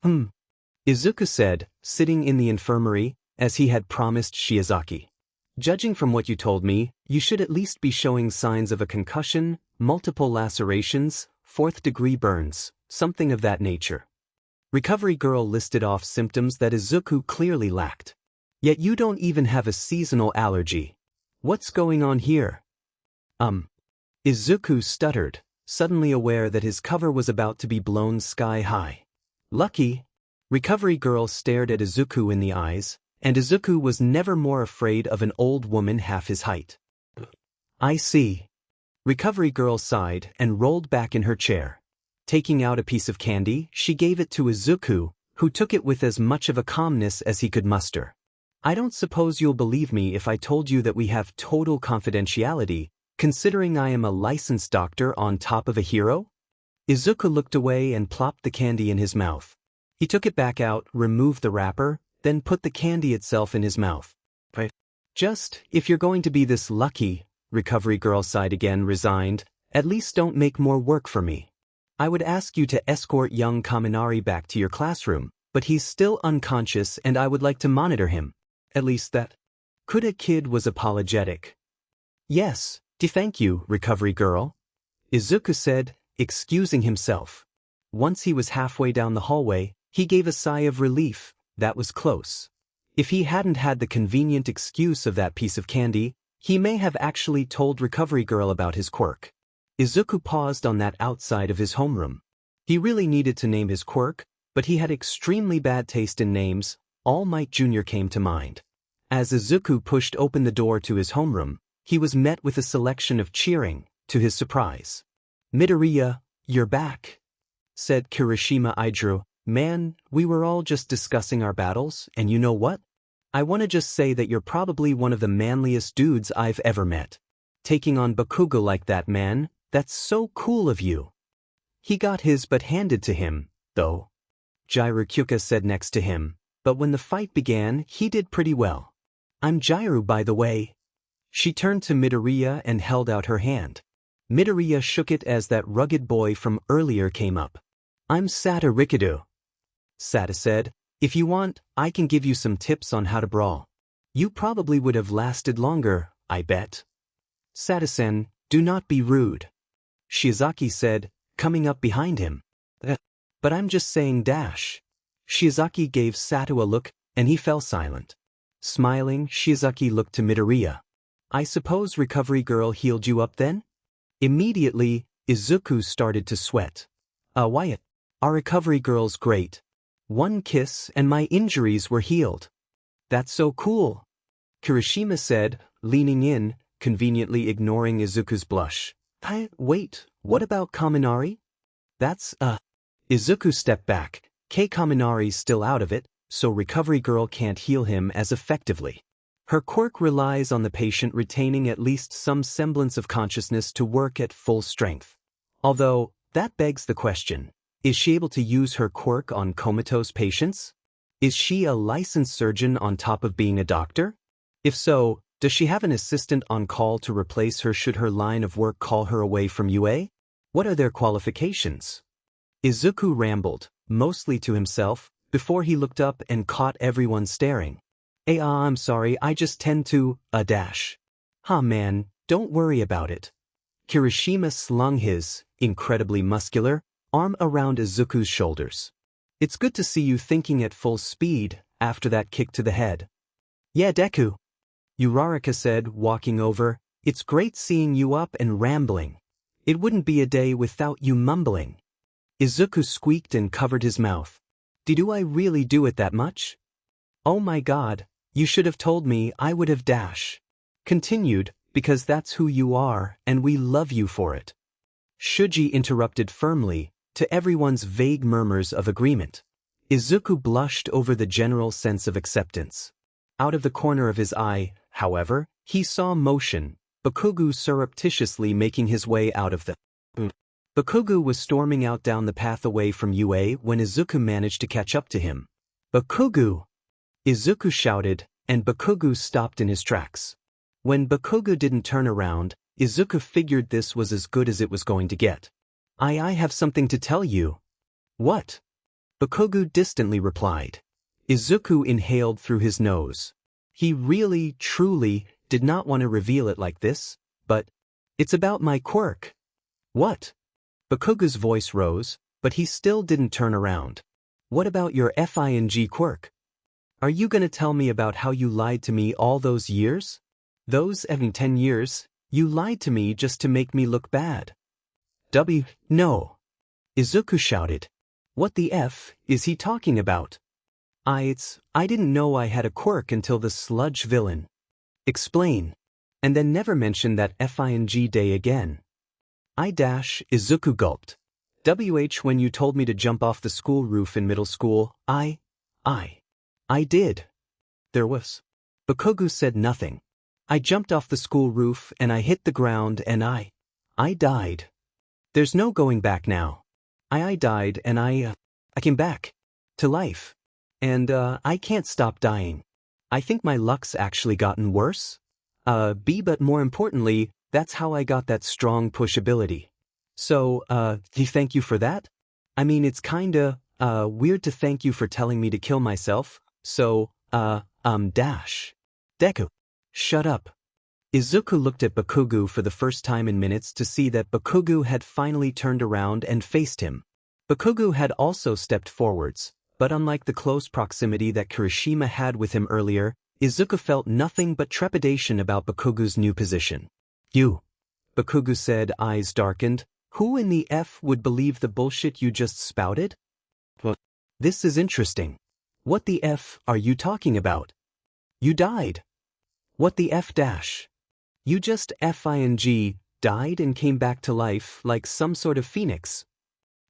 Izuku said, sitting in the infirmary, as he had promised Shiozaki. Judging from what you told me, you should at least be showing signs of a concussion, multiple lacerations, fourth-degree burns, something of that nature. Recovery Girl listed off symptoms that Izuku clearly lacked. Yet you don't even have a seasonal allergy. What's going on here? Izuku stuttered, suddenly aware that his cover was about to be blown sky high. Lucky. Recovery Girl stared at Izuku in the eyes, and Izuku was never more afraid of an old woman half his height. I see. Recovery Girl sighed and rolled back in her chair. Taking out a piece of candy, she gave it to Izuku, who took it with as much of a calmness as he could muster. I don't suppose you'll believe me if I told you that we have total confidentiality, considering I am a licensed doctor on top of a hero? Izuku looked away and plopped the candy in his mouth. He took it back out, removed the wrapper, then put the candy itself in his mouth. Just, if you're going to be this lucky, Recovery Girl sighed again, resigned, at least don't make more work for me. I would ask you to escort young Kaminari back to your classroom, but he's still unconscious and I would like to monitor him. At least that. Kuda Kid was apologetic. Yes, thank you, Recovery Girl, Izuku said, excusing himself. Once he was halfway down the hallway, he gave a sigh of relief. That was close. If he hadn't had the convenient excuse of that piece of candy, he may have actually told Recovery Girl about his quirk. Izuku paused on that outside of his homeroom. He really needed to name his quirk, but he had extremely bad taste in names. All Might Jr. came to mind. As Izuku pushed open the door to his homeroom, he was met with a selection of cheering, to his surprise. Midoriya, you're back, said Kirishima Idru. Man, we were all just discussing our battles, and you know what? I want to just say that you're probably one of the manliest dudes I've ever met. Taking on Bakugo like that, man, that's so cool of you. He got his butt handed to him, though. Jirukyuka said next to him, but when the fight began, he did pretty well. I'm Jiru, by the way. She turned to Midoriya and held out her hand. Midoriya shook it as that rugged boy from earlier came up. I'm Sata Rikido. Sata said, if you want, I can give you some tips on how to brawl. You probably would have lasted longer, I bet. Sata-sen, do not be rude. Shiozaki said, coming up behind him. But I'm just saying dash. Shiozaki gave Sato a look, and he fell silent. Smiling, Shiozaki looked to Midoriya. I suppose Recovery Girl healed you up then? Immediately, Izuku started to sweat. Wyatt, our Recovery Girl's great. One kiss and my injuries were healed. That's so cool. Kirishima said, leaning in, conveniently ignoring Izuku's blush. Wait, what about Kaminari? That's, Izuku stepped back. Kaminari's still out of it, so Recovery Girl can't heal him as effectively. Her quirk relies on the patient retaining at least some semblance of consciousness to work at full strength. Although, that begs the question, is she able to use her quirk on comatose patients? Is she a licensed surgeon on top of being a doctor? If so, does she have an assistant on call to replace her should her line of work call her away from UA? What are their qualifications? Izuku rambled, mostly to himself, before he looked up and caught everyone staring. I'm sorry, I just tend to, dash. Man, don't worry about it. Kirishima slung his, incredibly muscular, arm around Izuku's shoulders. It's good to see you thinking at full speed, after that kick to the head. Yeah, Deku. Uraraka said, walking over, it's great seeing you up and rambling. It wouldn't be a day without you mumbling. Izuku squeaked and covered his mouth. Do I really do it that much? Oh my god, you should have told me, I would have dash. Continued, because that's who you are, and we love you for it. Shuji interrupted firmly, to everyone's vague murmurs of agreement. Izuku blushed over the general sense of acceptance. Out of the corner of his eye, however, he saw motion, Bakugo surreptitiously making his way out of the... Bakugo was storming out down the path away from UA when Izuku managed to catch up to him. Bakugo! Izuku shouted, and Bakugo stopped in his tracks. When Bakugo didn't turn around, Izuku figured this was as good as it was going to get. I have something to tell you. What? Bakugo distantly replied. Izuku inhaled through his nose. He really, truly, did not want to reveal it like this, but it's about my quirk. What? Bakugu's voice rose, but he still didn't turn around. What about your FING quirk? Are you gonna tell me about how you lied to me all those years? Those 10 years, you lied to me just to make me look bad. No. Izuku shouted. What the F is he talking about? I didn't know I had a quirk until the sludge villain. Explain. And then never mention that FING day again. Izuku gulped. When you told me to jump off the school roof in middle school, I did. There was. Bakugu said nothing. I jumped off the school roof and I hit the ground and I died. There's no going back now. I died and I came back. To life. And I can't stop dying. I think my luck's actually gotten worse. But more importantly, that's how I got that strong push ability. So, thank you for that? I mean, it's kinda, weird to thank you for telling me to kill myself, so, Deku. Shut up. Izuku looked at Bakugu for the first time in minutes to see that Bakugu had finally turned around and faced him. Bakugu had also stepped forwards, but unlike the close proximity that Kirishima had with him earlier, Izuku felt nothing but trepidation about Bakugu's new position. You. Bakugu said, eyes darkened. Who in the F would believe the bullshit you just spouted? Well, this is interesting. What the F are you talking about? You died. What the F dash? You just FING died and came back to life like some sort of phoenix.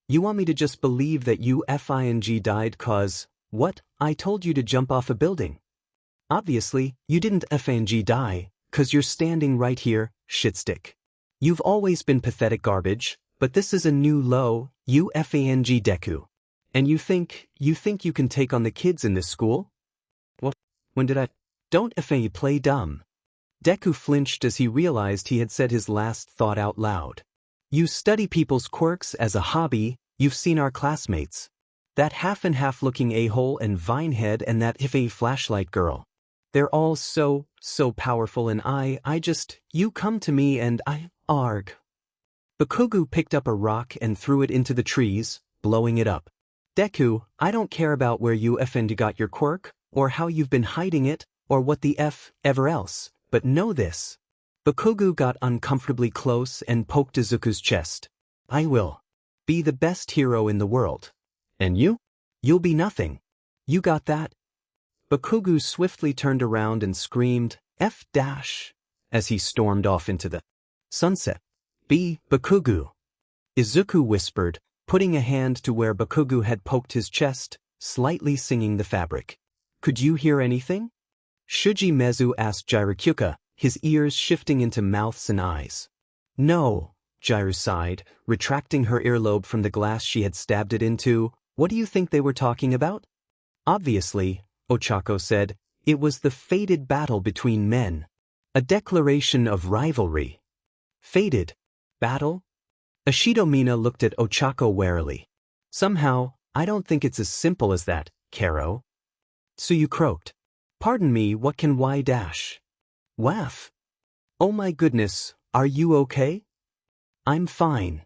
You want me to just believe that you FING died cause, what, I told you to jump off a building. Obviously, you didn't FING die, cause you're standing right here, shitstick. You've always been pathetic garbage, but this is a new low, you FING Deku. And you think you can take on the kids in this school? What? When did I? Don't FING play dumb. Deku flinched as he realized he had said his last thought out loud. You study people's quirks as a hobby, you've seen our classmates. That half-and-half looking a-hole and Vinehead and that FA flashlight girl. They're all so powerful and you come to me and arg. Bakugu picked up a rock and threw it into the trees, blowing it up. Deku, I don't care about where you FN'd got your quirk, or how you've been hiding it, or what the F ever else, but know this. Bakugu got uncomfortably close and poked Izuku's chest. I will be the best hero in the world. And you? You'll be nothing. You got that? Bakugu swiftly turned around and screamed, F dash, as he stormed off into the sunset. Bakugu. Izuku whispered, putting a hand to where Bakugu had poked his chest, slightly singing the fabric. Could you hear anything? Shuji Mezu asked Jirokyuka, his ears shifting into mouths and eyes. No, Jiru sighed, retracting her earlobe from the glass she had stabbed it into. What do you think they were talking about? Obviously, Ochako said, it was the fated battle between men. A declaration of rivalry. Fated battle? Ashido Mina looked at Ochako warily. Somehow, I don't think it's as simple as that, Karo. Tsuyu croaked. Pardon me, what can Y dash? Waff. Oh my goodness, are you okay? I'm fine.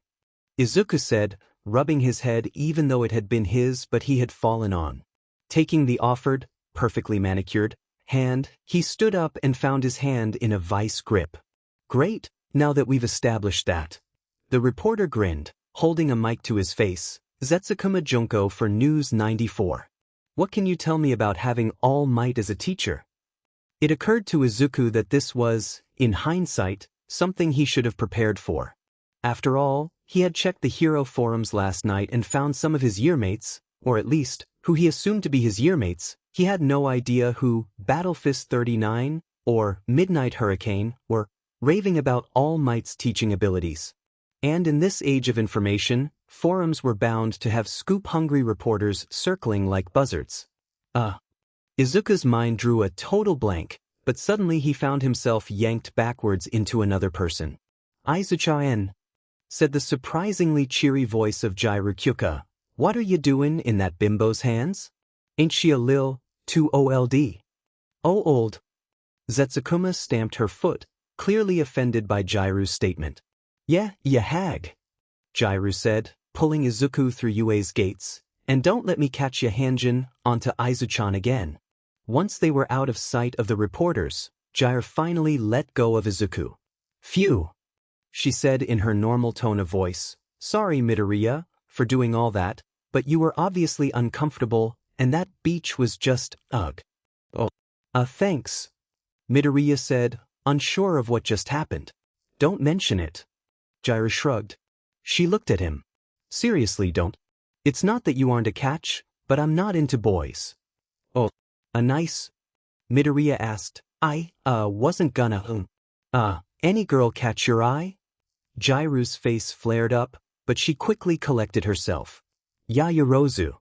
Izuku said, rubbing his head even though it had been his but he had fallen on. Taking the offered, perfectly manicured, hand, he stood up and found his hand in a vice grip. Great, now that we've established that. The reporter grinned, holding a mic to his face. Zetsukuma Junko for News 94. What can you tell me about having All Might as a teacher? It occurred to Izuku that this was, in hindsight, something he should have prepared for. After all, he had checked the hero forums last night and found some of his yearmates, or at least, who he assumed to be his yearmates. He had no idea who Battlefist 39 or Midnight Hurricane were raving about All Might's teaching abilities. And in this age of information, forums were bound to have scoop-hungry reporters circling like buzzards. Izuku's mind drew a total blank, but suddenly he found himself yanked backwards into another person. Aizucha-en, said the surprisingly cheery voice of Jirokyuka. What are you doing in that bimbo's hands? Ain't she a lil Too old. Oh old. Zetsukuma stamped her foot, clearly offended by Jairu's statement. Yeah, ya hag. Jairu said, pulling Izuku through Yue's gates. And don't let me catch ya Hanjin onto Izuchan again. Once they were out of sight of the reporters, Jairu finally let go of Izuku. Phew, she said in her normal tone of voice. Sorry, Midoriya, for doing all that, but you were obviously uncomfortable, and that beach was just, ugh. Oh. Thanks. Midoriya said, unsure of what just happened. Don't mention it. Jairu shrugged. She looked at him. Seriously, don't. It's not that you aren't a catch, but I'm not into boys. Oh. A nice? Midoriya asked. I, wasn't gonna, any girl catch your eye? Jairu's face flared up, but she quickly collected herself. Yaoyorozu,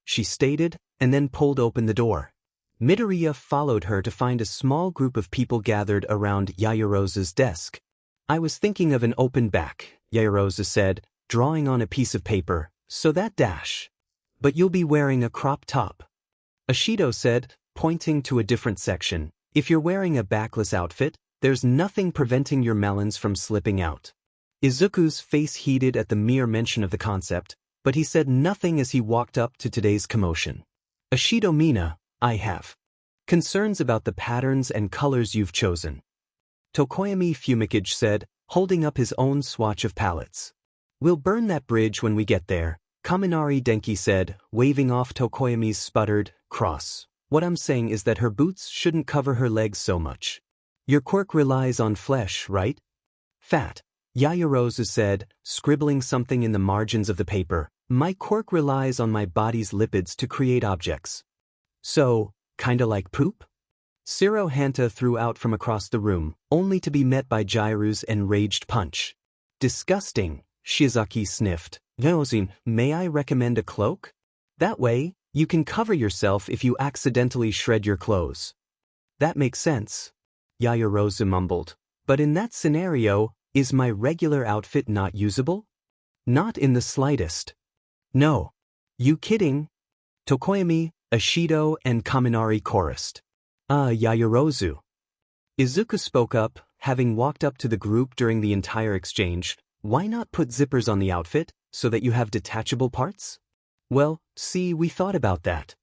she stated, and then pulled open the door. Midoriya followed her to find a small group of people gathered around Yaoyorozu's desk. I was thinking of an open back, Yaoyorozu said, drawing on a piece of paper, so that dash. But you'll be wearing a crop top. Ashido said, pointing to a different section. If you're wearing a backless outfit, there's nothing preventing your melons from slipping out. Izuku's face heated at the mere mention of the concept, but he said nothing as he walked up to today's commotion. Ashido Mina, I have concerns about the patterns and colors you've chosen. Tokoyami Fumikage said, holding up his own swatch of palettes. We'll burn that bridge when we get there, Kaminari Denki said, waving off Tokoyami's sputtered cross. What I'm saying is that her boots shouldn't cover her legs so much. Your quirk relies on flesh, right? Fat. Yaoyorozu said, scribbling something in the margins of the paper. My quirk relies on my body's lipids to create objects. So, kinda like poop? Shiro Hanta threw out from across the room, only to be met by Jairu's enraged punch. Disgusting, Shiozaki sniffed. Yozin, may I recommend a cloak? That way, you can cover yourself if you accidentally shred your clothes. That makes sense, Yaoyorozu mumbled. But in that scenario, is my regular outfit not usable? Not in the slightest. No. You kidding? Tokoyami, Ashido, and Kaminari chorused. Yaoyorozu. Izuku spoke up, having walked up to the group during the entire exchange. Why not put zippers on the outfit, so that you have detachable parts? Well, see, we thought about that,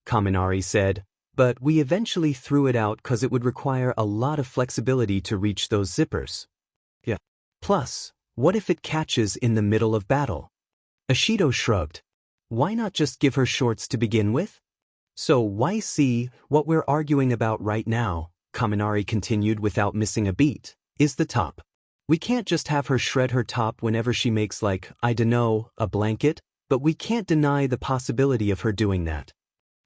Kaminari said, but we eventually threw it out cause it would require a lot of flexibility to reach those zippers. Yeah. Plus, what if it catches in the middle of battle? Ashido shrugged. Why not just give her shorts to begin with? So why see, what we're arguing about right now, Kaminari continued without missing a beat, is the top. We can't just have her shred her top whenever she makes like, I dunno, a blanket, but we can't deny the possibility of her doing that.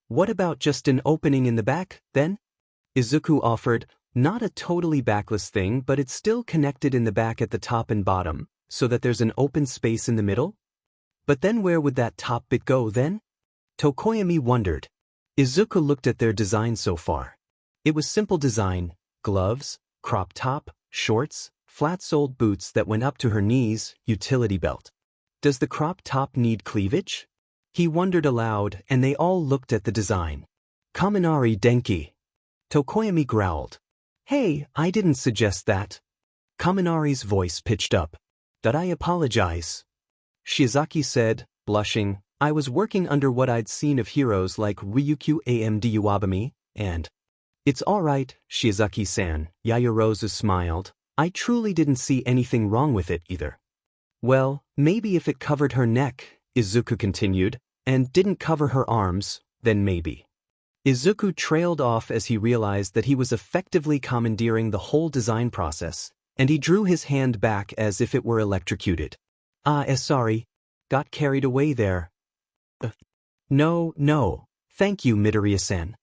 What about just an opening in the back, then? Izuku offered, not a totally backless thing, but it's still connected in the back at the top and bottom, so that there's an open space in the middle? But then where would that top bit go then? Tokoyami wondered. Izuku looked at their design so far. It was simple design, gloves, crop top, shorts, flat-soled boots that went up to her knees, utility belt. Does the crop top need cleavage? He wondered aloud, and they all looked at the design. Kaminari Denki. Tokoyami growled. Hey, I didn't suggest that. Kaminari's voice pitched up. Did I apologize? Shiozaki said, blushing, I was working under what I'd seen of heroes like Ryukyu Amd Uwabami, and... It's alright, Shiozaki-san, Yaoyorozu smiled. I truly didn't see anything wrong with it either. Well, maybe if it covered her neck, Izuku continued, and didn't cover her arms, then maybe. Izuku trailed off as he realized that he was effectively commandeering the whole design process, and he drew his hand back as if it were electrocuted. Sorry. Got carried away there. No, thank you, Midoriya-san.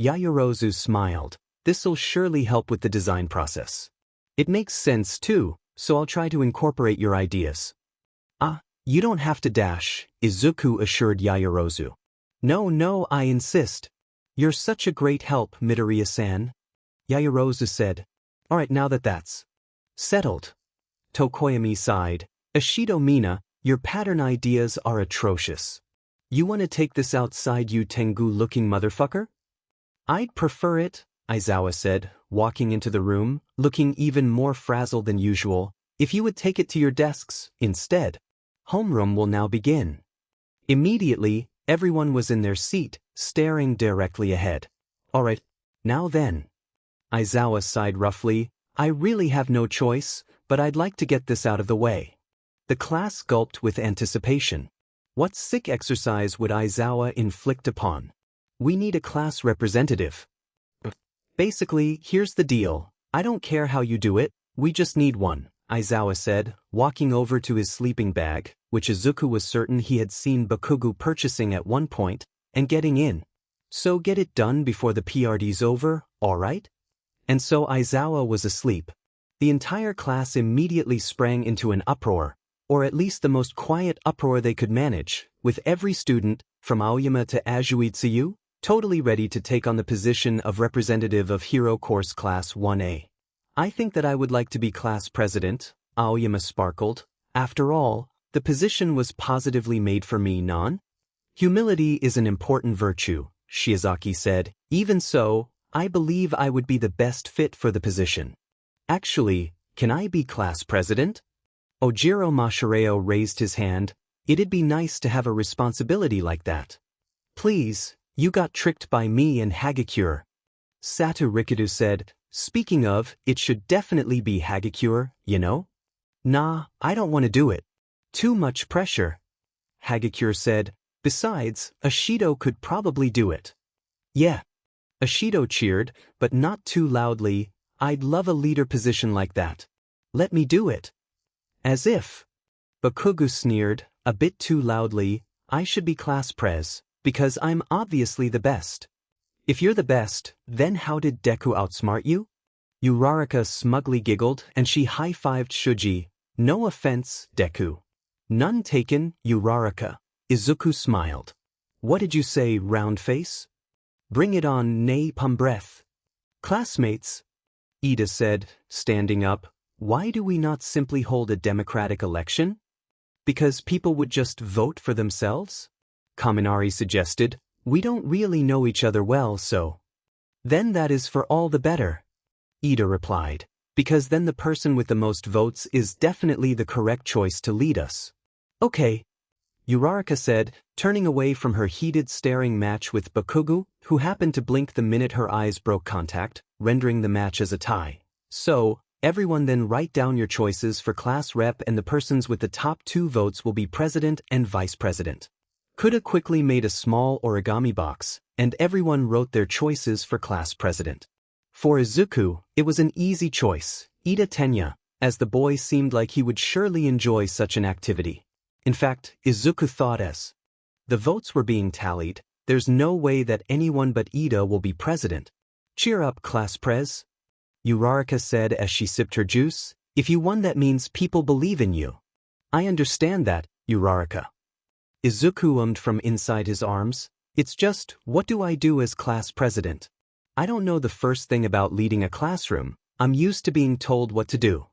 Yaoyorozu smiled. This'll surely help with the design process. It makes sense too, so I'll try to incorporate your ideas. You don't have to dash, Izuku assured Yaoyorozu. No, I insist. You're such a great help, Midoriya-san. Yaoyorozu said. Alright, now that's settled. Tokoyami sighed. Ashido Mina, your pattern ideas are atrocious. You wanna take this outside, you Tengu-looking motherfucker? I'd prefer it, Aizawa said, walking into the room, looking even more frazzled than usual, if you would take it to your desks, instead. Homeroom will now begin. Immediately, everyone was in their seat, staring directly ahead. Alright, now then. Aizawa sighed roughly, I really have no choice, but I'd like to get this out of the way. The class gulped with anticipation. What sick exercise would Aizawa inflict upon? We need a class representative. Basically, here's the deal. I don't care how you do it, we just need one, Aizawa said, walking over to his sleeping bag, which Izuku was certain he had seen Bakugo purchasing at one point, and getting in. So get it done before the PRD's over, alright? And so Aizawa was asleep. The entire class immediately sprang into an uproar, or at least the most quiet uproar they could manage, with every student, from Aoyama to Azuitsuyu, totally ready to take on the position of representative of Hero Course Class 1A. I think that I would like to be class president, Aoyama sparkled. After all, the position was positively made for me, non? Humility is an important virtue, Shiozaki said. Even so, I believe I would be the best fit for the position. Actually, can I be class president? Ojiro Mashireo raised his hand. It'd be nice to have a responsibility like that. Please, you got tricked by me and Hagakure. Satu Rikido said, speaking of, it should definitely be Hagakure, you know? Nah, I don't want to do it. Too much pressure. Hagakure said, besides, Ashido could probably do it. Yeah. Ashido cheered, but not too loudly. I'd love a leader position like that. Let me do it. As if. Bakugo sneered, a bit too loudly, I should be class prez, because I'm obviously the best. If you're the best, then how did Deku outsmart you? Uraraka smugly giggled and she high-fived Shuji. No offense, Deku. None taken, Uraraka. Izuku smiled. What did you say, round face? Bring it on, nay breath. Classmates, Ida said, standing up, why do we not simply hold a democratic election? Because people would just vote for themselves? Kaminari suggested, we don't really know each other well, so. Then that is for all the better. Ida replied, because then the person with the most votes is definitely the correct choice to lead us. Okay. Uraraka said, turning away from her heated staring match with Bakugo, who happened to blink the minute her eyes broke contact, rendering the match as a tie. So, everyone then write down your choices for class rep and the persons with the top 2 votes will be president and vice president. Kuda quickly made a small origami box, and everyone wrote their choices for class president. For Izuku, it was an easy choice, Ida Tenya, as the boy seemed like he would surely enjoy such an activity. In fact, Izuku thought as the votes were being tallied, there's no way that anyone but Ida will be president. Cheer up, class prez. Uraraka said as she sipped her juice, if you won that means people believe in you. I understand that, Uraraka. Izuku ummed from inside his arms, it's just, what do I do as class president? I don't know the first thing about leading a classroom, I'm used to being told what to do.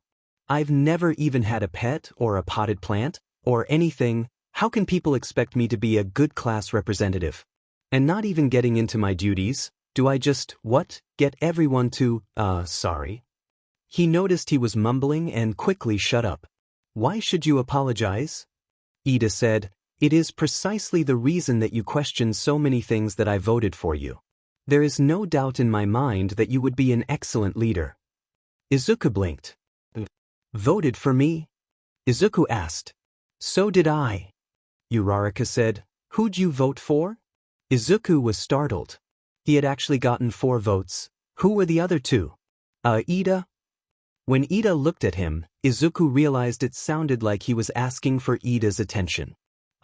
I've never even had a pet or a potted plant, or anything, how can people expect me to be a good class representative? And not even getting into my duties, do I just, get everyone to, sorry? He noticed he was mumbling and quickly shut up. Why should you apologize? Ida said, it is precisely the reason that you question so many things that I voted for you. There is no doubt in my mind that you would be an excellent leader. Izuku blinked. Voted for me? Izuku asked. So did I. Uraraka said, who'd you vote for? Izuku was startled. He had actually gotten 4 votes. Who were the other 2? Ida? When Ida looked at him, Izuku realized it sounded like he was asking for Ida's attention.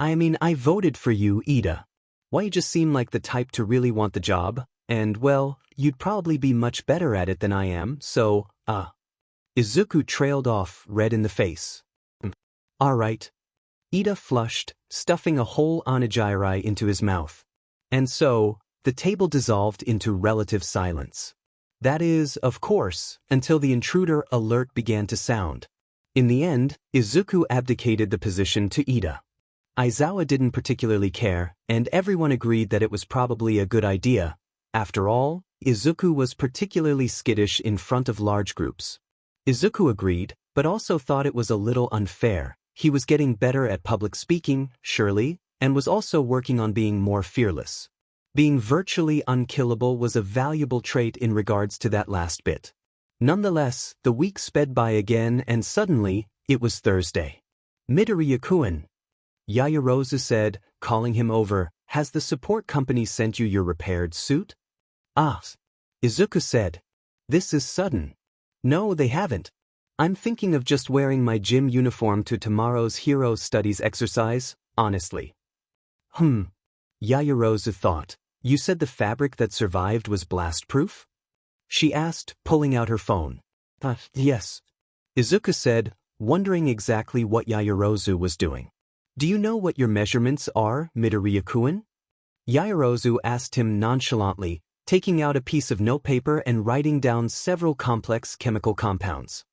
I mean, I voted for you, Ida. Why, you just seem like the type to really want the job, and, well, you'd probably be much better at it than I am, so, Izuku trailed off, red in the face. Alright. Ida flushed, stuffing a whole onigiri into his mouth. And so, the table dissolved into relative silence. That is, of course, until the intruder alert began to sound. In the end, Izuku abdicated the position to Ida. Aizawa didn't particularly care, and everyone agreed that it was probably a good idea. After all, Izuku was particularly skittish in front of large groups. Izuku agreed, but also thought it was a little unfair. He was getting better at public speaking, surely, and was also working on being more fearless. Being virtually unkillable was a valuable trait in regards to that last bit. Nonetheless, the week sped by again and suddenly, it was Thursday. Midoriya-kun, Yaoyorozu said, calling him over, has the support company sent you your repaired suit? Ah. Izuku said. This is sudden. No, they haven't. I'm thinking of just wearing my gym uniform to tomorrow's hero studies exercise, honestly. Yaoyorozu thought. You said the fabric that survived was blast-proof? She asked, pulling out her phone. Yes. Izuku said, wondering exactly what Yaoyorozu was doing. Do you know what your measurements are, Midoriya-kun? Yaoyorozu asked him nonchalantly, taking out a piece of notepaper and writing down several complex chemical compounds.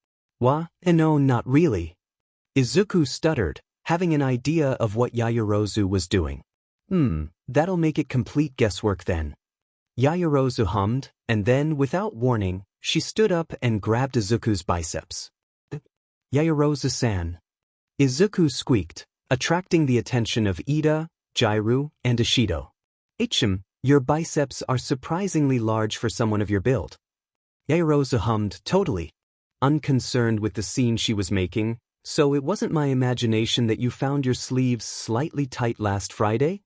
No, not really. Izuku stuttered, having an idea of what Yaoyorozu was doing. That'll make it complete guesswork then. Yaoyorozu hummed, and then, without warning, she stood up and grabbed Izuku's biceps. Yaoyorozu-san. Izuku squeaked, attracting the attention of Ida, Jairu, and Ishido. Your biceps are surprisingly large for someone of your build. Yaoyorozu hummed, totally unconcerned with the scene she was making. So it wasn't my imagination that you found your sleeves slightly tight last Friday?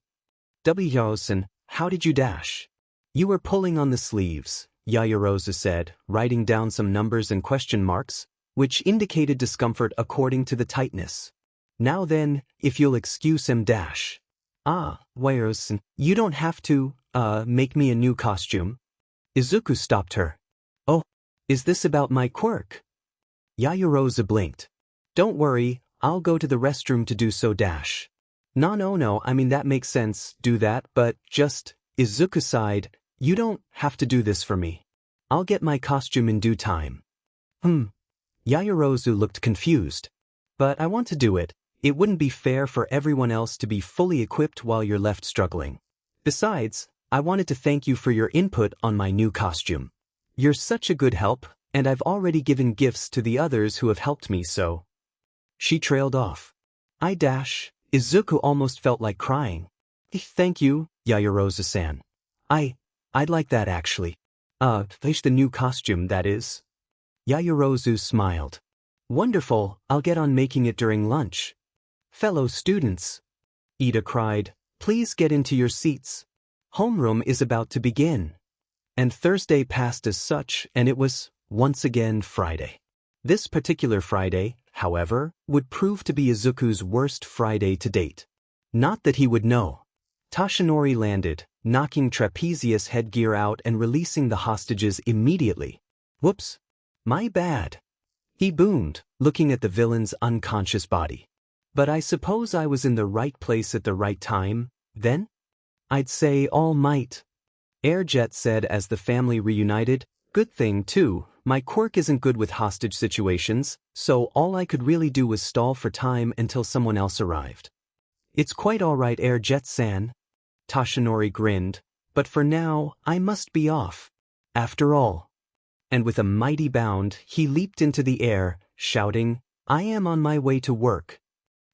Yaoyorozu, how did you dash? You were pulling on the sleeves, Yaoyorozu said, writing down some numbers and question marks, which indicated discomfort according to the tightness. Now then, if you'll excuse him dash. Yaoyorozu, you don't have to, make me a new costume. Izuku stopped her. Oh, is this about my quirk? Yaoyorozu blinked. Don't worry, I'll go to the restroom to do so dash. No, I mean that makes sense, do that, but just, Izuku sighed, you don't have to do this for me. I'll get my costume in due time. Yaoyorozu looked confused. But I want to do it. It wouldn't be fair for everyone else to be fully equipped while you're left struggling. Besides, I wanted to thank you for your input on my new costume. You're such a good help, and I've already given gifts to the others who have helped me so. She trailed off. Izuku almost felt like crying. Thank you, Yaoyorozu-san. I'd like that actually. The new costume, that is. Yaoyorozu smiled. Wonderful, I'll get on making it during lunch. Fellow students, Ida cried, please get into your seats. Homeroom is about to begin. And Thursday passed as such, and it was, once again, Friday. This particular Friday, however, would prove to be Izuku's worst Friday to date. Not that he would know. Tashinori landed, knocking trapezius headgear out and releasing the hostages immediately. Whoops. My bad. He boomed, looking at the villain's unconscious body. But I suppose I was in the right place at the right time, then? I'd say all might. Airjet said as the family reunited. Good thing, too, my quirk isn't good with hostage situations, so all I could really do was stall for time until someone else arrived. It's quite all right, Airjet-san. Tashinori grinned, but for now, I must be off. After all. And with a mighty bound, he leaped into the air, shouting, I am on my way to work.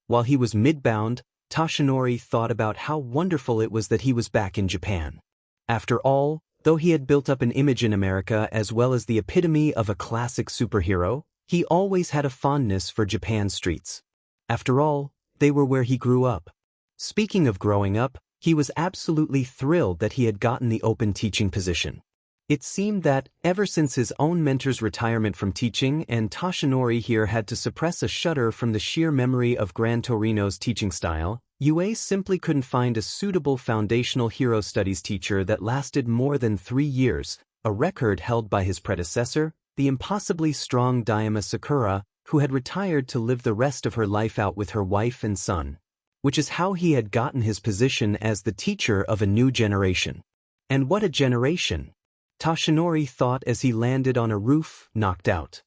While he was mid-bound, Tashinori thought about how wonderful it was that he was back in Japan. After all, though he had built up an image in America as well as the epitome of a classic superhero, he always had a fondness for Japan's streets. After all, they were where he grew up. Speaking of growing up, he was absolutely thrilled that he had gotten the open teaching position. It seemed that, ever since his own mentor's retirement from teaching, and Tashinori here had to suppress a shudder from the sheer memory of Gran Torino's teaching style, UA simply couldn't find a suitable foundational hero studies teacher that lasted more than 3 years, a record held by his predecessor, the impossibly strong Daima Sakura, who had retired to live the rest of her life out with her wife and son. Which is how he had gotten his position as the teacher of a new generation. And what a generation! Tashinori thought as he landed on a roof, knocked out.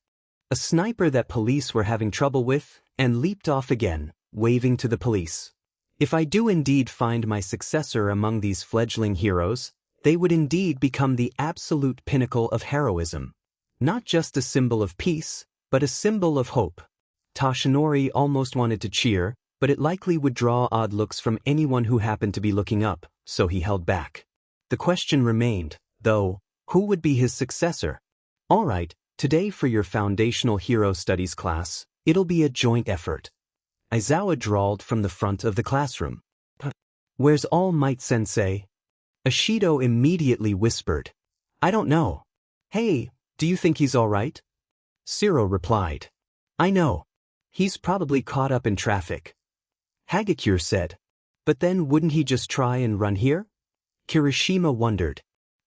A sniper that police were having trouble with, and leaped off again, waving to the police. If I do indeed find my successor among these fledgling heroes, they would indeed become the absolute pinnacle of heroism. Not just a symbol of peace, but a symbol of hope. Toshinori almost wanted to cheer, but it likely would draw odd looks from anyone who happened to be looking up, so he held back. The question remained, though, who would be his successor? Alright, today for your foundational hero studies class, it'll be a joint effort. Aizawa drawled from the front of the classroom. Where's All Might Sensei? Ashido immediately whispered. I don't know. Hey, do you think he's alright? Shiro replied. I know. He's probably caught up in traffic. Hagakure said. But then wouldn't he just try and run here? Kirishima wondered.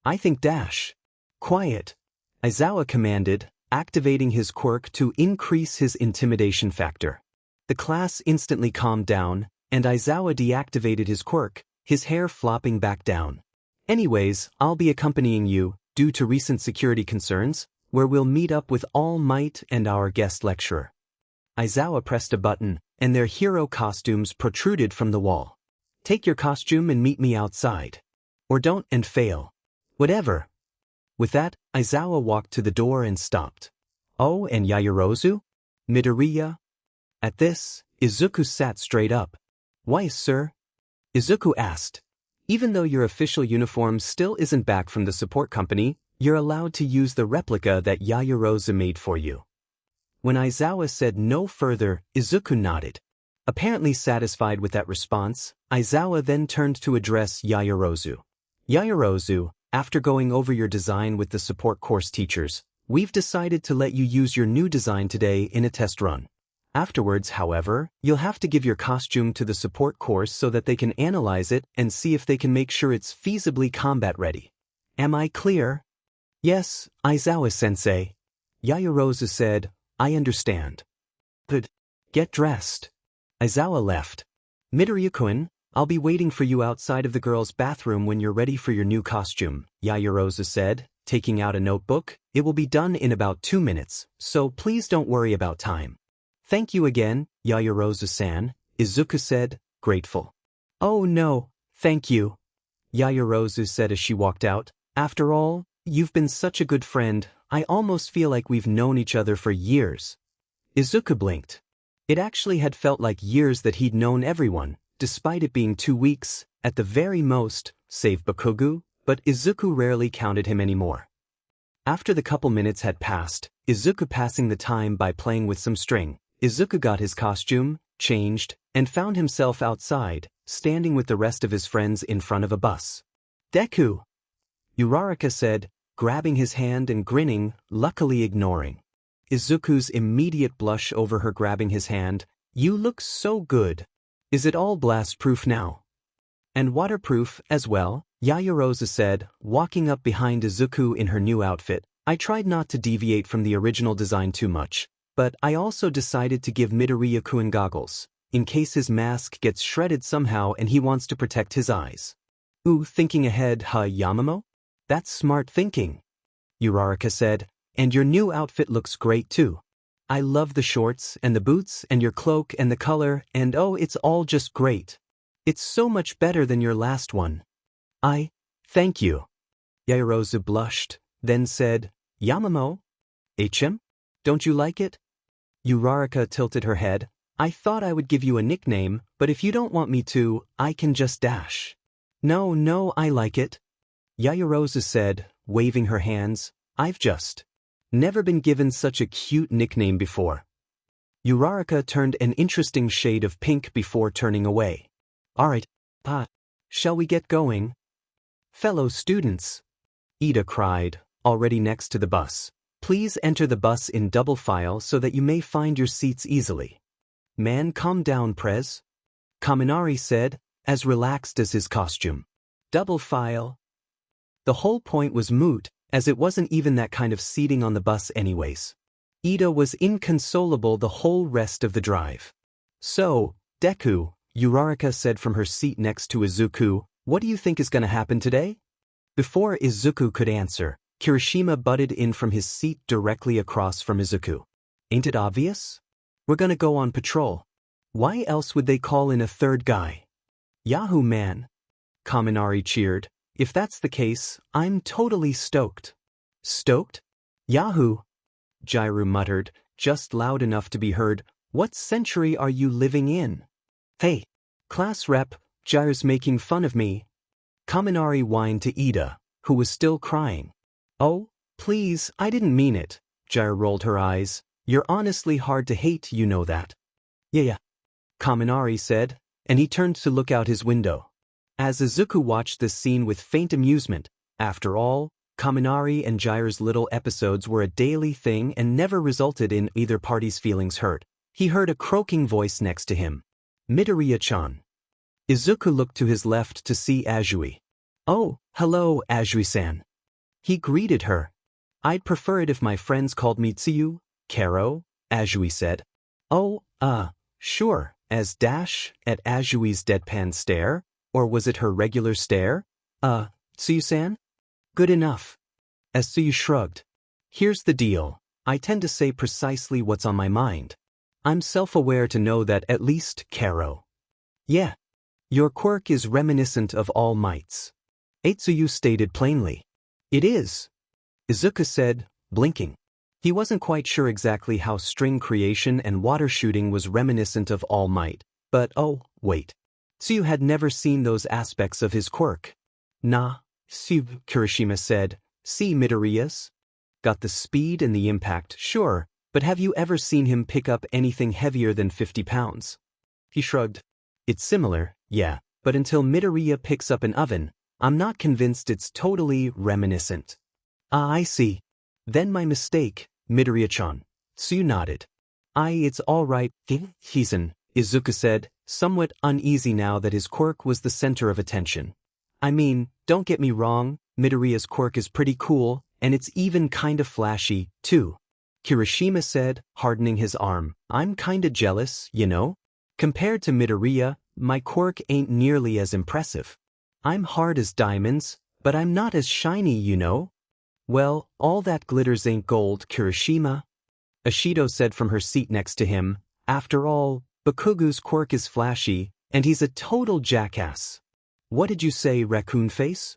I think dash. Quiet. Aizawa commanded, activating his quirk to increase his intimidation factor. The class instantly calmed down, and Aizawa deactivated his quirk, his hair flopping back down. Anyways, I'll be accompanying you, due to recent security concerns, where we'll meet up with All Might and our guest lecturer. Aizawa pressed a button, and their hero costumes protruded from the wall. Take your costume and meet me outside. Or don't and fail. Whatever. With that, Aizawa walked to the door and stopped. Oh, and Yaoyorozu? Midoriya? At this, Izuku sat straight up. Why, sir? Izuku asked. Even though your official uniform still isn't back from the support company, you're allowed to use the replica that Yaoyorozu made for you. When Aizawa said no further, Izuku nodded. Apparently satisfied with that response, Aizawa then turned to address Yaoyorozu. Yaoyorozu, after going over your design with the support course teachers, we've decided to let you use your new design today in a test run. Afterwards, however, you'll have to give your costume to the support course so that they can analyze it and see if they can make sure it's feasibly combat ready. Am I clear? Yes, Aizawa-sensei. Yaoyorozu said, I understand. Good. Get dressed. Aizawa left. Midoriya-kun, I'll be waiting for you outside of the girls' bathroom when you're ready for your new costume, Yaoyorozu said, taking out a notebook. It will be done in about 2 minutes, so please don't worry about time. Thank you again, Yaoyorozu-san, Izuku said, grateful. Oh no, thank you. Yaoyorozu said as she walked out. After all, you've been such a good friend, I almost feel like we've known each other for years. Izuku blinked. It actually had felt like years that he'd known everyone, despite it being 2 weeks, at the very most, save Bakugo, but Izuku rarely counted him anymore. After the couple minutes had passed, Izuku passing the time by playing with some string, Izuku got his costume, changed, and found himself outside, standing with the rest of his friends in front of a bus. Deku! Uraraka said, grabbing his hand and grinning, luckily ignoring Izuku's immediate blush over her grabbing his hand. You look so good. Is it all blast-proof now? And waterproof as well, Yaoyorozu said, walking up behind Izuku in her new outfit. I tried not to deviate from the original design too much, but I also decided to give Midoriya-kun goggles, in case his mask gets shredded somehow and he wants to protect his eyes. Ooh, thinking ahead, huh, Yamamo? That's smart thinking. Uraraka said, and your new outfit looks great too. I love the shorts and the boots and your cloak and the color, and oh, it's all just great. It's so much better than your last one. Thank you. Yaoyorozu blushed, then said, Yamamo? HM? Don't you like it? Uraraka tilted her head. I thought I would give you a nickname, but if you don't want me to, I can just dash. No, I like it. Yaoyorozu said, waving her hands. I've just never been given such a cute nickname before. Uraraka turned an interesting shade of pink before turning away. Alright, shall we get going? Fellow students, Ida cried, already next to the bus. Please enter the bus in double file so that you may find your seats easily. Man, calm down, Prez. Kaminari said, as relaxed as his costume. Double file. The whole point was moot, as it wasn't even that kind of seating on the bus anyways. Ida was inconsolable the whole rest of the drive. So, Deku, Uraraka said from her seat next to Izuku, what do you think is going to happen today? Before Izuku could answer, Kirishima butted in from his seat directly across from Izuku. Ain't it obvious? We're going to go on patrol. Why else would they call in a third guy? Yahoo man! Kaminari cheered. If that's the case, I'm totally stoked. Stoked? Yahoo! Gyru muttered, just loud enough to be heard. What century are you living in? Hey! Class rep, Gyru's making fun of me. Kaminari whined to Ida, who was still crying. Oh, please, I didn't mean it. Gyru rolled her eyes. You're honestly hard to hate, you know that. Yeah. Kaminari said, and he turned to look out his window. As Izuku watched this scene with faint amusement, after all, Kaminari and Gyru's little episodes were a daily thing and never resulted in either party's feelings hurt. He heard a croaking voice next to him. Midoriya-chan. Izuku looked to his left to see Azui. Oh, hello, Azui-san. He greeted her. I'd prefer it if my friends called me Tsuyu, Karo, Azui said. Oh, sure, as dash at Azui's deadpan stare, or was it her regular stare? Tsuyu-san? Good enough. As Tsuyu shrugged. Here's the deal. I tend to say precisely what's on my mind. I'm self-aware to know that at least, Karo. Yeah. Your quirk is reminiscent of All Might's. Tsuyu stated plainly. It is. Izuku said, blinking. He wasn't quite sure exactly how string creation and water shooting was reminiscent of All Might, but oh, wait. Tsuyu had never seen those aspects of his quirk. Nah, Tsuyu, Kirishima said. See Midoriya's? Got the speed and the impact, sure, but have you ever seen him pick up anything heavier than 50 pounds? He shrugged. It's similar, yeah, but until Midoriya picks up an oven, I'm not convinced it's totally reminiscent. Ah, I see. Then my mistake, Midoriya-chan. Tsuyu nodded. It's all right, Hizen, Izuku said, somewhat uneasy now that his quirk was the center of attention. I mean, don't get me wrong, Midoriya's quirk is pretty cool, and it's even kinda flashy, too. Kirishima said, hardening his arm. I'm kinda jealous, you know? Compared to Midoriya, my quirk ain't nearly as impressive. I'm hard as diamonds, but I'm not as shiny, you know? Well, all that glitters ain't gold, Kirishima. Ashido said from her seat next to him. After all, Bakugu's quirk is flashy, and he's a total jackass. What did you say, raccoon face?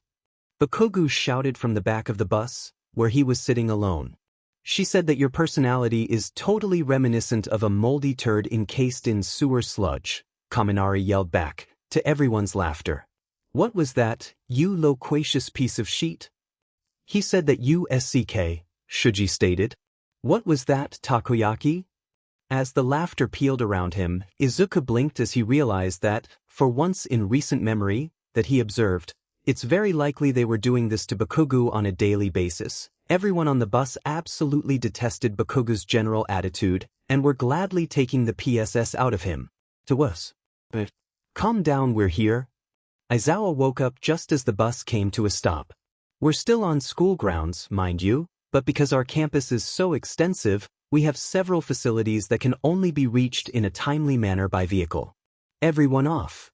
Bakugu shouted from the back of the bus, where he was sitting alone. She said that your personality is totally reminiscent of a moldy turd encased in sewer sludge, Kaminari yelled back, to everyone's laughter. What was that, you loquacious piece of sheet? He said that you SCK, Shuji stated. What was that, Takoyaki? As the laughter pealed around him, Izuku blinked as he realized that, for once in recent memory, that he observed, it's very likely they were doing this to Bakugu on a daily basis. Everyone on the bus absolutely detested Bakugu's general attitude, and were gladly taking the PSS out of him. To us. But, calm down, we're here. Aizawa woke up just as the bus came to a stop. We're still on school grounds, mind you, but because our campus is so extensive, we have several facilities that can only be reached in a timely manner by vehicle. Everyone off.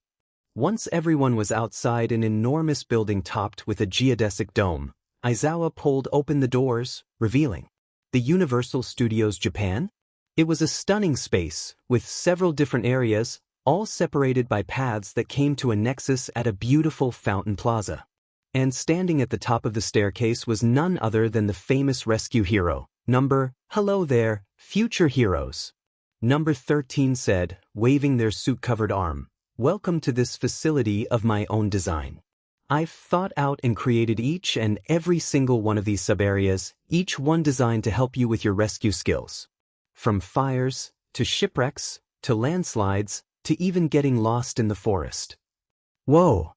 Once everyone was outside an enormous building topped with a geodesic dome, Aizawa pulled open the doors, revealing the Universal Studios Japan. It was a stunning space, with several different areas, all separated by paths that came to a nexus at a beautiful fountain plaza. And standing at the top of the staircase was none other than the famous rescue hero, Hello there, future heroes. Number 13 said, waving their suit-covered arm, welcome to this facility of my own design. I've thought out and created each and every single one of these sub-areas, each one designed to help you with your rescue skills. From fires, to shipwrecks, to landslides, to even getting lost in the forest. Whoa!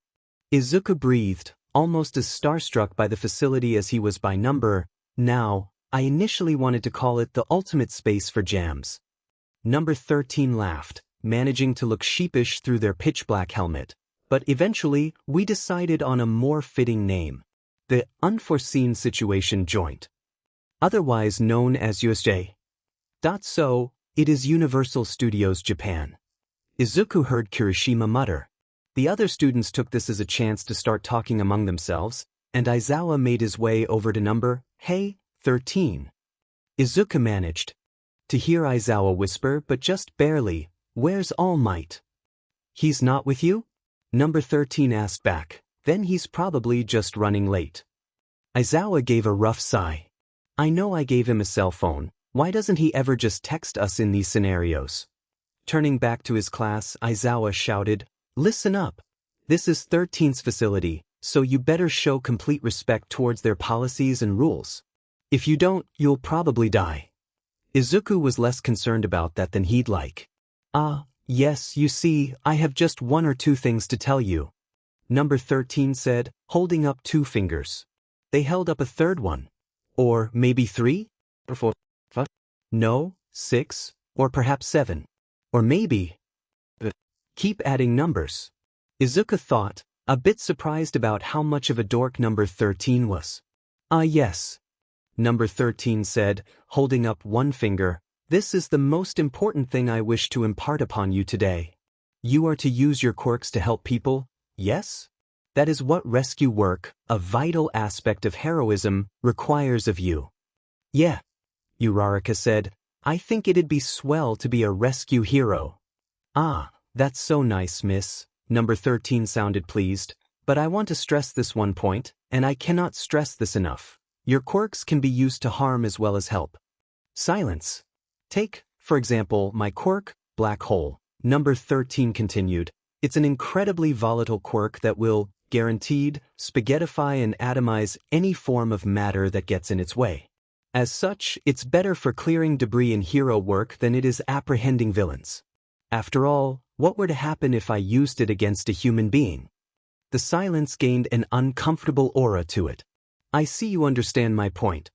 Izuku breathed, almost as starstruck by the facility as he was by number. Now, I initially wanted to call it the ultimate space for jams. Number 13 laughed, managing to look sheepish through their pitch-black helmet. But eventually, we decided on a more fitting name. The Unforeseen Situation Joint. Otherwise known as USJ. So, it is Universal Studios Japan. Izuku heard Kirishima mutter. The other students took this as a chance to start talking among themselves, and Aizawa made his way over to number, 13. Izuku managed to hear Aizawa whisper, but just barely, where's All Might? He's not with you? Number 13 asked back. Then he's probably just running late. Aizawa gave a rough sigh. I know I gave him a cell phone, why doesn't he ever just text us in these scenarios? Turning back to his class, Aizawa shouted, Listen up. This is 13's facility, so you better show complete respect towards their policies and rules. If you don't, you'll probably die. Izuku was less concerned about that than he'd like. Yes, you see, I have just one or two things to tell you. Number 13 said, holding up 2 fingers. They held up a third one. Or maybe 3? Or 4? 5? No, 6, or perhaps 7. Or maybe... Keep adding numbers. Izuku thought, a bit surprised about how much of a dork number 13 was. Yes. Number 13 said, holding up 1 finger, this is the most important thing I wish to impart upon you today. You are to use your quirks to help people, yes? That is what rescue work, a vital aspect of heroism, requires of you. Yeah. Uraraka said, I think it'd be swell to be a rescue hero. That's so nice, miss. Number 13 sounded pleased, but I want to stress this one point, and I cannot stress this enough. Your quirks can be used to harm as well as help. Silence. Take, for example, my quirk, Black Hole. Number 13 continued, it's an incredibly volatile quirk that will, guaranteed, spaghettify and atomize any form of matter that gets in its way. As such, it's better for clearing debris in hero work than it is apprehending villains. After all, what were to happen if I used it against a human being? The silence gained an uncomfortable aura to it. I see you understand my point.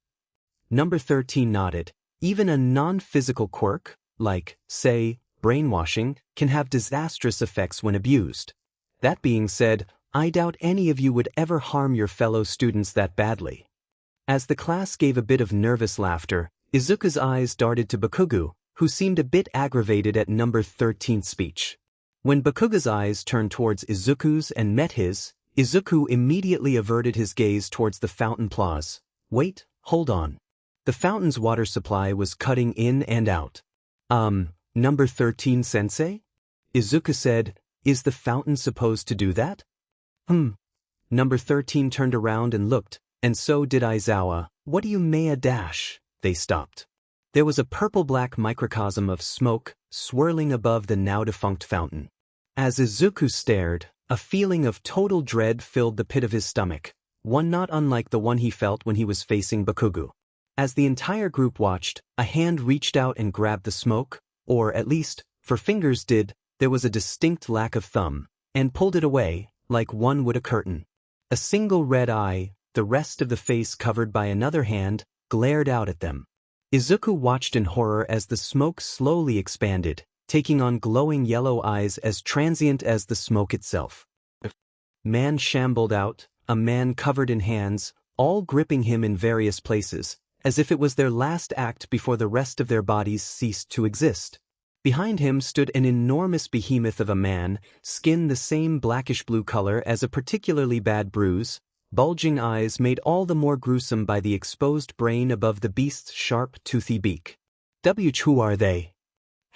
Number 13 nodded. Even a non-physical quirk, like, say, brainwashing, can have disastrous effects when abused. That being said, I doubt any of you would ever harm your fellow students that badly. As the class gave a bit of nervous laughter, Izuku's eyes darted to Bakugo, who seemed a bit aggravated at number 13's speech. When Bakugo's eyes turned towards Izuku's and met his, Izuku immediately averted his gaze towards the fountain plaza. Wait, hold on. The fountain's water supply was cutting in and out. Number 13 sensei? Izuku said, is the fountain supposed to do that? Number 13 turned around and looked, and so did Aizawa. What do you mean dash? They stopped. There was a purple-black microcosm of smoke swirling above the now-defunct fountain. As Izuku stared, a feeling of total dread filled the pit of his stomach, one not unlike the one he felt when he was facing Bakugo. As the entire group watched, a hand reached out and grabbed the smoke, or at least, for fingers did, there was a distinct lack of thumb, and pulled it away, like one would a curtain. A single red eye, the rest of the face covered by another hand, glared out at them. Izuku watched in horror as the smoke slowly expanded, taking on glowing yellow eyes as transient as the smoke itself. Man shambled out, a man covered in hands, all gripping him in various places, as if it was their last act before the rest of their bodies ceased to exist. Behind him stood an enormous behemoth of a man, skin the same blackish-blue color as a particularly bad bruise, bulging eyes made all the more gruesome by the exposed brain above the beast's sharp, toothy beak. Who are they?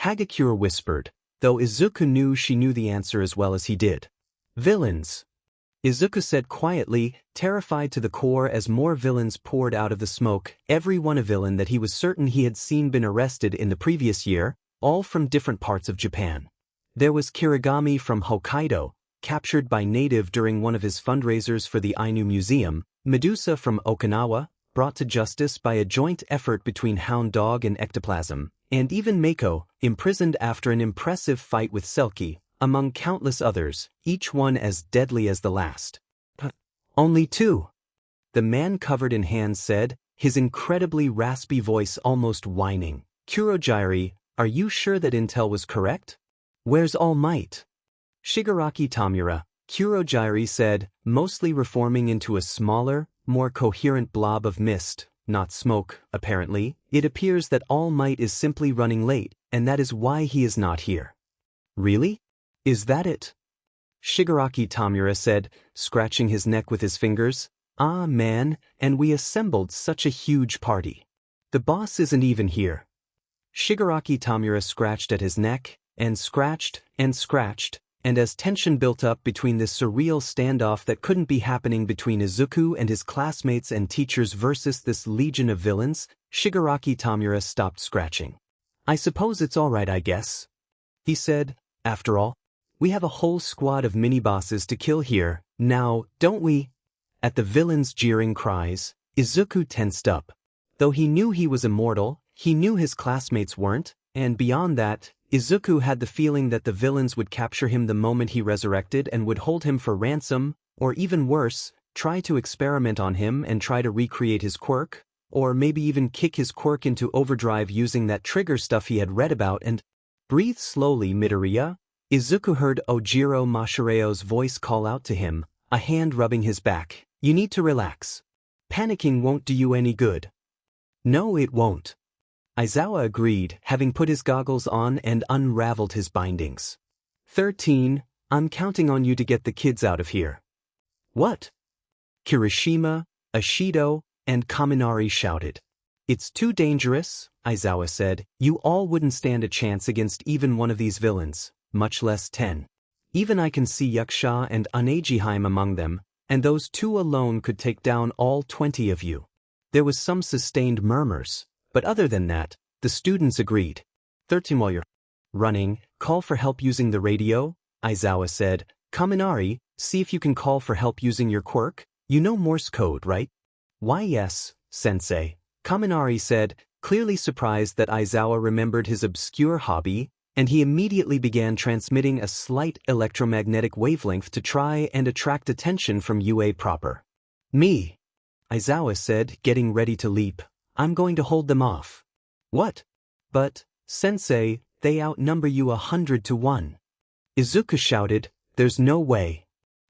Hagakure whispered, though Izuku knew she knew the answer as well as he did. Villains. Izuku said quietly, terrified to the core as more villains poured out of the smoke, every one a villain that he was certain he had seen been arrested in the previous year, all from different parts of Japan. There was Kirigami from Hokkaido, captured by native during one of his fundraisers for the Ainu Museum, Medusa from Okinawa, brought to justice by a joint effort between Hound Dog and Ectoplasm, and even Mako, imprisoned after an impressive fight with Selkie, among countless others, each one as deadly as the last. Only 2. The man covered in hands said, his incredibly raspy voice almost whining. Kurogiri, are you sure that intel was correct? Where's All Might? Shigaraki Tamura, Kurogiri said, mostly reforming into a smaller, more coherent blob of mist, not smoke, apparently. It appears that All Might is simply running late, and that is why he is not here. Really? Is that it? Shigaraki Tamura said, scratching his neck with his fingers. Ah man, and we assembled such a huge party. The boss isn't even here. Shigaraki Tamura scratched at his neck, and scratched, and as tension built up between this surreal standoff that couldn't be happening between Izuku and his classmates and teachers versus this legion of villains, Shigaraki Tamura stopped scratching. "I suppose it's alright, I guess," he said. "After all, we have a whole squad of mini-bosses to kill here, now, don't we?" At the villains' jeering cries, Izuku tensed up. Though he knew he was immortal, he knew his classmates weren't, and beyond that, Izuku had the feeling that the villains would capture him the moment he resurrected and would hold him for ransom, or even worse, try to experiment on him and try to recreate his quirk, or maybe even kick his quirk into overdrive using that trigger stuff he had read about and... "Breathe slowly, Midoriya," Izuku heard Ojiro Mashireo's voice call out to him, a hand rubbing his back. "You need to relax. Panicking won't do you any good." "No, it won't." Aizawa agreed, having put his goggles on and unraveled his bindings. 13, I'm counting on you to get the kids out of here. "What?" Kirishima, Ashido, and Kaminari shouted. "It's too dangerous," Aizawa said. "You all wouldn't stand a chance against even one of these villains, much less 10. Even I can see Yakusha and Unejiheim among them, and those two alone could take down all 20 of you." There was some sustained murmurs, but other than that, the students agreed. 13 While you're running, call for help using the radio, Aizawa said. "Kaminari, see if you can call for help using your quirk. You know Morse code, right?" "Why yes, sensei," Kaminari said, clearly surprised that Aizawa remembered his obscure hobby, and he immediately began transmitting a slight electromagnetic wavelength to try and attract attention from UA proper. "Me," Aizawa said, getting ready to leap. "I'm going to hold them off." "What?" "But, sensei, they outnumber you 100 to 1. Izuku shouted, "There's no way."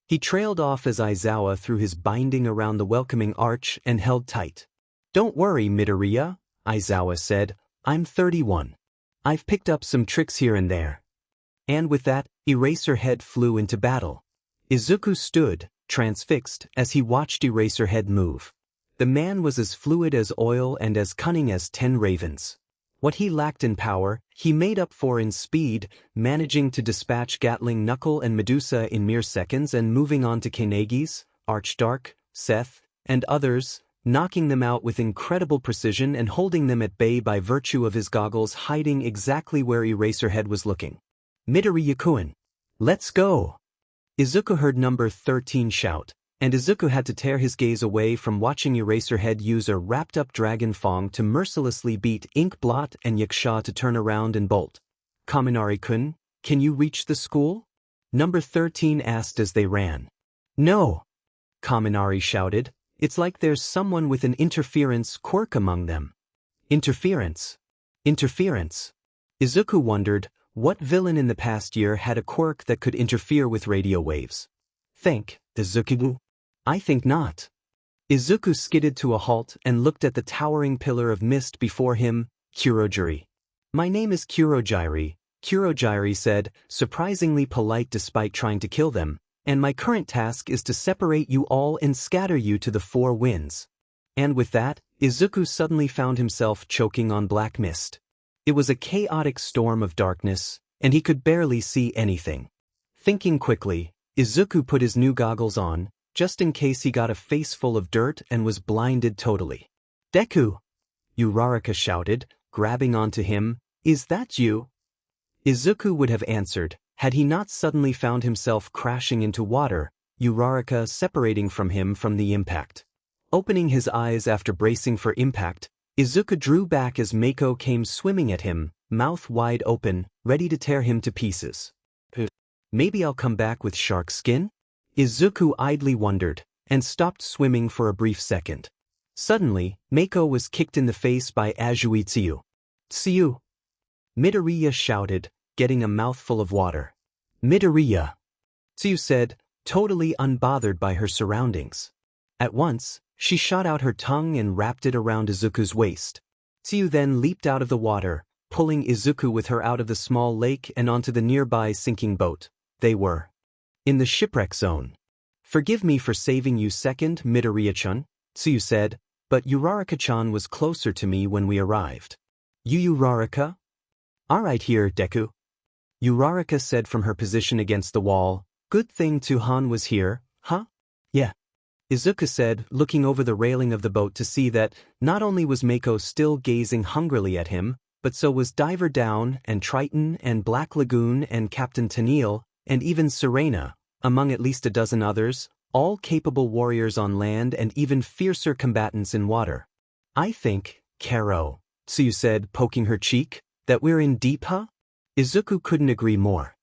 He trailed off as Aizawa threw his binding around the welcoming arch and held tight. "Don't worry, Midoriya," Aizawa said. "I'm 31. I've picked up some tricks here and there." And with that, Eraserhead flew into battle. Izuku stood, transfixed, as he watched Eraserhead move. The man was as fluid as oil and as cunning as 10 ravens. What he lacked in power, he made up for in speed, managing to dispatch Gatling Knuckle and Medusa in mere seconds and moving on to Kanegi's, Archdark, Seth, and others, knocking them out with incredible precision and holding them at bay by virtue of his goggles hiding exactly where Eraserhead was looking. "Midoriya-kun, let's go!" Izuku heard number 13 shout, and Izuku had to tear his gaze away from watching Eraserhead use a wrapped-up dragon fong to mercilessly beat Inkblot and Yakusha to turn around and bolt. "Kaminari-kun, can you reach the school?" Number 13 asked as they ran. "No," Kaminari shouted. "It's like there's someone with an interference quirk among them." Interference? Interference? Izuku wondered, what villain in the past year had a quirk that could interfere with radio waves? "Think, Izuku?" "I think not." Izuku skidded to a halt and looked at the towering pillar of mist before him, Kurogiri. "My name is Kurogiri," Kurogiri said, surprisingly polite despite trying to kill them, "and my current task is to separate you all and scatter you to the 4 winds." And with that, Izuku suddenly found himself choking on black mist. It was a chaotic storm of darkness, and he could barely see anything. Thinking quickly, Izuku put his new goggles on, just in case he got a face full of dirt and was blinded totally. "Deku!" Uraraka shouted, grabbing onto him. "Is that you?" Izuku would have answered, had he not suddenly found himself crashing into water, Uraraka separating from him from the impact. Opening his eyes after bracing for impact, Izuku drew back as Mako came swimming at him, mouth wide open, ready to tear him to pieces. "Maybe I'll come back with shark skin?" Izuku idly wondered, and stopped swimming for a brief second. Suddenly, Mako was kicked in the face by Azui Tsuyu. "Tsuyu!" Midoriya shouted, getting a mouthful of water. "Midoriya!" Tsuyu said, totally unbothered by her surroundings. At once, she shot out her tongue and wrapped it around Izuku's waist. Tsuyu then leaped out of the water, pulling Izuku with her out of the small lake and onto the nearby sinking boat. They were in the shipwreck zone. "Forgive me for saving you second, Midoriya-chan," Tsuyu said, "but Uraraka-chan was closer to me when we arrived." "You Uraraka?" "Alright here, Deku." Uraraka said from her position against the wall. Good thing Tuhan was here, huh? Yeah. Izuku said, looking over the railing of the boat to see that not only was Mako still gazing hungrily at him, but so was Diver Down and Triton and Black Lagoon and Captain Tennille, and even Serena, among at least a dozen others, all capable warriors on land and even fiercer combatants in water. I think, Karo, Tsuyu said, poking her cheek, that we're in deep, huh? Izuku couldn't agree more.